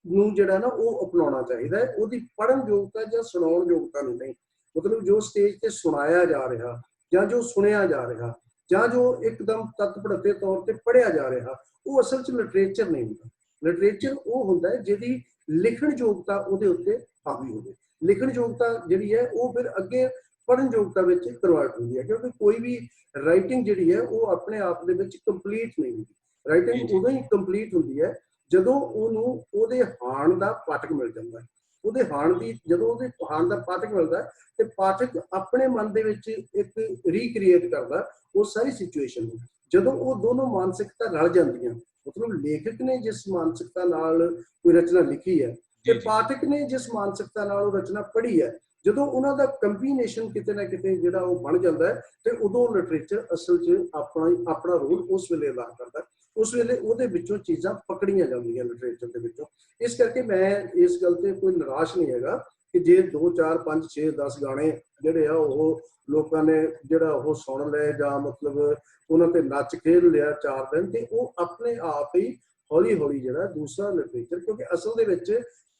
ਨੂੰ ਜਿਹੜਾ ਨਾ ਉਹ ਅਪਣਾਉਣਾ ਚਾਹੀਦਾ ਹੈ, ਉਹਦੀ ਪੜ੍ਹਨ ਯੋਗਤਾ ਜਾਂ ਸੁਣਾਉਣ ਯੋਗਤਾ ਨੂੰ ਨਹੀਂ। ਮਤਲਬ ਜੋ ਸਟੇਜ ਤੇ ਸੁਣਾਇਆ ਜਾ ਰਿਹਾ ਜਾਂ ਜੋ ਸੁਣਿਆ ਜਾ ਰਿਹਾ ਜਾਂ ਜੋ ਇੱਕਦਮ ਤਤਪੜਤੇ ਤੌਰ ਤੇ ਪੜ੍ਹਿਆ ਜਾ ਰਿਹਾ, ਉਹ ਅਸਲ 'ਚ ਲਿਟਰੇਚਰ ਨਹੀਂ ਹੁੰਦਾ। ਲਿਟਰੇਚਰ ਉਹ ਹੁੰਦਾ ਹੈ ਜਿਹਦੀ ਲਿਖਣ ਯੋਗਤਾ ਉਹਦੇ ਉੱਤੇ ਹਾਵੀ ਹੋਵੇ। ਲਿਖਣ ਯੋਗਤਾ ਜਿਹੜੀ ਹੈ ਉਹ ਫਿਰ ਅੱਗੇ ਪੜ੍ਹਨ ਯੋਗਤਾ ਵਿੱਚ ਕਨਵਰਟ ਹੁੰਦੀ ਹੈ, ਕਿਉਂਕਿ ਕੋਈ ਵੀ ਰਾਈਟਿੰਗ ਜਿਹੜੀ ਹੈ ਉਹ ਆਪਣੇ ਆਪ ਦੇ ਵਿੱਚ ਕੰਪਲੀਟ ਨਹੀਂ ਹੁੰਦੀ। ਰਾਈਟਿੰਗ ਉਦੋਂ ਹੀ ਕੰਪਲੀਟ ਹੁੰਦੀ ਹੈ ਜਦੋਂ ਉਹਨੂੰ ਉਹਦੇ ਹਾਣ ਦਾ ਪਾਠਕ ਮਿਲ ਜਾਂਦਾ ਹੈ। ਜਦੋਂ ਉਹਦੇ ਹਾਣ ਦਾ ਪਾਠਕ ਮਿਲਦਾ ਹੈ ਤੇ ਪਾਠਕ ਆਪਣੇ ਮਨ ਦੇ ਵਿੱਚ ਇੱਕ ਰੀਕ੍ਰੀਏਟ ਕਰਦਾ ਉਹ ਸਾਰੀ ਸਿਚੁਏਸ਼ਨ ਨੂੰ। ਜਦੋਂ ਉਹ ਦੋਨੋਂ ਮਾਨਸਿਕਤਾ ਰਲ ਜਾਂਦੀਆਂ, ਮਤਲਬ ਲੇਖਕ ਨੇ ਜਿਸ ਮਾਨਸਿਕਤਾ ਨਾਲ ਕੋਈ ਰਚਨਾ ਲਿਖੀ ਹੈ ਤੇ ਪਾਠਕ ਨੇ ਜਿਸ ਮਾਨਸਿਕਤਾ ਨਾਲ ਉਹ ਰਚਨਾ ਪੜ੍ਹੀ ਹੈ, ਜਦੋਂ ਉਹਨਾਂ ਦਾ ਕੰਬੀਨੇਸ਼ਨ ਕਿਤੇ ਨਾ ਕਿਤੇ ਜਿਹੜਾ ਉਹ ਬਣ ਜਾਂਦਾ ਹੈ ਤੇ ਉਦੋਂ ਲਿਟਰੇਚਰ ਅਸਲ 'ਚ ਆਪਣਾ ਰੋਲ ਉਸ ਵੇਲੇ ਅਦਾ ਕਰਦਾ। ਉਸ ਵੇਲੇ ਉਹਦੇ ਵਿੱਚੋਂ ਚੀਜ਼ਾਂ ਪਕੜੀਆਂ ਜਾਂਦੀਆਂ ਲਿਟਰੇਚਰ ਦੇ ਵਿੱਚੋਂ। ਇਸ ਕਰਕੇ ਮੈਂ ਇਸ ਗੱਲ ਤੇ ਕੋਈ ਨਿਰਾਸ਼ ਨਹੀਂ ਹੈਗਾ ਕਿ ਜੇ 2 4 5 6 10 ਗਾਣੇ ਜਿਹੜੇ ਆ ਉਹ ਲੋਕਾਂ ਨੇ ਜਿਹੜਾ ਉਹ ਸੁਣ ਲਏ ਜਾਂ ਮਤਲਬ ਉਹਨਾਂ ਤੇ ਨੱਚ ਖੇਡ ਲਿਆ 4 ਦਿਨ, ਤੇ ਉਹ ਆਪਣੇ ਆਪ ਹੀ ਹੌਲੀ ਹੌਲੀ ਜਿਹੜਾ ਦੂਸਰਾ ਲਿਟਰੇਚਰ, ਕਿਉਂਕਿ ਅਸਲ ਦੇ ਵਿੱਚ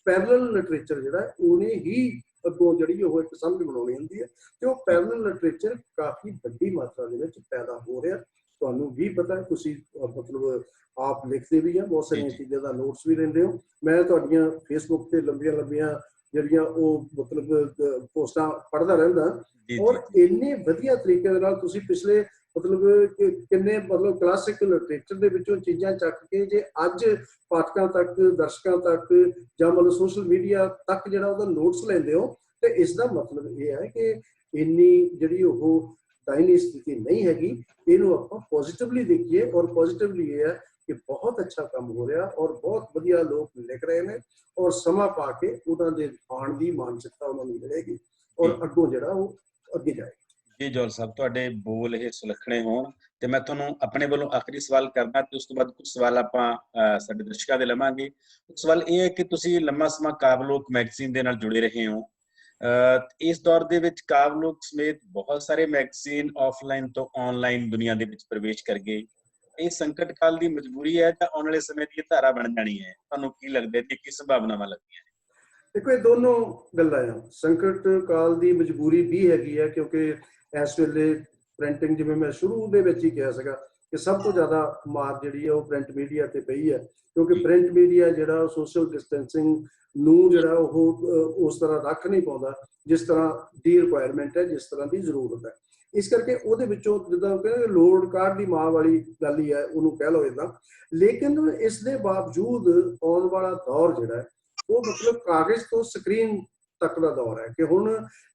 ਪੈਰਲਲ ਲਿਟਰੇਚਰ ਜਿਹੜਾ ਉਹਨੇ ਹੀ ਅੱਗੋਂ ਜਿਹੜੀ ਉਹ ਇੱਕ ਸਮਝ ਬਣਾਉਣੀ ਹੁੰਦੀ ਹੈ, ਤੇ ਉਹ ਪੈਰਲਲ ਲਿਟਰੇਚਰ ਕਾਫੀ ਵੱਡੀ ਮਾਤਰਾ ਦੇ ਵਿੱਚ ਪੈਦਾ ਹੋ ਰਿਹਾ। ਤੁਹਾਨੂੰ ਵੀ ਪਤਾ, ਤੁਸੀਂ ਮਤਲਬ ਆਪ ਲਿਖਦੇ ਵੀ ਆ, ਬਹੁਤ ਸਾਰੀਆਂ ਚੀਜ਼ਾਂ ਦਾ ਨੋਟਸ ਵੀ ਲੈਂਦੇ ਹੋ। ਮੈਂ ਤੁਹਾਡੀਆਂ ਫੇਸਬੁੱਕ ਤੇ ਲੰਬੀਆਂ ਜਿਹੜੀਆਂ ਉਹ ਮਤਲਬ ਪੋਸਟਾਂ ਪੜ੍ਹਦਾ ਰਹਿੰਦਾ, ਔਰ ਇੰਨੇ ਵਧੀਆ ਤਰੀਕੇ ਦੇ ਨਾਲ ਤੁਸੀਂ ਪਿਛਲੇ ਮਤਲਬ ਕਿੰਨੇ ਮਤਲਬ ਕਲਾਸਿਕ ਲਿਟਰੇਚਰ ਦੇ ਵਿੱਚੋਂ ਚੀਜ਼ਾਂ ਚੱਕ ਕੇ ਜੇ ਅੱਜ ਪਾਠਕਾਂ ਤੱਕ, ਦਰਸ਼ਕਾਂ ਤੱਕ ਜਾਂ ਮਤਲਬ ਸੋਸ਼ਲ ਮੀਡੀਆ ਤੱਕ ਜਿਹੜਾ ਉਹਦਾ ਨੋਟਸ ਲੈਂਦੇ ਹੋ, ਤੇ ਇਸ ਦਾ ਮਤਲਬ ਇਹ ਹੈ ਕਿ ਇੰਨੀ ਜਿਹੜੀ ਉਹ ਦਾਇਨੀ ਸਥਿਤੀ ਨਹੀਂ ਹੈਗੀ। ਇਹਨੂੰ ਆਪਾਂ ਪੋਜ਼ਿਟਿਵਲੀ ਦੇਖੀਏ, ਔਰ ਪੋਜ਼ਿਟਿਵਲੀ ਇਹ ਹੈ ਕਿ ਬਹੁਤ ਅੱਛਾ ਕੰਮ ਹੋ ਰਿਹਾ ਔਰ ਬਹੁਤ ਵਧੀਆ ਲੋਕ ਲਿਖ ਰਹੇ ਨੇ, ਔਰ ਸਮਾਂ ਪਾ ਕੇ ਉਹਨਾਂ ਦੇ ਆਉਣ ਦੀ ਮਾਨਸਿਕਤਾ ਉਹਨਾਂ ਨੂੰ ਮਿਲੇਗੀ ਔਰ ਅੱਗੋਂ ਜਿਹੜਾ ਉਹ ਅੱਗੇ ਜਾਏਗਾ। ਜੀ ਜੋਲ ਸਾਹਿਬ, ਤੁਹਾਡੇ ਬੋਲ ਇਹ ਸੁਲੱਖਣੇ ਹੋਣ। ਤੇ ਮੈਂ ਤੁਹਾਨੂੰ ਆਪਣੇ ਵੱਲੋਂ ਆਖਰੀ ਸਵਾਲ ਕਰਨਾ, ਤੇ ਉਸ ਤੋਂ ਬਾਅਦ ਕੁਝ ਸਵਾਲ ਆਪਾਂ ਸਾਡੇ ਦਰਸ਼ਕਾਂ ਦੇ ਲਵਾਂਗੇ। ਸਵਾਲ ਇਹ ਹੈ ਕਿ ਤੁਸੀਂ ਲੰਮਾ ਸਮਾਂ ਕਾਵਲੋਕ ਮੈਗਜ਼ੀਨ ਦੇ ਨਾਲ ਜੁੜੇ ਰਹੇ ਹੋ। ਇਸ ਦੌਰ ਦੇ ਵਿੱਚ ਕਾਵਲੋਕ ਸਮੇਤ ਬਹੁਤ ਸਾਰੇ ਮੈਗਜ਼ੀਨ ਆਫਲਾਈਨ ਤੋਂ ਆਨਲਾਈਨ ਦੁਨੀਆ ਦੇ ਵਿੱਚ ਪ੍ਰਵੇਸ਼ ਕਰ ਗਏ। ਇਹ ਸੰਕਟ ਕਾਲ ਦੀ ਮਜਬੂਰੀ ਹੈ ਜਾਂ ਆਉਣ ਵਾਲੇ ਸਮੇਂ ਦੀ ਧਾਰਾ ਬਣ ਜਾਣੀ ਹੈ? ਤੁਹਾਨੂੰ ਕੀ ਲੱਗਦਾ ਤੇ ਕੀ ਸੰਭਾਵਨਾਵਾਂ ਲੱਗਦੀਆਂ? ਦੇਖੋ, ਇਹ ਦੋਨੋਂ ਗੱਲਾਂ ਆ। ਸੰਕਟ ਕਾਲ ਦੀ ਮਜਬੂਰੀ ਵੀ ਹੈਗੀ ਹੈ, ਕਿਉਂਕਿ ਇਸ ਵੇਲੇ ਪ੍ਰਿੰਟਿੰਗ, ਜਿਵੇਂ ਮੈਂ ਸ਼ੁਰੂ ਦੇ ਵਿੱਚ ਹੀ ਕਿਹਾ ਸੀਗਾ ਕਿ ਸਭ ਤੋਂ ਜ਼ਿਆਦਾ ਮਾਰ ਜਿਹੜੀ ਹੈ ਉਹ ਪ੍ਰਿੰਟ ਮੀਡੀਆ ਤੇ ਪਈ ਹੈ, ਕਿਉਂਕਿ ਪ੍ਰਿੰਟ ਮੀਡੀਆ ਜਿਹੜਾ ਸੋਸ਼ਲ ਡਿਸਟੈਂਸਿੰਗ ਨੂੰ ਜਿਹੜਾ ਉਹ ਉਸ ਤਰ੍ਹਾਂ ਰੱਖ ਨਹੀਂ ਪਾਉਂਦਾ ਜਿਸ ਤਰ੍ਹਾਂ ਦੀ ਰਿਕੁਆਇਰਮੈਂਟ ਹੈ, ਜਿਸ ਤਰ੍ਹਾਂ ਦੀ ਜ਼ਰੂਰਤ ਹੈ। ਇਸ ਕਰਕੇ ਉਹਦੇ ਵਿੱਚੋਂ ਜਿੱਦਾਂ ਕਹਿੰਦੇ ਲੋਡ ਕਾਢ ਦੀ ਮਾਂ ਵਾਲੀ ਗੱਲ ਹੀ ਹੈ, ਉਹਨੂੰ ਕਹਿ ਲਓ ਇੱਦਾਂ। ਲੇਕਿਨ ਇਸ ਦੇ ਬਾਵਜੂਦ ਆਉਣ ਵਾਲਾ ਦੌਰ ਜਿਹੜਾ ਹੈ ਉਹ ਮਤਲਬ ਕਾਗਜ਼ ਤੋਂ ਸਕਰੀਨ ਤੱਕ ਦਾ ਦੌਰ ਹੈ, ਕਿ ਹੁਣ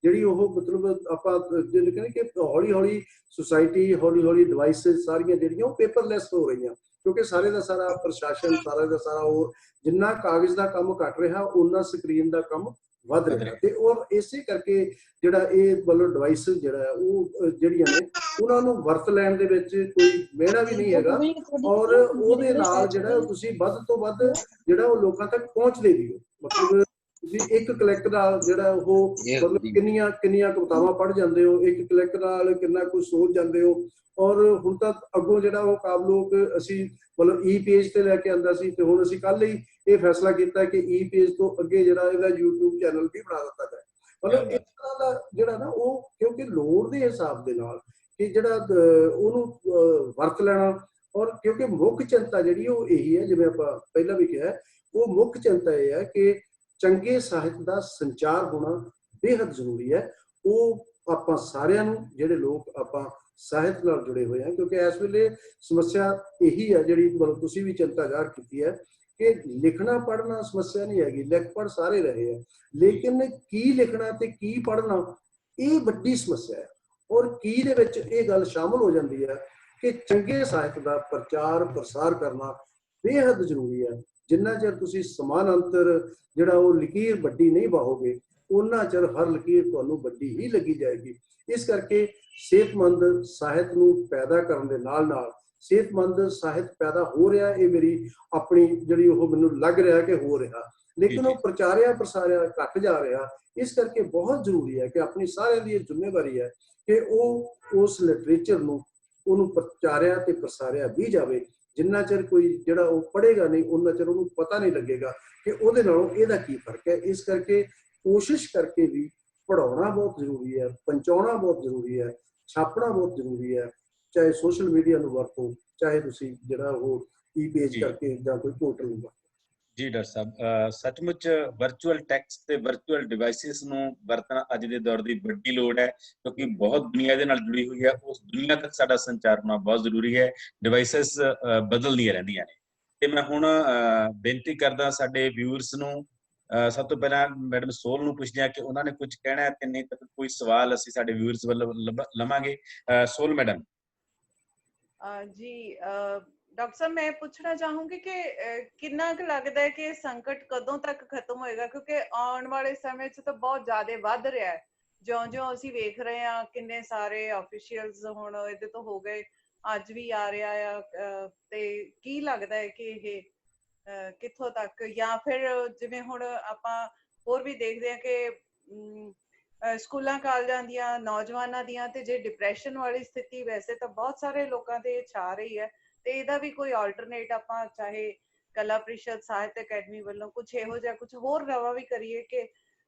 ਜਿਹੜੀ ਉਹ ਮਤਲਬ ਆਪਾਂ ਜਿਹੜੇ ਕਹਿੰਦੇ ਕਿ ਹੌਲੀ ਹੌਲੀ ਸੁਸਾਇਟੀ, ਹੌਲੀ ਹੌਲੀ ਡਿਵਾਈਸਿਸ ਸਾਰੀਆਂ ਜਿਹੜੀਆਂ ਉਹ ਪੇਪਰਲੈਸ ਹੋ ਰਹੀਆਂ, ਕਿਉਂਕਿ ਸਾਰੇ ਦਾ ਸਾਰਾ ਪ੍ਰਸ਼ਾਸਨ, ਸਾਰਾ ਦਾ ਸਾਰਾ ਉਹ ਜਿੰਨਾ ਕਾਗਜ਼ ਦਾ ਕੰਮ ਘਟ ਰਿਹਾ ਉਹਨਾਂ ਸਕਰੀਨ ਦਾ ਕੰਮ ਵੱਧ ਰਿਹਾ। ਤੇ ਔਰ ਇਸੇ ਕਰਕੇ ਜਿਹੜਾ ਇਹ ਮਤਲਬ ਡਿਵਾਈਸਿਸ ਜਿਹੜਾ ਹੈ ਉਹ ਜਿਹੜੀਆਂ ਨੇ ਉਹਨਾਂ ਨੂੰ ਵਰਤ ਲੈਣ ਦੇ ਵਿੱਚ ਕੋਈ ਮਿਹਣਾ ਵੀ ਨਹੀਂ ਹੈਗਾ, ਔਰ ਉਹਦੇ ਨਾਲ ਜਿਹੜਾ ਤੁਸੀਂ ਵੱਧ ਤੋਂ ਵੱਧ ਜਿਹੜਾ ਉਹ ਲੋਕਾਂ ਤੱਕ ਪਹੁੰਚਦੇ ਵੀ ਹੋ। ਮਤਲਬ ਤੁਸੀਂ ਇੱਕ ਕਲਿੱਕ ਨਾਲ ਜਿਹੜਾ ਉਹ ਮਤਲਬ ਕਿੰਨੀਆਂ ਕਵਿਤਾਵਾਂ ਪੜ੍ਹ ਜਾਂਦੇ ਹੋ, ਇੱਕ ਕਲਿੱਕ ਨਾਲ ਕਿੰਨਾ ਕੁਝ ਸੋਚ ਜਾਂਦੇ ਹੋ। ਔਰ ਹੁਣ ਤਾਂ ਅੱਗੋਂ ਜਿਹੜਾ ਉਹ ਕਾਵਲੋਕ ਅਸੀਂ ਮਤਲਬ ਈ ਪੇਜ ਤੇ ਲੈ ਕੇ ਆਂਦਾ ਸੀ, ਤੇ ਹੁਣ ਅਸੀਂ ਕੱਲ ਹੀ ਇਹ ਫੈਸਲਾ ਕੀਤਾ ਕਿ ਈ ਪੇਜ ਤੋਂ ਅੱਗੇ ਜਿਹੜਾ ਇਹਦਾ YouTube ਚੈਨਲ ਵੀ ਬਣਾ ਦਿੱਤਾ ਜਾਏ। ਮਤਲਬ ਇਸ ਤਰ੍ਹਾਂ ਦਾ ਜਿਹੜਾ ਨਾ ਉਹ, ਕਿਉਂਕਿ ਲੋੜ ਦੇ ਹਿਸਾਬ ਦੇ ਨਾਲ ਕਿ ਜਿਹੜਾ ਉਹਨੂੰ ਵਰਤ ਲੈਣਾ, ਔਰ ਕਿਉਂਕਿ ਮੁੱਖ ਚਿੰਤਾ ਜਿਹੜੀ ਉਹ ਇਹੀ ਹੈ, ਜਿਵੇਂ ਆਪਾਂ ਪਹਿਲਾਂ ਵੀ ਕਿਹਾ, ਉਹ ਮੁੱਖ ਚਿੰਤਾ ਇਹ ਹੈ ਕਿ ਚੰਗੇ ਸਾਹਿਤ ਦਾ ਸੰਚਾਰ ਹੋਣਾ ਬੇਹੱਦ ਜ਼ਰੂਰੀ ਹੈ। ਉਹ ਆਪਾਂ ਸਾਰਿਆਂ ਨੂੰ, ਜਿਹੜੇ ਲੋਕ ਆਪਾਂ ਸਾਹਿਤ ਨਾਲ ਜੁੜੇ ਹੋਏ ਆ, ਕਿਉਂਕਿ ਇਸ ਵੇਲੇ ਸਮੱਸਿਆ ਇਹੀ ਹੈ ਜਿਹੜੀ ਮਤਲਬ ਤੁਸੀਂ ਵੀ ਚਿੰਤਾ ਜ਼ਾਹਰ ਕੀਤੀ ਹੈ ਕਿ ਲਿਖਣਾ ਪੜ੍ਹਨਾ ਸਮੱਸਿਆ ਨਹੀਂ ਹੈਗੀ, ਲਿਖ ਪੜ੍ਹ ਸਾਰੇ ਰਹੇ ਆ, ਲੇਕਿਨ ਕੀ ਲਿਖਣਾ ਤੇ ਕੀ ਪੜ੍ਹਨਾ ਇਹ ਵੱਡੀ ਸਮੱਸਿਆ ਹੈ। ਔਰ ਕੀ ਦੇ ਵਿੱਚ ਇਹ ਗੱਲ ਸ਼ਾਮਲ ਹੋ ਜਾਂਦੀ ਹੈ ਕਿ ਚੰਗੇ ਸਾਹਿਤ ਦਾ ਪ੍ਰਚਾਰ ਪ੍ਰਸਾਰ ਕਰਨਾ ਬੇਹੱਦ ਜ਼ਰੂਰੀ ਹੈ। ਜਿੰਨਾ ਚਿਰ ਤੁਸੀਂ ਸਮਾਨਾਂਤਰ ਜਿਹੜਾ ਉਹ ਲਕੀਰ ਵੱਡੀ ਨਹੀਂ ਪਾਓਗੇ, ਉਹਨਾਂ ਚਿਰ ਹਰ ਲਕੀਰ ਤੁਹਾਨੂੰ ਵੱਡੀ ਹੀ ਲੱਗੀ ਜਾਏਗੀ। ਇਸ ਕਰਕੇ ਸਿਹਤਮੰਦ ਸਾਹਿਤ ਨੂੰ ਪੈਦਾ ਕਰਨ ਦੇ ਨਾਲ ਨਾਲ ਸਿਹਤਮੰਦ ਸਾਹਿਤ ਪੈਦਾ ਹੋ ਰਿਹਾ, ਇਹ ਮੇਰੀ ਆਪਣੀ ਜਿਹੜੀ ਉਹ ਮੈਨੂੰ ਲੱਗ ਰਿਹਾ ਕਿ ਹੋ ਰਿਹਾ, ਲੇਕਿਨ ਉਹ ਪ੍ਰਚਾਰਿਆ ਪ੍ਰਸਾਰਿਆ ਘੱਟ ਜਾ ਰਿਹਾ। ਇਸ ਕਰਕੇ ਬਹੁਤ ਜ਼ਰੂਰੀ ਹੈ ਕਿ ਆਪਣੀ ਸਾਰਿਆਂ ਦੀ ਇਹ ਜ਼ਿੰਮੇਵਾਰੀ ਹੈ ਕਿ ਉਹ ਉਸ ਲਿਟਰੇਚਰ ਨੂੰ ਉਹਨੂੰ ਪ੍ਰਚਾਰਿਆ ਤੇ ਪ੍ਰਸਾਰਿਆ ਵੀ ਜਾਵੇ। ਜਿੰਨਾ ਚਿਰ ਕੋਈ ਜਿਹੜਾ ਉਹ ਪੜ੍ਹੇਗਾ ਨਹੀਂ, ਉਹਨਾਂ ਚਿਰ ਉਹਨੂੰ ਪਤਾ ਨਹੀਂ ਲੱਗੇਗਾ ਕਿ ਉਹਦੇ ਨਾਲੋਂ ਇਹਦਾ ਕੀ ਫਰਕ ਹੈ। ਇਸ ਕਰਕੇ ਕੋਸ਼ਿਸ਼ ਕਰਕੇ ਵੀ ਪੜ੍ਹਾਉਣਾ ਬਹੁਤ ਜ਼ਰੂਰੀ ਹੈ, ਪਹੁੰਚਾਉਣਾ ਬਹੁਤ ਜ਼ਰੂਰੀ ਹੈ, ਛਾਪਣਾ ਬਹੁਤ ਜ਼ਰੂਰੀ ਹੈ। ਚਾਹੇ ਸੋਸ਼ਲ ਮੀਡੀਆ ਨੂੰ ਵਰਤੋ, ਚਾਹੇ ਤੁਸੀਂ ਜਿਹੜਾ ਉਹ ਈ ਪੇਜ ਕਰਕੇ ਜਾਂ ਕੋਈ ਪੋਰਟਲ ਨੂੰ ਵਰਤੋ। ਜੀ ਡਾਕਟਰ ਸਾਹਿਬ, ਸੱਚਮੁੱਚ ਵਰਚੁਅਲ ਟੈਕਸਟ ਤੇ ਵਰਚੁਅਲ ਡਿਵਾਈਸਿਸ ਨੂੰ ਵਰਤਣਾ ਅੱਜ ਦੇ ਦੌਰ ਦੀ ਵੱਡੀ ਲੋੜ ਹੈ, ਕਿਉਂਕਿ ਬਹੁਤ ਦੁਨੀਆ ਦੇ ਨਾਲ ਜੁੜੀ ਹੋਈ ਹੈ। ਉਸ ਦੁਨੀਆ ਤੱਕ ਸਾਡਾ ਸੰਚਾਰ ਹੋਣਾ ਬਹੁਤ ਜ਼ਰੂਰੀ ਹੈ। ਡਿਵਾਈਸਿਸ ਬਦਲਦੀਆਂ ਰਹਿੰਦੀਆਂ ਨੇ। ਤੇ ਮੈਂ ਹੁਣ ਬੇਨਤੀ ਕਰਦਾ ਸਾਡੇ ਵਿਊਅਰਸ ਨੂੰ, ਸਭ ਤੋਂ ਪਹਿਲਾਂ ਮੈਡਮ ਸੋਲ ਨੂੰ ਪੁੱਛਦੇ ਹਾਂ ਕਿ ਉਹਨਾਂ ਨੇ ਕੁਝ ਕਹਿਣਾ ਹੈ, ਤੇ ਨਹੀਂ ਤਾਂ ਕੋਈ ਸਵਾਲ ਅਸੀਂ ਸਾਡੇ ਵਿਊਅਰਸ ਵੱਲੋਂ ਲਵਾਂਗੇ। ਸੋਲ ਮੈਡਮ। ਜੀ ਡਾਕਟਰ ਸਾਹਿਬ ਮੈਂ ਪੁੱਛਣਾ ਚਾਹੂੰਗੀ ਕਿ ਕਿੰਨਾ ਕੁ ਲੱਗਦਾ ਹੈ ਕਿ ਇਹ ਸੰਕਟ ਕਦੋਂ ਤੱਕ ਖਤਮ ਹੋਏਗਾ, ਕਿਉਂਕਿ ਆਉਣ ਵਾਲੇ ਸਮੇਂ 'ਚ ਤਾਂ ਬਹੁਤ ਜ਼ਿਆਦਾ ਵੱਧ ਰਿਹਾ ਹੈ। ਜਿਉਂ-ਜਿਉਂ ਅਸੀਂ ਵੇਖ ਰਹੇ ਹਾਂ ਕਿੰਨੇ ਸਾਰੇ ਆਫੀਸ਼ੀਅਲਸ ਹੁਣ ਇਹਦੇ ਤੋਂ ਹੋ ਗਏ, ਅੱਜ ਵੀ ਆ ਰਿਹਾ ਆ, ਤੇ ਕੀ ਲੱਗਦਾ ਹੈ ਕਿ ਇਹ ਕਿੱਥੋਂ ਤੱਕ, ਜਾਂ ਫਿਰ ਜਿਵੇਂ ਹੁਣ ਆਪਾਂ ਹੋਰ ਵੀ ਦੇਖਦੇ ਹਾਂ ਕਿ ਸਕੂਲਾਂ ਕਾਲਜਾਂ ਦੀਆਂ ਨੌਜਵਾਨਾਂ ਦੀਆਂ ਤੇ ਜੇ ਡਿਪਰੈਸ਼ਨ ਵਾਲੀ ਸਥਿਤੀ ਵੈਸੇ ਤਾਂ ਬਹੁਤ ਸਾਰੇ ਲੋਕਾਂ ਤੇ ਛਾ ਰਹੀ ਹੈ, ਤੇ ਇਹਦਾ ਵੀ ਕੋਈ ਆਲਟਰਨੇਟ ਆਪਾਂ ਚਾਹੇ ਕਲਾ ਪ੍ਰੀਸ਼ਦ, ਸਾਹਿਤ ਅਕੈਡਮੀ ਵੱਲੋਂ ਕੁਝ ਇਹੋ ਜਿਹਾ ਕੁਝ ਹੋਰ ਨਵਾਂ ਵੀ ਕਰੀਏ ਕਿ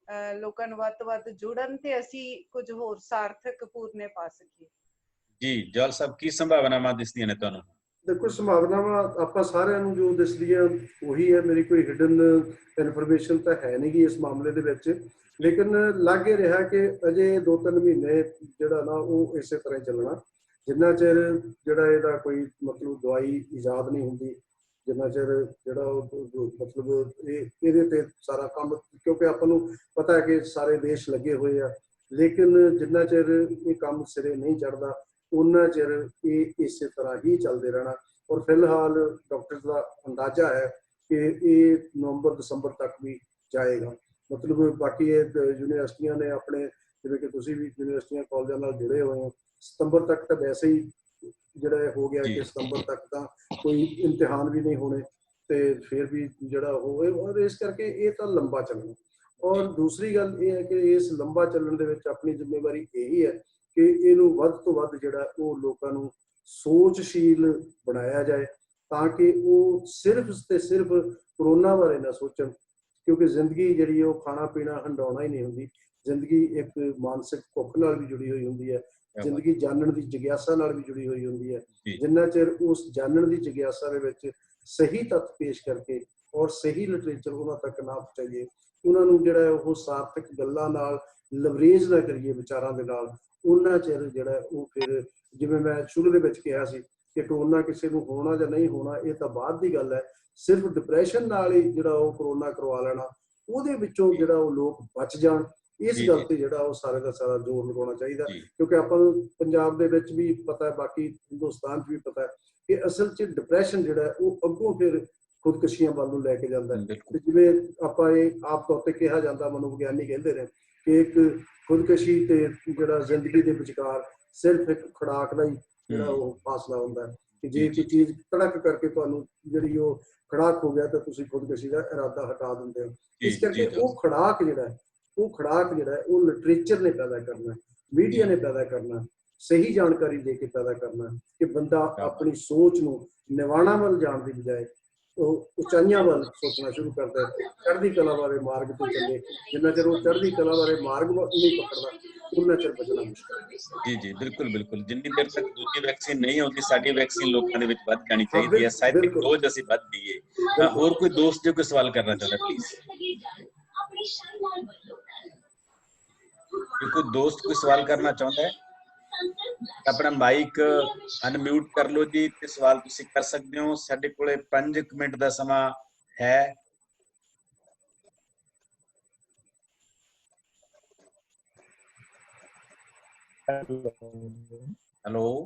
ਲੋਕਾਂ ਨੂੰ ਵੱਧ ਤੋਂ ਵੱਧ ਜੁੜਨ ਤੇ ਅਸੀਂ ਕੁਝ ਹੋਰ ਸਾਰਥਕ ਪੂਰਨੇ ਪਾ ਸਕੀਏ। ਜੀ ਜਵਾਲ ਸਾਹਿਬ, ਕੀ ਸੰਭਾਵਨਾਵਾਂ ਦਿਸਦੀਆਂ ਨੇ ਤੁਹਾਨੂੰ? ਦੇਖੋ, ਸੰਭਾਵਨਾਵਾਂ ਆਪਾਂ ਸਾਰਿਆਂ ਨੂੰ ਜੋ ਦਿਸਦੀਆਂ ਉਹੀ ਹੈ, ਮੇਰੀ ਕੋਈ ਹਿਡਨ ਇਨਫੋਰਮੇਸ਼ਨ ਤਾਂ ਹੈ ਨਹੀਂ ਗੀ ਇਸ ਮਾਮਲੇ ਦੇ ਵਿੱਚ, ਲੇਕਿਨ ਲੱਗ ਇਹ ਰਿਹਾ ਕਿ ਅਜੇ 2-3 ਮਹੀਨੇ ਜਿਹੜਾ ਨਾ ਉਹ ਇਸੇ ਤਰ੍ਹਾਂ ਚੱਲਣਾ, ਜਿੰਨਾ ਚਿਰ ਜਿਹੜਾ ਇਹਦਾ ਕੋਈ ਮਤਲਬ ਦਵਾਈ ਇਜਾਦ ਨਹੀਂ ਹੁੰਦੀ, ਜਿੰਨਾ ਚਿਰ ਜਿਹੜਾ ਉਹ ਮਤਲਬ ਇਹਦੇ ਤੇ ਸਾਰਾ ਕੰਮ, ਕਿਉਂਕਿ ਆਪਾਂ ਨੂੰ ਪਤਾ ਹੈ ਕਿ ਸਾਰੇ ਦੇਸ਼ ਲੱਗੇ ਹੋਏ ਆ, ਲੇਕਿਨ ਜਿੰਨਾ ਚਿਰ ਇਹ ਕੰਮ ਸਿਰੇ ਨਹੀਂ ਚੜ੍ਹਦਾ ਉਹਨਾਂ ਚਿਰ ਇਹ ਇਸੇ ਤਰ੍ਹਾਂ ਹੀ ਚੱਲਦੇ ਰਹਿਣਾ। ਔਰ ਫਿਲਹਾਲ ਡਾਕਟਰ ਦਾ ਅੰਦਾਜ਼ਾ ਹੈ ਕਿ ਇਹ ਨਵੰਬਰ-ਦਸੰਬਰ ਤੱਕ ਵੀ ਜਾਏਗਾ। ਮਤਲਬ ਬਾਕੀ ਇਹ ਯੂਨੀਵਰਸਿਟੀਆਂ ਨੇ ਆਪਣੇ, ਜਿਵੇਂ ਕਿ ਤੁਸੀਂ ਵੀ ਯੂਨੀਵਰਸਿਟੀਆਂ ਕਾਲਜਾਂ ਨਾਲ ਜੁੜੇ ਹੋਏ ਹੋ, ਸਤੰਬਰ ਤੱਕ ਤਾਂ ਵੈਸੇ ਹੀ ਜਿਹੜਾ ਹੋ ਗਿਆ ਕਿ ਸਤੰਬਰ ਤੱਕ ਤਾਂ ਕੋਈ ਇਮਤਿਹਾਨ ਵੀ ਨਹੀਂ ਹੋਣੇ, ਤੇ ਫਿਰ ਵੀ ਜਿਹੜਾ ਹੋਵੇ, ਔਰ ਇਸ ਕਰਕੇ ਇਹ ਤਾਂ ਲੰਬਾ ਚੱਲਣਾ। ਔਰ ਦੂਸਰੀ ਗੱਲ ਇਹ ਹੈ ਕਿ ਇਸ ਲੰਬਾ ਚੱਲਣ ਦੇ ਵਿੱਚ ਆਪਣੀ ਜ਼ਿੰਮੇਵਾਰੀ ਇਹੀ ਹੈ ਕਿ ਇਹਨੂੰ ਵੱਧ ਤੋਂ ਵੱਧ ਜਿਹੜਾ ਉਹ ਲੋਕਾਂ ਨੂੰ ਸੋਚਸ਼ੀਲ ਬਣਾਇਆ ਜਾਏ, ਤਾਂ ਕਿ ਉਹ ਸਿਰਫ ਤੇ ਸਿਰਫ ਕਰੋਨਾ ਬਾਰੇ ਨਾ ਸੋਚਣ, ਕਿਉਂਕਿ ਜ਼ਿੰਦਗੀ ਜਿਹੜੀ ਉਹ ਖਾਣਾ ਪੀਣਾ ਹੰਡਾਉਣਾ ਹੀ ਨਹੀਂ ਹੁੰਦੀ। ਜ਼ਿੰਦਗੀ ਇੱਕ ਮਾਨਸਿਕ ਭੁੱਖ ਨਾਲ ਵੀ ਜੁੜੀ ਹੋਈ ਹੁੰਦੀ ਹੈ, ਜ਼ਿੰਦਗੀ ਜਾਣਨ ਦੀ ਜਿਗਿਆਸਾ ਨਾਲ ਵੀ ਜੁੜੀ ਹੋਈ ਹੁੰਦੀ ਹੈ। ਜਿੰਨਾ ਚਿਰ ਉਸ ਜਾਣਨ ਦੀ ਜਿਗਿਆਸਾ ਦੇ ਵਿੱਚ ਸਹੀ ਤੱਥ ਪੇਸ਼ ਕਰਕੇ ਔਰ ਸਹੀ ਲਿਟਰੇਚਰ ਉਹਨਾਂ ਤੱਕ ਨਾ ਪਹੁੰਚਾਈਏ, ਉਹਨਾਂ ਨੂੰ ਜਿਹੜਾ ਉਹ ਸਾਰਥਕ ਗੱਲਾਂ ਨਾਲ ਲਵਰੇਜ ਨਾ ਕਰੀਏ ਵਿਚਾਰਾਂ ਦੇ ਨਾਲ, ਉਹਨਾਂ ਚਿਰ ਜਿਹੜਾ ਉਹ ਫਿਰ, ਜਿਵੇਂ ਮੈਂ ਸ਼ੁਰੂ ਦੇ ਵਿੱਚ ਕਿਹਾ ਸੀ ਕਿ ਕਰੋਨਾ ਕਿਸੇ ਨੂੰ ਹੋਣਾ ਜਾਂ ਨਹੀਂ ਹੋਣਾ ਇਹ ਤਾਂ ਬਾਅਦ ਦੀ ਗੱਲ ਹੈ, ਸਿਰਫ ਡਿਪਰੈਸ਼ਨ ਨਾਲ ਹੀ ਜਿਹੜਾ ਉਹ ਕਰੋਨਾ ਕਰਵਾ ਲੈਣਾ, ਉਹਦੇ ਵਿੱਚੋਂ ਜਿਹੜਾ ਉਹ ਲੋਕ ਬਚ ਜਾਣ, ਇਸ ਗੱਲ ਤੇ ਜਿਹੜਾ ਉਹ ਸਾਰੇ ਦਾ ਸਾਰਾ ਜ਼ੋਰ ਲਗਾਉਣਾ ਚਾਹੀਦਾ। ਕਿਉਂਕਿ ਆਪਾਂ ਨੂੰ ਪੰਜਾਬ ਦੇ ਵਿੱਚ ਵੀ ਪਤਾ ਹੈ, ਬਾਕੀ ਹਿੰਦੁਸਤਾਨ 'ਚ ਵੀ ਪਤਾ ਹੈ ਕਿ ਅਸਲ 'ਚ ਡਿਪਰੈਸ਼ਨ ਜਿਹੜਾ ਉਹ ਅੱਗੋਂ ਫਿਰ ਖੁਦਕਸ਼ੀਆਂ ਵੱਲ ਨੂੰ ਲੈ ਕੇ ਜਾਂਦਾ ਹੈ। ਤੇ ਜਿਵੇਂ ਆਪਾਂ ਇਹ ਆਪ ਤੌਰ ਤੇ ਕਿਹਾ ਜਾਂਦਾ, ਮਨੋਵਿਗਿਆਨੀ ਕਹਿੰਦੇ ਨੇ ਕਿ ਇੱਕ ਖੁਦਕਸ਼ੀ ਤੇ ਜਿਹੜਾ ਜ਼ਿੰਦਗੀ ਦੇ ਵਿਚਕਾਰ ਸਿਰਫ ਇੱਕ ਖੁਰਾਕ ਦਾ ਹੀ ਜਿਹੜਾ ਉਹ ਫਾਸਲਾ ਹੁੰਦਾ ਹੈ, ਕਿ ਜੇ ਕੋਈ ਚੀਜ਼ ਤੜਕ ਕਰਕੇ ਤੁਹਾਨੂੰ ਜਿਹੜੀ ਉਹ ਖੜਾਕ ਹੋ ਗਿਆ ਤਾਂ ਤੁਸੀਂ ਖੁਦਕਸ਼ੀ ਦਾ ਇਰਾਦਾ ਹਟਾ ਦਿੰਦੇ ਹੋ। ਇਸ ਕਰਕੇ ਉਹ ਖੜਾਕ ਜਿਹੜਾ ਉਹ ਲਿਟਰੇਚਰ ਨੇ ਪੈਦਾ ਕਰਨਾ, ਮੀਡੀਆ ਨੇ ਪੈਦਾ ਕਰਨਾ, ਸਹੀ ਜਾਣਕਾਰੀ ਦੇ ਕੇ ਪੈਦਾ ਕਰਨਾ, ਕਿ ਬੰਦਾ ਆਪਣੀ ਸੋਚ ਨੂੰ ਨਿਵਾਣਾ ਵੱਲ ਜਾਣ ਦੀ ਬਜਾਏ ਉਹ ਉਚਾਈਆਂ ਵੱਲ ਸੋਚਣਾ ਸ਼ੁਰੂ ਕਰਦਾ ਹੈ, ਚੜ੍ਹਦੀ ਕਲਾ ਵਾਲੇ ਮਾਰਗ ਤੇ ਚੱਲੇ। ਜਿੰਨਾ ਚਿਰ ਉਹ ਚੜ੍ਹਦੀ ਕਲਾ ਵਾਲੇ ਮਾਰਗ ਨਹੀਂ ਪਕੜਦਾ ਉਹਨਾਂ ਚਿਰ ਬਚਣਾ ਮੁਸ਼ਕਲ ਹੈ। ਜੀ ਬਿਲਕੁਲ। ਜਿੰਨੀ ਦੇਰ ਤੱਕ ਦੂਜੀ ਵੈਕਸੀਨ ਨਹੀਂ ਆਉਂਦੀ, ਸਾਡੀ ਵੈਕਸੀਨ ਲੋਕਾਂ ਦੇ ਵਿੱਚ ਵੱਧ ਜਾਣੀ ਚਾਹੀਦੀ ਹੈ, ਸਾਹਿਤਕ ਖੋਜ ਅਸੀਂ ਵੱਧ ਦਈਏ। ਹੋਰ ਕੋਈ ਦੋਸਤ ਜੋ ਕੋਈ ਸਵਾਲ ਕਰਨਾ ਚਾਹੁੰਦਾ ਪਲੀਜ਼? ਕੋਈ ਦੋਸਤ ਕੋਈ ਸਵਾਲ ਕਰਨਾ ਚਾਹੁੰਦਾ ਹੈ, ਆਪਣਾ ਮਾਈਕ ਅਨਮਿਊਟ ਕਰ ਲਓ ਜੀ ਤੇ ਸਵਾਲ ਤੁਸੀਂ ਕਰ ਸਕਦੇ ਹੋ। ਸਾਡੇ ਕੋਲੇ 5 ਮਿੰਟ ਦਾ ਸਮਾਂ ਹੈ। ਹੈਲੋ,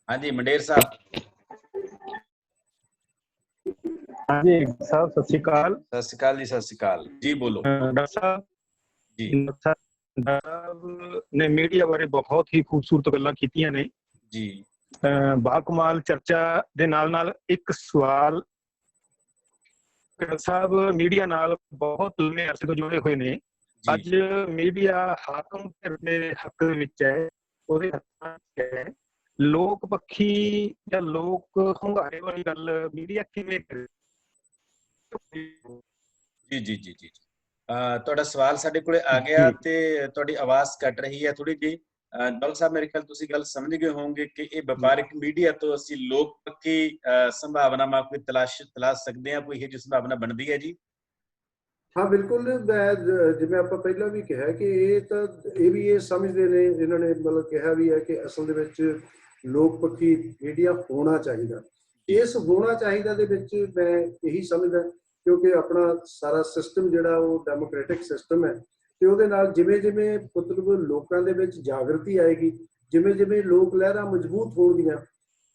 ਹਾਂਜੀ ਮੰਡੇਰ ਸਾਹਿਬ। ਹਾਂਜੀ ਸਾਹਿਬ, ਸਤਿ ਸ਼੍ਰੀ ਅਕਾਲ। ਸਤਿ ਸ਼੍ਰੀ ਅਕਾਲ ਜੀ, ਸਤਿ ਸ਼੍ਰੀ ਅਕਾਲ ਜੀ, ਬੋਲੋ। ਡਾਕਟਰ ਸਾਹਿਬ ਜੀ, ਡਾਕਟਰ ਨੇ ਮੀਡੀਆ ਬਾਰੇ ਬਹੁਤ ਹੀ ਖੂਬਸੂਰਤ ਗੱਲਾਂ ਕੀਤੀਆਂ ਨੇ ਜੀ। ਬਾਕਮਾਲ ਚਰਚਾ ਦੇ ਨਾਲ ਇੱਕ ਸਵਾਲ, ਡਾਕਟਰ ਸਾਹਿਬ ਮੀਡੀਆ ਨਾਲ ਬਹੁਤ ਲੰਮੇ ਅਰਸੇ ਤੋਂ ਜੁੜੇ ਹੋਏ ਨੇ। ਅੱਜ ਮੀਡੀਆ ਹਾਕਮ ਧਿਰ ਦੇ ਹੱਕ ਦੇ ਵਿੱਚ ਹੈ, ਉਹਦੇ ਹੱਥਾਂ 'ਚ ਹੈ। ਲੋਕ ਪੱਖੀ ਜਾਂ ਲੋਕ ਹੁੰਗਾਰੇ ਵਾਲੀ ਗੱਲ ਮੀਡੀਆ ਕਿਵੇਂ ਕਰੇ? ਜੀ ਤੁਹਾਡਾ ਸਵਾਲ ਸਾਡੇ ਕੋਲੇ ਆ ਗਿਆ ਤੇ ਤੁਹਾਡੀ ਆਵਾਜ਼ ਕੱਟ ਰਹੀ ਹੈ ਥੋੜੀ ਜਿਹੀ। ਡਾਕਟਰ ਸਾਹਿਬ ਮੇਰੇ ਖਿਆਲ ਤੁਸੀਂ ਗੱਲ ਸਮਝ ਗਏ ਹੋਵੋਗੇ ਕਿ ਇਹ ਵਪਾਰਿਕ ਮੀਡੀਆ ਤੋਂ ਅਸੀਂ ਲੋਕ ਪੱਖੀ ਸੰਭਾਵਨਾਵਾਂ ਕੋਈ ਤਲਾਸ਼ ਸਕਦੇ ਹਾਂ, ਕੋਈ ਇਹ ਜਿਹੀ ਸੰਭਾਵਨਾ ਬਣਦੀ ਹੈ ਜੀ? ਹਾਂ ਬਿਲਕੁਲ। ਜਿਵੇਂ ਆਪਾਂ ਪਹਿਲਾਂ ਵੀ ਕਿਹਾ ਕਿ ਇਹ ਵੀ ਇਹ ਸਮਝਦੇ ਨੇ, ਇਹਨਾਂ ਨੇ ਮਤਲਬ ਕਿਹਾ ਵੀ ਹੈ ਕਿ ਅਸਲ ਦੇ ਵਿੱਚ ਲੋਕ ਪੱਖੀ ਮੀਡੀਆ ਹੋਣਾ ਚਾਹੀਦਾ। ਇਸ ਹੋਣਾ ਚਾਹੀਦਾ ਦੇ ਵਿੱਚ ਮੈਂ ਇਹੀ ਸਮਝਦਾ, ਕਿਉਂਕਿ ਆਪਣਾ ਸਾਰਾ ਸਿਸਟਮ ਜਿਹੜਾ ਉਹ ਡੈਮੋਕ੍ਰੈਟਿਕ ਸਿਸਟਮ ਹੈ, ਤੇ ਉਹਦੇ ਨਾਲ ਜਿਵੇਂ ਜਿਵੇਂ ਮਤਲਬ ਲੋਕਾਂ ਦੇ ਵਿੱਚ ਜਾਗਰਤੀ ਆਏਗੀ, ਜਿਵੇਂ ਜਿਵੇਂ ਲੋਕ ਲਹਿਰਾਂ ਮਜ਼ਬੂਤ ਹੋਣਗੀਆਂ,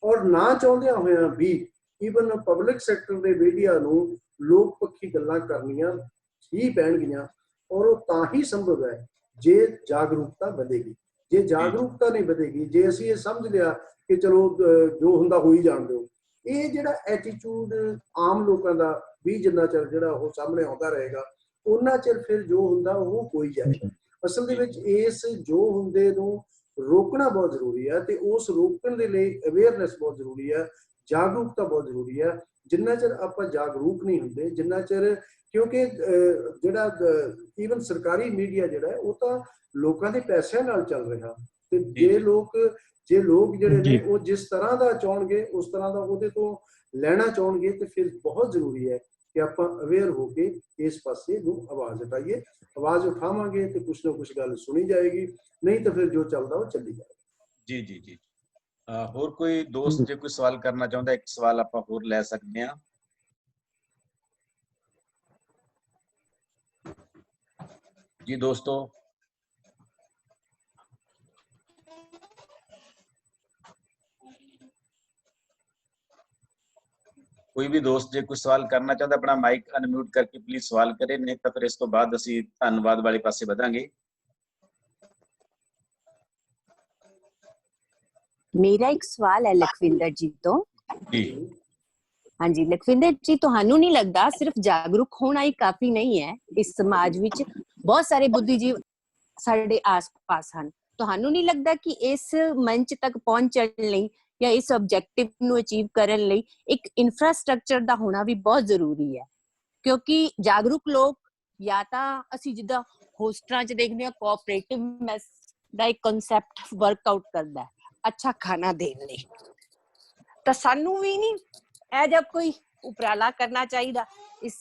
ਔਰ ਨਾ ਚਾਹੁੰਦਿਆਂ ਹੋਇਆਂ ਵੀ ਈਵਨ ਪਬਲਿਕ ਸੈਕਟਰ ਦੇ ਮੀਡੀਆ ਨੂੰ ਲੋਕ ਪੱਖੀ ਗੱਲਾਂ ਕਰਨੀਆਂ ਹੀ ਪੈਣਗੀਆਂ। ਔਰ ਉਹ ਤਾਂ ਹੀ ਸੰਭਵ ਹੈ ਜੇ ਜਾਗਰੂਕਤਾ ਵਧੇਗੀ। ਜੇ ਜਾਗਰੂਕਤਾ ਨਹੀਂ ਵਧੇਗੀ, ਜੇ ਅਸੀਂ ਇਹ ਸਮਝ ਲਿਆ ਕਿ ਚਲੋ ਜੋ ਹੁੰਦਾ ਹੋ ਹੀ ਜਾਣ ਦਿਓ, ਇਹ ਜਿਹੜਾ ਐਟੀਟਿਊਡ ਆਮ ਲੋਕਾਂ ਦਾ ਵੀ ਜਿੰਨਾ ਚਿਰ ਜਿਹੜਾ ਉਹ ਸਾਹਮਣੇ ਆਉਂਦਾ ਰਹੇਗਾ, ਉਹਨਾਂ ਚਿਰ ਫਿਰ ਜੋ ਹੁੰਦਾ ਉਹ ਹੋਈ ਜਾਏਗਾ। ਅਸਲ ਦੇ ਵਿੱਚ ਇਸ ਜੋ ਹੁੰਦੇ ਨੂੰ ਰੋਕਣਾ ਬਹੁਤ ਜ਼ਰੂਰੀ ਹੈ, ਤੇ ਉਸ ਰੋਕਣ ਦੇ ਲਈ ਅਵੇਅਰਨੈਸ ਬਹੁਤ ਜ਼ਰੂਰੀ ਹੈ, ਜਾਗਰੂਕਤਾ ਬਹੁਤ ਜ਼ਰੂਰੀ ਹੈ। ਜਿੰਨਾ ਚਿਰ ਆਪਾਂ ਜਾਗਰੂਕ ਨਹੀਂ ਹੁੰਦੇ, ਜਿੰਨਾ ਚਿਰ, ਕਿਉਂਕਿ ਜਿਹੜਾ ਈਵਨ ਸਰਕਾਰੀ ਮੀਡੀਆ ਜਿਹੜਾ ਉਹ ਤਾਂ ਲੋਕਾਂ ਦੇ ਪੈਸਿਆਂ ਨਾਲ ਚੱਲ ਰਿਹਾ, ਤੇ ਜੇ ਲੋਕ ਜਿਹੜੇ ਨੇ ਉਹ ਜਿਸ ਤਰ੍ਹਾਂ ਦਾ ਚਾਹਣਗੇ ਉਸ ਤਰ੍ਹਾਂ ਦਾ ਉਹਦੇ ਤੋਂ ਲੈਣਾ ਚਾਹਣਗੇ, ਤੇ ਫਿਰ ਬਹੁਤ ਜ਼ਰੂਰੀ ਹੈ ਕਿ ਆਪਾਂ ਅਵੇਅਰ ਹੋ ਕੇ ਇਸ ਪਾਸੇ ਨੂੰ ਆਵਾਜ਼ ਉਠਾਈਏ। ਆਵਾਜ਼ ਉਠਾਵਾਂਗੇ ਤੇ ਕੁਛ ਨਾ ਕੁਛ ਗੱਲ ਸੁਣੀ ਜਾਏਗੀ, ਨਹੀਂ ਤਾਂ ਫਿਰ ਜੋ ਚੱਲਦਾ ਉਹ ਚੱਲੀ ਜਾਏਗਾ। ਜੀ ਜੀ ਜੀ। ਹੋਰ ਕੋਈ ਦੋਸਤ ਜੇ ਕੋਈ ਸਵਾਲ ਕਰਨਾ ਚਾਹੁੰਦਾ, ਇੱਕ ਸਵਾਲ ਆਪਾਂ ਹੋਰ ਲੈ ਸਕਦੇ ਹਾਂ। ਜੀ ਦੋਸਤੋ, ਕੋਈ ਵੀ ਦੋਸਤ ਜੇ ਕੋਈ ਸਵਾਲ ਕਰਨਾ ਚਾਹੁੰਦਾ ਆਪਣਾ ਮਾਈਕ ਅਨਮਿਊਟ ਕਰਕੇ ਪਲੀਜ਼ ਸਵਾਲ ਕਰੇ, ਨਹੀਂ ਤਾਂ ਫਿਰ ਇਸ ਤੋਂ ਬਾਅਦ ਅਸੀਂ ਧੰਨਵਾਦ ਵਾਲੇ ਪਾਸੇ ਵਧਾਂਗੇ। मेरा एक सवाल है लखविंदर जी तो जी। हाँ जी लखविंदर जी, ਤੁਹਾਨੂੰ नहीं लगता सिर्फ जागरूक होना ही काफी नहीं है? इस समाज विच बहुत सारे बुद्धिजीव साडे आस-पास ਹਨ। ਤੁਹਾਨੂੰ नहीं लगता कि इस मंच तक पहुंचण ਲਈ या इस ऑब्जेक्टिव ਨੂੰ अचीव ਕਰਨ ਲਈ एक इंफ्रास्ट्रक्चर ਦਾ ਹੋਣਾ ਵੀ ਬਹੁਤ ਜ਼ਰੂਰੀ ਹੈ? ਕਿਉਂਕਿ ਜਾਗਰੂਕ ਲੋਕ ਜਾਂ ਤਾਂ ਅਸੀਂ ਜਿੱਦਾਂ ਹੋਸਟਲਾਂ 'ਚ ਦੇਖਦੇ ਹਾਂ ਕੋਆਪਰੇਟਿਵ ਮੈਸ ਦਾ ਇੱਕ ਕਨਸੈਪਟ ਵਰਕਆਊਟ ਕਰਦਾ ਹੈ अच्छा खाना देने ਲਈ, ਤਾਂ ਸਾਨੂੰ ਵੀ ਨਹੀਂ ਇਹ ਜਿਹਾ ਕੋਈ ਉਪਰਾਲਾ ਕਰਨਾ ਚਾਹੀਦਾ ਇਸ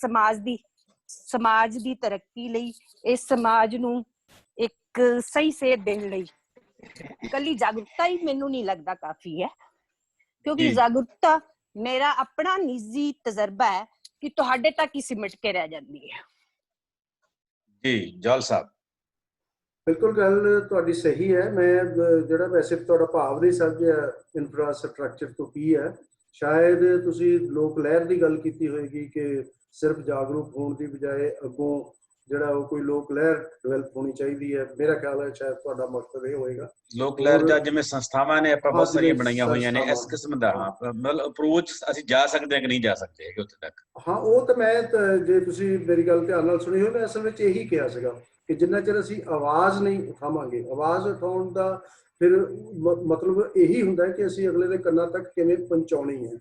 ਸਮਾਜ ਦੀ ਤਰੱਕੀ ਲਈ, ਇਸ ਸਮਾਜ ਨੂੰ ਇੱਕ ਸਹੀ ਸੇਧ ਦੇਣ ਲਈ? ਕੱਲੀ ਜਾਗਰੂਕਤਾ ਹੀ ਮੈਨੂੰ ਨਹੀਂ ਲੱਗਦਾ ਕਾਫੀ ਹੈ, ਕਿਉਂਕਿ ਜਾਗਰੂਕਤਾ ਮੇਰਾ ਆਪਣਾ ਨਿੱਜੀ ਤਜਰਬਾ ਹੈ ਕਿ ਤੁਹਾਡੇ ਤੱਕ ਹੀ ਸਿਮਟ ਕੇ ਰਹਿ ਜਾਂਦੀ ਹੈ। ਜੀ ਜੌਲ ਸਾਹਿਬ। ਬਿਲਕੁਲ ਗੱਲ ਤੁਹਾਡੀ ਸਹੀ ਹੈ। ਮੈਂ ਜਿਹੜਾ ਵੈਸੇ ਤੁਹਾਡਾ ਭਾਵ ਨਹੀਂ ਸਮਝਿਆ ਇਨਫਰਾਸਟ੍ਰਕਚਰ ਤੋਂ ਕੀ ਹੈ, ਸ਼ਾਇਦ ਤੁਸੀਂ ਲੋਕ ਲਹਿਰ ਦੀ ਗੱਲ ਕੀਤੀ ਹੋਏਗੀ ਕਿ ਸਿਰਫ ਜਾਗਰੂਕ ਹੋਣ ਦੀ ਬਜਾਏ ਅੱਗੋਂ ਜਿਹੜਾ ਉਹ ਕੋਈ ਲੋਕ ਲਹਿਰ ਡਿਵੈਲਪ ਹੋਣੀ ਚਾਹੀਦੀ ਹੈ। ਮੇਰਾ ਖਿਆਲ ਹੈ ਸ਼ਾਇਦ ਤੁਹਾਡਾ ਮਕਸਦ ਇਹ ਹੋਏਗਾ। ਲੋਕ ਲਹਿਰ ਜਾਂ ਜਿਵੇਂ ਸੰਸਥਾਵਾਂ ਨੇ ਆਪਾਂ ਬਹੁਤ ਸਾਰੀਆਂ ਬਣਾਈਆਂ ਹੋਈਆਂ ਨੇ, ਇਸ ਕਿਸਮ ਦਾ ਮਤਲਬ ਅਪਰੋਚ ਅਸੀਂ ਜਾ ਸਕਦੇ ਹਾਂ ਕਿ ਨਹੀਂ ਜਾ ਸਕਦੇ ਹੈਗੇ ਉੱਥੇ ਤੱਕ? ਹਾਂ, ਉਹ ਤਾਂ ਮੈਂ ਜੇ ਤੁਸੀਂ ਮੇਰੀ ਗੱਲ ਧਿਆਨ ਨਾਲ ਸੁਣੀ ਹੋਵੇ, ਮੈਂ ਅਸਲ ਵਿੱਚ ਇਹੀ ਕਿਹਾ ਸੀਗਾ ਕਿ ਜਿੰਨਾ ਚਿਰ ਅਸੀਂ ਆਵਾਜ਼ ਨਹੀਂ ਉਠਾਵਾਂਗੇ, ਆਵਾਜ਼ ਉਠਾਉਣ ਦਾ ਫਿਰ ਮਤਲਬ ਇਹੀ ਹੁੰਦਾ ਹੈ ਕਿ ਅਸੀਂ ਅਗਲੇ ਦੇ ਕੰਨਾਂ ਤੱਕ ਕਿਵੇਂ ਪਹੁੰਚਾਉਣੀ ਹੈ,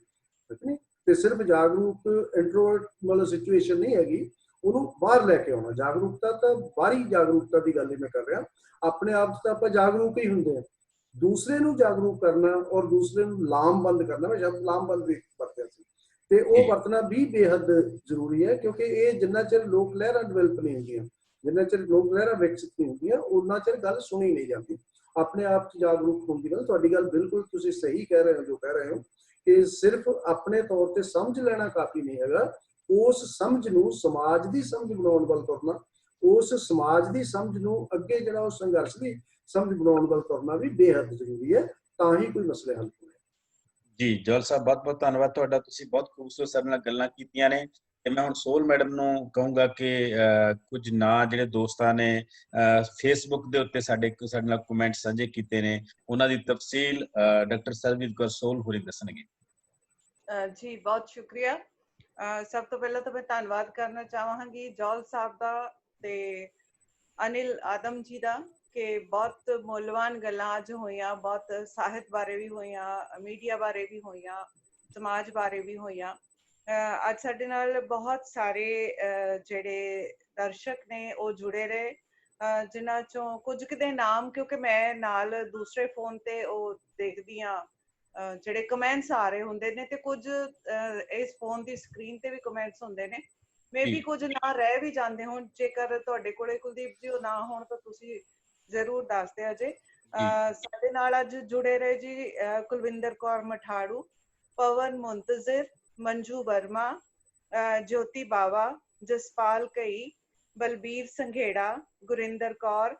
ਠੀਕ ਨਹੀਂ? ਤੇ ਸਿਰਫ ਜਾਗਰੂਕ ਇੰਟਰੋਵਰਟ ਵਾਲਾ ਸਿਚੁਏਸ਼ਨ ਨਹੀਂ ਹੈਗੀ, ਉਹਨੂੰ ਬਾਹਰ ਲੈ ਕੇ ਆਉਣਾ। ਜਾਗਰੂਕਤਾ ਤਾਂ ਬਾਹਰੀ ਜਾਗਰੂਕਤਾ ਦੀ ਗੱਲ ਹੀ ਮੈਂ ਕਰ ਰਿਹਾ। ਆਪਣੇ ਆਪ 'ਚ ਤਾਂ ਆਪਾਂ ਜਾਗਰੂਕ ਹੀ ਹੁੰਦੇ ਹਾਂ, ਦੂਸਰੇ ਨੂੰ ਜਾਗਰੂਕ ਕਰਨਾ ਔਰ ਦੂਸਰੇ ਨੂੰ ਲਾਮਬੰਦ ਕਰਨਾ, ਮੈਂ ਸ਼ਬਦ ਲਾਮਬੰਦ ਵੀ ਵਰਤਿਆ ਸੀ, ਤੇ ਉਹ ਵਰਤਣਾ ਵੀ ਬੇਹੱਦ ਜ਼ਰੂਰੀ ਹੈ। ਕਿਉਂਕਿ ਇਹ ਜਿੰਨਾ ਚਿਰ ਲੋਕ ਲਹਿਰਾਂ ਡਿਵੈਲਪ ਨਹੀਂ ਹੁੰਦੀਆਂ, ਜਿੰਨਾ ਚਿਰ ਲੋਕ ਲਹਿਰਾਂ ਵਿਕਸਿਤ ਨਹੀਂ ਹੁੰਦੀਆਂ, ਉਹਨਾਂ ਚਿਰ ਗੱਲ ਸੁਣੀ ਨਹੀਂ ਜਾਂਦੀ। ਆਪਣੇ ਆਪ 'ਚ ਜਾਗਰੂਕ ਹੋਣ ਦੀ ਗੱਲ, ਤੁਹਾਡੀ ਗੱਲ ਬਿਲਕੁਲ ਤੁਸੀਂ ਸਹੀ ਕਹਿ ਰਹੇ ਹੋ ਜੋ ਕਹਿ ਰਹੇ ਹੋ ਕਿ ਸਿਰਫ ਆਪਣੇ ਤੌਰ ਤੇ ਸਮਝ ਲੈਣਾ ਕਾਫੀ ਨਹੀਂ ਹੈਗਾ। ਉਸ ਸਮਝ ਨੂੰ ਸਮਾਜ ਦੀ ਸਮਝ ਬਣਾਉਣ ਵੱਲ ਤੁਰਨਾ, ਉਸ ਸਮਾਜ ਦੀ ਸਮਝ ਨੂੰ ਅੱਗੇ ਜਿਹੜਾ ਉਹ ਸੰਘਰਸ਼ ਦੀ ਸਮਝ ਬਣਾਉਣ ਵੱਲ ਤੁਰਨਾ ਵੀ ਬੇਹੱਦ ਜ਼ਰੂਰੀ ਹੈ, ਤਾਂ ਹੀ ਕੋਈ ਮਸਲੇ ਹੱਲ ਹੋਣੇ। ਜੀ ਜੌਲ ਸਾਹਿਬ, ਬਹੁਤ ਬਹੁਤ ਧੰਨਵਾਦ ਤੁਹਾਡਾ। ਤੁਸੀਂ ਬਹੁਤ ਖੂਬਸੂਰਤ ਸਾਡੇ ਨਾਲ ਗੱਲਾਂ ਕੀਤੀਆਂ ਨੇ, ਤੇ ਮੈਂ ਹੁਣ ਸੋਹਲ ਮੈਡਮ ਨੂੰ ਕਹੂੰਗਾ ਕਿ ਕੁਝ ਨਾਂ ਜਿਹੜੇ ਦੋਸਤਾਂ ਨੇ ਫੇਸਬੁੱਕ ਦੇ ਉੱਤੇ ਸਾਡੇ ਨਾਲ ਕਮੈਂਟ ਸਾਂਝੇ ਕੀਤੇ ਨੇ, ਉਹਨਾਂ ਦੀ ਤਫਸੀਲ ਡਾਕਟਰ ਸਰਬਜੀਤ ਕੌਰ ਸੋਹਲ ਹੋਰੀ ਦੱਸਣਗੇ। ਜੀ ਬਹੁਤ ਸ਼ੁਕਰੀਆ। ਸਭ ਤੋਂ ਪਹਿਲਾਂ ਤਾਂ ਮੈਂ ਧੰਨਵਾਦ ਕਰਨਾ ਚਾਹਾਂਗੀ ਜੌਲ ਸਾਹਿਬ ਦਾ ਤੇ ਅਨਿਲ ਆਦਮ ਜੀ ਦਾ ਕਿ ਬਹੁਤ ਮੁੱਲਵਾਨ ਗੱਲਾਂ ਅੱਜ ਹੋਈਆਂ, ਬਹੁਤ ਸਾਹਿਤ ਬਾਰੇ ਵੀ ਹੋਈਆਂ, ਮੀਡੀਆ ਬਾਰੇ ਵੀ ਹੋਈਆਂ, ਸਮਾਜ ਬਾਰੇ ਵੀ ਹੋਈਆਂ। ਅੱਜ ਸਾਡੇ ਨਾਲ ਬਹੁਤ ਸਾਰੇ ਜਿਹੜੇ ਦਰਸ਼ਕ ਨੇ ਉਹ ਜੁੜੇ ਰਹੇ, ਜਿਨ੍ਹਾਂ ਚੋਂ ਕੁਝ ਕੁ ਦੇ ਨਾਮ, ਕਿਉਂਕਿ ਮੈਂ ਨਾਲ ਦੂਸਰੇ ਫੋਨ ਤੇ ਉਹ ਦੇਖਦੀ ਹਾਂ ਜਿਹੜੇ ਕਮੈਂਟਸ ਆ ਰਹੇ ਹੁੰਦੇ ਨੇ, ਤੇ ਕੁਝ ਇਸ ਫੋਨ ਦੀ ਸਕਰੀਨ ਤੇ ਵੀ ਕਮੈਂਟਸ ਹੁੰਦੇ ਨੇ, ਮੇ ਵੀ ਕੁਝ ਨਾ ਰਹਿ ਵੀ ਜਾਂਦੇ ਹੋਣ। ਜੇਕਰ ਤੁਹਾਡੇ ਕੋਲੇ ਕੁਲਦੀਪ ਜੀ ਉਹ ਨਾ ਹੋਣ ਤਾਂ ਤੁਸੀਂ ਜ਼ਰੂਰ ਦੱਸ ਦਿਓ ਜੇ। ਸਾਡੇ ਨਾਲ ਅੱਜ ਜੁੜੇ ਰਹੇ ਜੀ ਕੁਲਵਿੰਦਰ ਕੌਰ ਮਠਾੜੂ, ਪਵਨ ਮੁੰਤਜ਼ਰ, ਮੰਜੂ ਵਰਮਾ, ਜੋਤੀ ਬਾਵਾ, ਜਸਪਾਲ ਕਈ, ਬਲਬੀਰ ਸੰਘੇੜਾ, ਗੁਰਿੰਦਰ ਕੌਰ,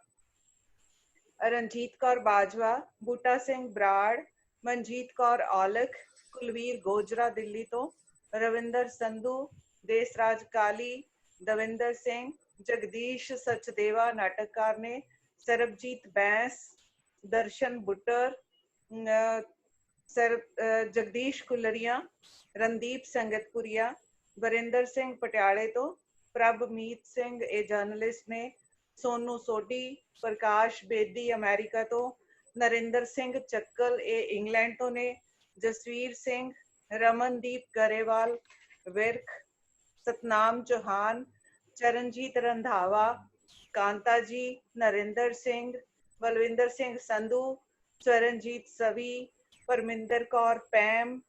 ਰਣਜੀਤ ਕੌਰ ਬਾਜਵਾ, ਬੂਟਾ ਸਿੰਘ ਬਰਾੜ, ਮਨਜੀਤ ਕੌਰ ਔਲਖ, ਕੁਲਵੀਰ ਗੋਜਰਾ ਦਿੱਲੀ ਤੋਂ, ਰਵਿੰਦਰ ਸੰਧੂ, ਦੇਸਰਾਜ ਕਾਲੀ, ਦਵਿੰਦਰ ਸਿੰਘ, ਜਗਦੀਸ਼ ਸਚਦੇਵਾ ਨਾਟਕਕਾਰ ਨੇ, ਸਰਬਜੀਤ ਬੈਂਸ, ਦਰਸ਼ਨ ਬੁੱਟਰ, ਜਗਦੀਸ਼ ਕੁਲਰੀਆ, ਰਣਦੀਪ ਸੰਗਤਪੁਰੀਆ, ਵਰਿੰਦਰ ਸਿੰਘ ਪਟਿਆਲੇ ਤੋਂ, ਪ੍ਰਭਮੀਤ ਸਿੰਘ ਇਹ ਜਰਨਲਿਸਟ ਨੇ, ਸੋਨੂ ਸੋਢੀ, ਪ੍ਰਕਾਸ਼ ਬੇਦੀ ਅਮਰੀਕਾ ਤੋਂ, ਨਰਿੰਦਰ ਸਿੰਘ ਚੱਕਲ ਇਹ ਇੰਗਲੈਂਡ ਤੋਂ ਨੇ, Jasvir Singh, Ramandeep Grewal Virk, Satnam Chauhan, Charanjit Randhawa, Kanta ji, Narinder Singh, Balwinder Singh Sandhu, Charanjit Savi, Parminder Kaur Pam,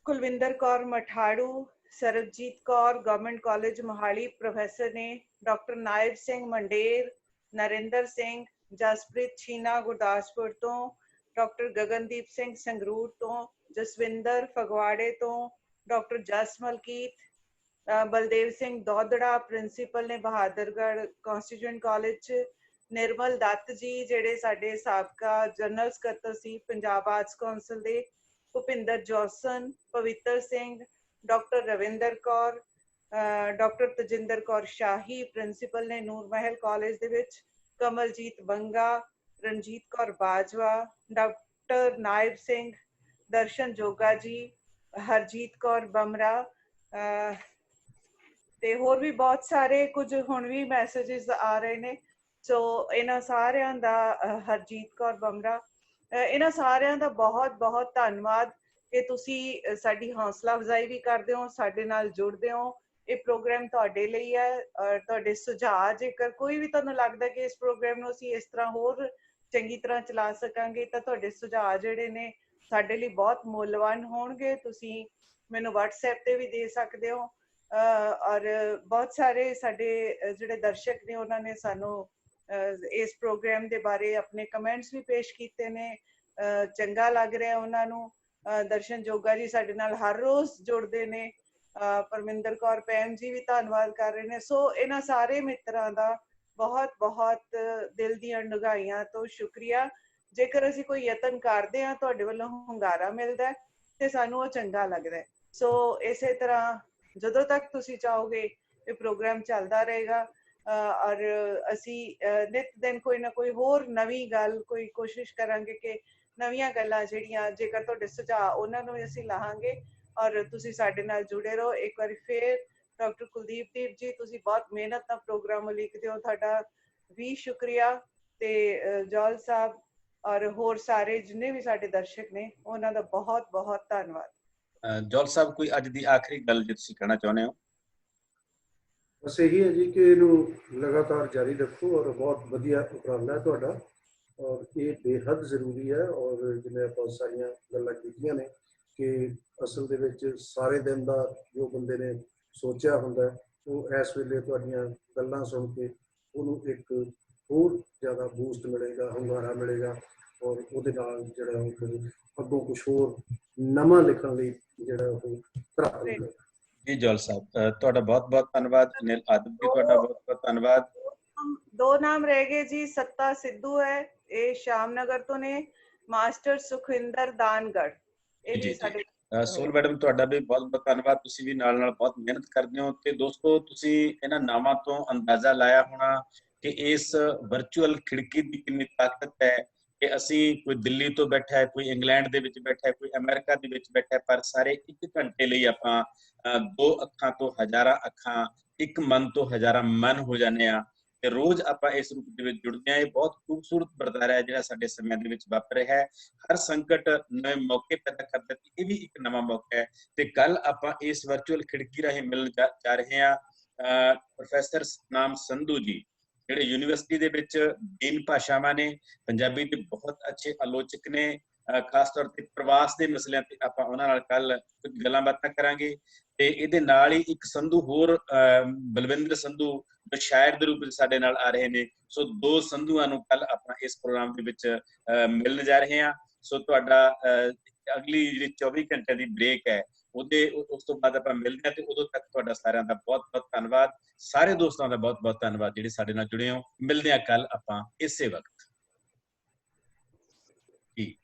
Kulwinder Kaur Matharu, Sarabjit Kaur government college Mohali professor ਨੇ, ਡਾਕਟਰ ਨਾਇਬ ਸਿੰਘ ਮੰਡੇਰ, ਨਰਿੰਦਰ ਸਿੰਘ, ਜਸਪ੍ਰੀਤ ਛੀਨਾ ਗੁਰਦਾਸਪੁਰ ਤੋਂ, ਡਾਕਟਰ ਗਗਨਦੀਪ ਸਿੰਘ ਸੰਗਰੂਰ ਤੋਂ, ਜਸਵਿੰਦਰ ਫਗਵਾੜੇ ਤੋਂ, ਡਾਕਟਰ ਜਸ ਮਲਕੀਤ, ਬਲਦੇਵ ਸਿੰਘ ਦੋਦੜਾ ਪ੍ਰਿੰਸੀਪਲ ਨੇ ਬਹਾਦਰਗੜ੍ਹ ਕੌਂਸਟੀਚਿਊਐਂਟ ਕਾਲਜ 'ਚ, ਨਿਰਮਲ ਦੱਤ ਜੀ ਜਿਹੜੇ ਸਾਡੇ ਸਾਬਕਾ ਜਨਰਲ ਸਕੱਤਰ ਸੀ ਪੰਜਾਬ ਆਰਟਸ ਕੌਂਸਲ ਦੇ, ਭੁਪਿੰਦਰ ਜੋਸਨ, ਪਵਿੱਤਰ ਸਿੰਘ, ਡਾਕਟਰ ਰਵਿੰਦਰ ਕੌਰ, ਡਾਕਟਰ ਤਜਿੰਦਰ ਕੌਰ ਸ਼ਾਹੀ ਪ੍ਰਿੰਸੀਪਲ ਨੇ ਨੂਰ ਮਹਿਲ ਕਾਲਜ ਦੇ ਵਿੱਚ, ਕਮਲਜੀਤ ਬੰਗਾ, ਰਣਜੀਤ ਕੌਰ ਬਾਜਵਾ, ਡਾਕਟਰ ਨਾਇਬ ਸਿੰਘ, ਦਰਸ਼ਨ ਜੋਗਾ ਜੀ, ਹਰਜੀਤ ਕੌਰ ਬਮਰਾ, ਤੇ ਹੋਰ ਵੀ ਬਹੁਤ ਸਾਰੇ ਕੁਝ ਹੁਣ ਵੀ ਮੈਸੇजेस ਆ ਰਹੇ ਨੇ। ਸੋ ਇਹਨਾਂ ਸਾਰਿਆਂ ਦਾ ਹਰਜੀਤ ਕੌਰ ਬਮਰਾ, ਇਹਨਾਂ ਸਾਰਿਆਂ ਦਾ ਬਹੁਤ ਬਹੁਤ ਧੰਨਵਾਦ ਕਿ ਤੁਸੀਂ ਸਾਡੀ ਹੌਸਲਾ ਅਫਜ਼ਾਈ ਵੀ ਕਰਦੇ ਹੋ, ਸਾਡੇ ਨਾਲ ਜੁੜਦੇ ਹੋ। ਇਹ ਪ੍ਰੋਗਰਾਮ ਤੁਹਾਡੇ ਲਈ ਹੈ ਔਰ ਤੁਹਾਡੇ ਸੁਝਾਅ, ਜੇਕਰ ਕੋਈ ਵੀ ਤੁਹਾਨੂੰ ਲੱਗਦਾ ਕਿ ਇਸ ਪ੍ਰੋਗਰਾਮ ਨੂੰ ਅਸੀਂ ਇਸ ਤਰ੍ਹਾਂ ਹੋਰ ਚੰਗੀ ਤਰ੍ਹਾਂ ਚਲਾ ਸਕਾਂਗੇ ਤਾਂ ਤੁਹਾਡੇ ਸੁਝਾਅ ਜਿਹੜੇ ਨੇ ਸਾਡੇ ਲਈ ਬਹੁਤ ਮੁੱਲਵਾਨ ਹੋਣਗੇ। ਤੁਸੀਂ ਮੈਨੂੰ WhatsApp ਤੇ ਵੀ ਦੇ ਸਕਦੇ ਹੋ ਔਰ ਬਹੁਤ ਸਾਰੇ ਸਾਡੇ ਜਿਹੜੇ ਦਰਸ਼ਕ ਨੇ ਉਹਨਾਂ ਨੇ ਸਾਨੂੰ ਇਸ ਪ੍ਰੋਗਰਾਮ ਦੇ ਬਾਰੇ ਆਪਣੇ ਕਮੈਂਟਸ ਵੀ ਪੇਸ਼ ਕੀਤੇ ਨੇ। ਚੰਗਾ ਲੱਗ ਰਿਹਾ ਉਹਨਾਂ ਨੂੰ। ਦਰਸ਼ਨ ਜੋਗਾ ਜੀ ਸਾਡੇ ਨਾਲ ਹਰ ਰੋਜ਼ ਜੁੜਦੇ ਨੇ। ਪਰਮਿੰਦਰ ਕੌਰ ਪੈਮ ਜੀ ਵੀ ਧੰਨਵਾਦ ਕਰ ਰਹੇ ਨੇ। ਸੋ ਇਹਨਾਂ ਸਾਰੇ ਮਿੱਤਰਾਂ ਦਾ ਬਹੁਤ ਬਹੁਤ ਦਿਲ ਦੀਆਂ ਡੂੰਘਾਈਆਂ ਤੋਂ ਸ਼ੁਕਰੀਆ। ਜੇਕਰ ਅਸੀਂ ਕੋਈ ਯਤਨ ਕਰਦੇ ਹਾਂ, ਤੁਹਾਡੇ ਵੱਲੋਂ ਹੁੰਗਾਰਾ ਮਿਲਦਾ ਤੇ ਸਾਨੂੰ ਉਹ ਚੰਗਾ ਲੱਗਦਾ। ਸੋ ਇਸੇ ਤਰ੍ਹਾਂ ਜਦੋਂ ਤੱਕ ਤੁਸੀਂ ਚਾਹੋਗੇ ਇਹ ਪ੍ਰੋਗਰਾਮ ਚੱਲਦਾ ਰਹੇਗਾ ਔਰ ਅਸੀਂ ਨਿਤ ਦਿਨ ਕੋਈ ਨਾ ਕੋਈ ਹੋਰ ਨਵੀਂ ਗੱਲ ਕੋਈ ਕੋਸ਼ਿਸ਼ ਕਰਾਂਗੇ ਕਿ ਨਵੀਆਂ ਗੱਲਾਂ ਜਿਹੜੀਆਂ ਜੇਕਰ ਤੁਹਾਡੇ ਸੁਝਾਅ ਉਹਨਾਂ ਨੂੰ ਅਸੀਂ ਲਾਹਾਂਗੇ ਔਰ ਤੁਸੀਂ ਸਾਡੇ ਨਾਲ ਜੁੜੇ ਰਹੋ। ਇੱਕ ਵਾਰੀ ਫੇਰ ਡਾਕਟਰ ਕੁਲਦੀਪ ਦੀਪ ਜੀ, ਤੁਸੀਂ ਬਹੁਤ ਮਿਹਨਤ ਨਾਲ ਪ੍ਰੋਗਰਾਮ ਲਿਖਦੇ ਹੋ, ਤੁਹਾਡਾ ਵੀ ਸ਼ੁਕਰੀਆ। ਤੇ ਜੌਲ ਸਾਹਿਬ ਔਰ ਹੋਰ ਸਾਰੇ ਜਿੰਨੇ ਵੀ ਸਾਡੇ ਦਰਸ਼ਕ ਨੇ ਉਹਨਾਂ ਦਾ ਬਹੁਤ ਬਹੁਤ ਧੰਨਵਾਦ। ਜੌਲ ਸਾਹਿਬ, ਕੋਈ ਅੱਜ ਦੀ ਆਖਰੀ ਗੱਲ ਜੇ ਤੁਸੀਂ ਕਹਿਣਾ ਚਾਹੁੰਦੇ ਹੋ? ਬਸ ਇਹੀ ਹੈ ਜੀ ਕਿ ਇਹਨੂੰ ਲਗਾਤਾਰ ਜਾਰੀ ਰੱਖੋ ਔਰ ਬਹੁਤ ਵਧੀਆ ਉਪਰਾਲਾ ਹੈ ਤੁਹਾਡਾ ਔਰ ਇਹ ਬੇਹੱਦ ਜ਼ਰੂਰੀ ਹੈ। ਔਰ ਜਿਵੇਂ ਆਪਾਂ ਸਾਰੀਆਂ ਗੱਲਾਂ ਕੀਤੀਆਂ ਨੇ ਕਿ ਅਸਲ ਦੇ ਵਿੱਚ ਸਾਰੇ ਦਿਨ ਦਾ ਜੋ ਬੰਦੇ ਨੇ ਸੋਚਿਆ ਹੁੰਦਾ ਉਹ ਇਸ ਵੇਲੇ ਤੁਹਾਡੀਆਂ ਗੱਲਾਂ ਸੁਣ ਕੇ ਉਹਨੂੰ ਇੱਕ ਹੋਰ ਜ਼ਿਆਦਾ ਬੂਸਟ ਮਿਲੇਗਾ, ਹੁੰਗਾਰਾ ਮਿਲੇਗਾ ਔਰ ਉਹਦੇ ਨਾਲ ਜਿਹੜਾ ਉਹ ਅੱਗੋਂ ਕੁਛ ਹੋਰ ਨਵਾਂ ਲਿਖਣ ਲਈ ਜਿਹੜਾ ਉਹ ਧਾਰਾ ਮਿਲੇਗਾ। ਜੀ ਜੌਲ ਸਾਹਿਬ, ਤੁਹਾਡਾ ਬਹੁਤ ਬਹੁਤ ਧੰਨਵਾਦ। ਅਨਿਲ ਆਦਮ ਜੀ, ਤੁਹਾਡਾ ਬਹੁਤ ਬਹੁਤ ਧੰਨਵਾਦ। ਦੋ ਨਾਮ ਰਹਿ ਗਏ ਜੀ। ਸੱਤਾ ਸਿੱਧੂ ਹੈ, ਇਹ ਸ਼ਾਮਨਗਰ ਤੋਂ ਨੇ। ਮਾਸਟਰ ਸੁਖਵਿੰਦਰ ਦਾਨਗੜ, ਇਹ ਵੀ ਸਾਡੇ। ਸੋਲ ਮੈਡਮ, ਤੁਹਾਡਾ ਵੀ ਬਹੁਤ ਬਹੁਤ ਧੰਨਵਾਦ। ਤੁਸੀਂ ਵੀ ਨਾਲ ਨਾਲ ਬਹੁਤ ਮਿਹਨਤ ਕਰਦੇ ਹੋ। ਤੇ ਦੋਸਤੋ, ਤੁਸੀਂ ਇਹਨਾਂ ਨਾਵਾਂ ਤੋਂ ਅੰਦਾਜ਼ਾ ਲਾਇਆ ਹੋਣਾ ਕਿ ਇਸ ਵਰਚੁਅਲ ਖਿੜਕੀ ਦੀ ਕਿੰਨੀ ਤਾਕਤ ਹੈ ਕਿ ਅਸੀਂ, ਕੋਈ ਦਿੱਲੀ ਤੋਂ ਬੈਠਾ ਹੈ, ਕੋਈ ਇੰਗਲੈਂਡ ਦੇ ਵਿੱਚ ਬੈਠਾ ਹੈ, ਕੋਈ ਅਮਰੀਕਾ ਦੇ ਵਿੱਚ ਬੈਠਾ ਹੈ, ਪਰ ਸਾਰੇ 1 ਘੰਟੇ ਲਈ ਆਪਾਂ 2 ਅੱਖਾਂ ਤੋਂ ਹਜ਼ਾਰਾਂ ਅੱਖਾਂ, 1 ਮਨ ਤੋਂ ਹਜ਼ਾਰਾਂ ਮਨ ਹੋ ਜਾਂਦੇ ਆ ਤੇ ਰੋਜ਼ ਆਪਾਂ ਇਸ ਰੂਪ ਦੇ ਵਿੱਚ ਜੁੜਦੇ ਹਾਂ। ਇਹ ਬਹੁਤ ਖੂਬਸੂਰਤ ਵਰਤਾਰਾ ਹੈ ਜਿਹੜਾ ਸਾਡੇ ਸਮੇਂ ਦੇ ਵਿੱਚ ਵਾਪਰ ਰਿਹਾ ਹੈ। ਹਰ ਸੰਕਟ ਨਵੇਂ ਮੌਕੇ ਪੈਦਾ ਕਰਦਾ ਤੇ ਇਹ ਵੀ ਇੱਕ ਨਵਾਂ ਮੌਕਾ ਹੈ। ਤੇ ਕੱਲ ਆਪਾਂ ਇਸ ਵਰਚੁਅਲ ਖਿੜਕੀ ਰਾਹੀਂ ਮਿਲਣ ਜਾ ਰਹੇ ਹਾਂ ਪ੍ਰੋਫੈਸਰ ਸਤਨਾਮ ਸੰਧੂ ਜੀ, ਜਿਹੜੇ ਯੂਨੀਵਰਸਿਟੀ ਦੇ ਵਿੱਚ ਡੀਨ ਭਾਸ਼ਾਵਾਂ ਨੇ, ਪੰਜਾਬੀ ਦੇ ਬਹੁਤ ਅੱਛੇ ਆਲੋਚਕ ਨੇ। ਖਾਸ ਤੌਰ ਤੇ ਪ੍ਰਵਾਸ ਦੇ ਮਸਲਿਆਂ ਤੇ ਆਪਾਂ ਉਹਨਾਂ ਨਾਲ ਕੱਲ ਕੁਝ ਗੱਲਾਂ ਬਾਤਾਂ ਕਰਾਂਗੇ। ਤੇ ਇਹਦੇ ਨਾਲ ਹੀ ਇੱਕ ਸੰਧੂ ਹੋਰ, ਬਲਵਿੰਦਰ ਸੰਧੂ, ਜੋ ਸ਼ਾਇਰ ਦੇ ਰੂਪ ਵਿੱਚ ਸਾਡੇ ਨਾਲ ਆ ਰਹੇ ਨੇ। ਸੋ 2 ਸੰਧੂਆਂ ਨੂੰ ਕੱਲ ਆਪਾਂ ਇਸ ਪ੍ਰੋਗਰਾਮ ਦੇ ਵਿੱਚ ਮਿਲਣ ਜਾ ਰਹੇ ਹਾਂ। ਸੋ ਤੁਹਾਡਾ ਅਗਲੀ ਜਿਹੜੀ 24 ਘੰਟੇ ਦੀ ਬ੍ਰੇਕ ਹੈ ਉਸ ਤੋਂ ਬਾਅਦ ਆਪਾਂ ਮਿਲਦੇ ਹਾਂ ਤੇ ਉਦੋਂ ਤੱਕ ਤੁਹਾਡਾ ਸਾਰਿਆਂ ਦਾ ਬਹੁਤ ਬਹੁਤ ਧੰਨਵਾਦ। ਸਾਰੇ ਦੋਸਤਾਂ ਦਾ ਬਹੁਤ ਬਹੁਤ ਧੰਨਵਾਦ ਜਿਹੜੇ ਸਾਡੇ ਨਾਲ ਜੁੜੇ ਹੋ। ਮਿਲਦੇ ਹਾਂ ਕੱਲ ਆਪਾਂ ਇਸੇ ਵਕਤ। ਜੀ।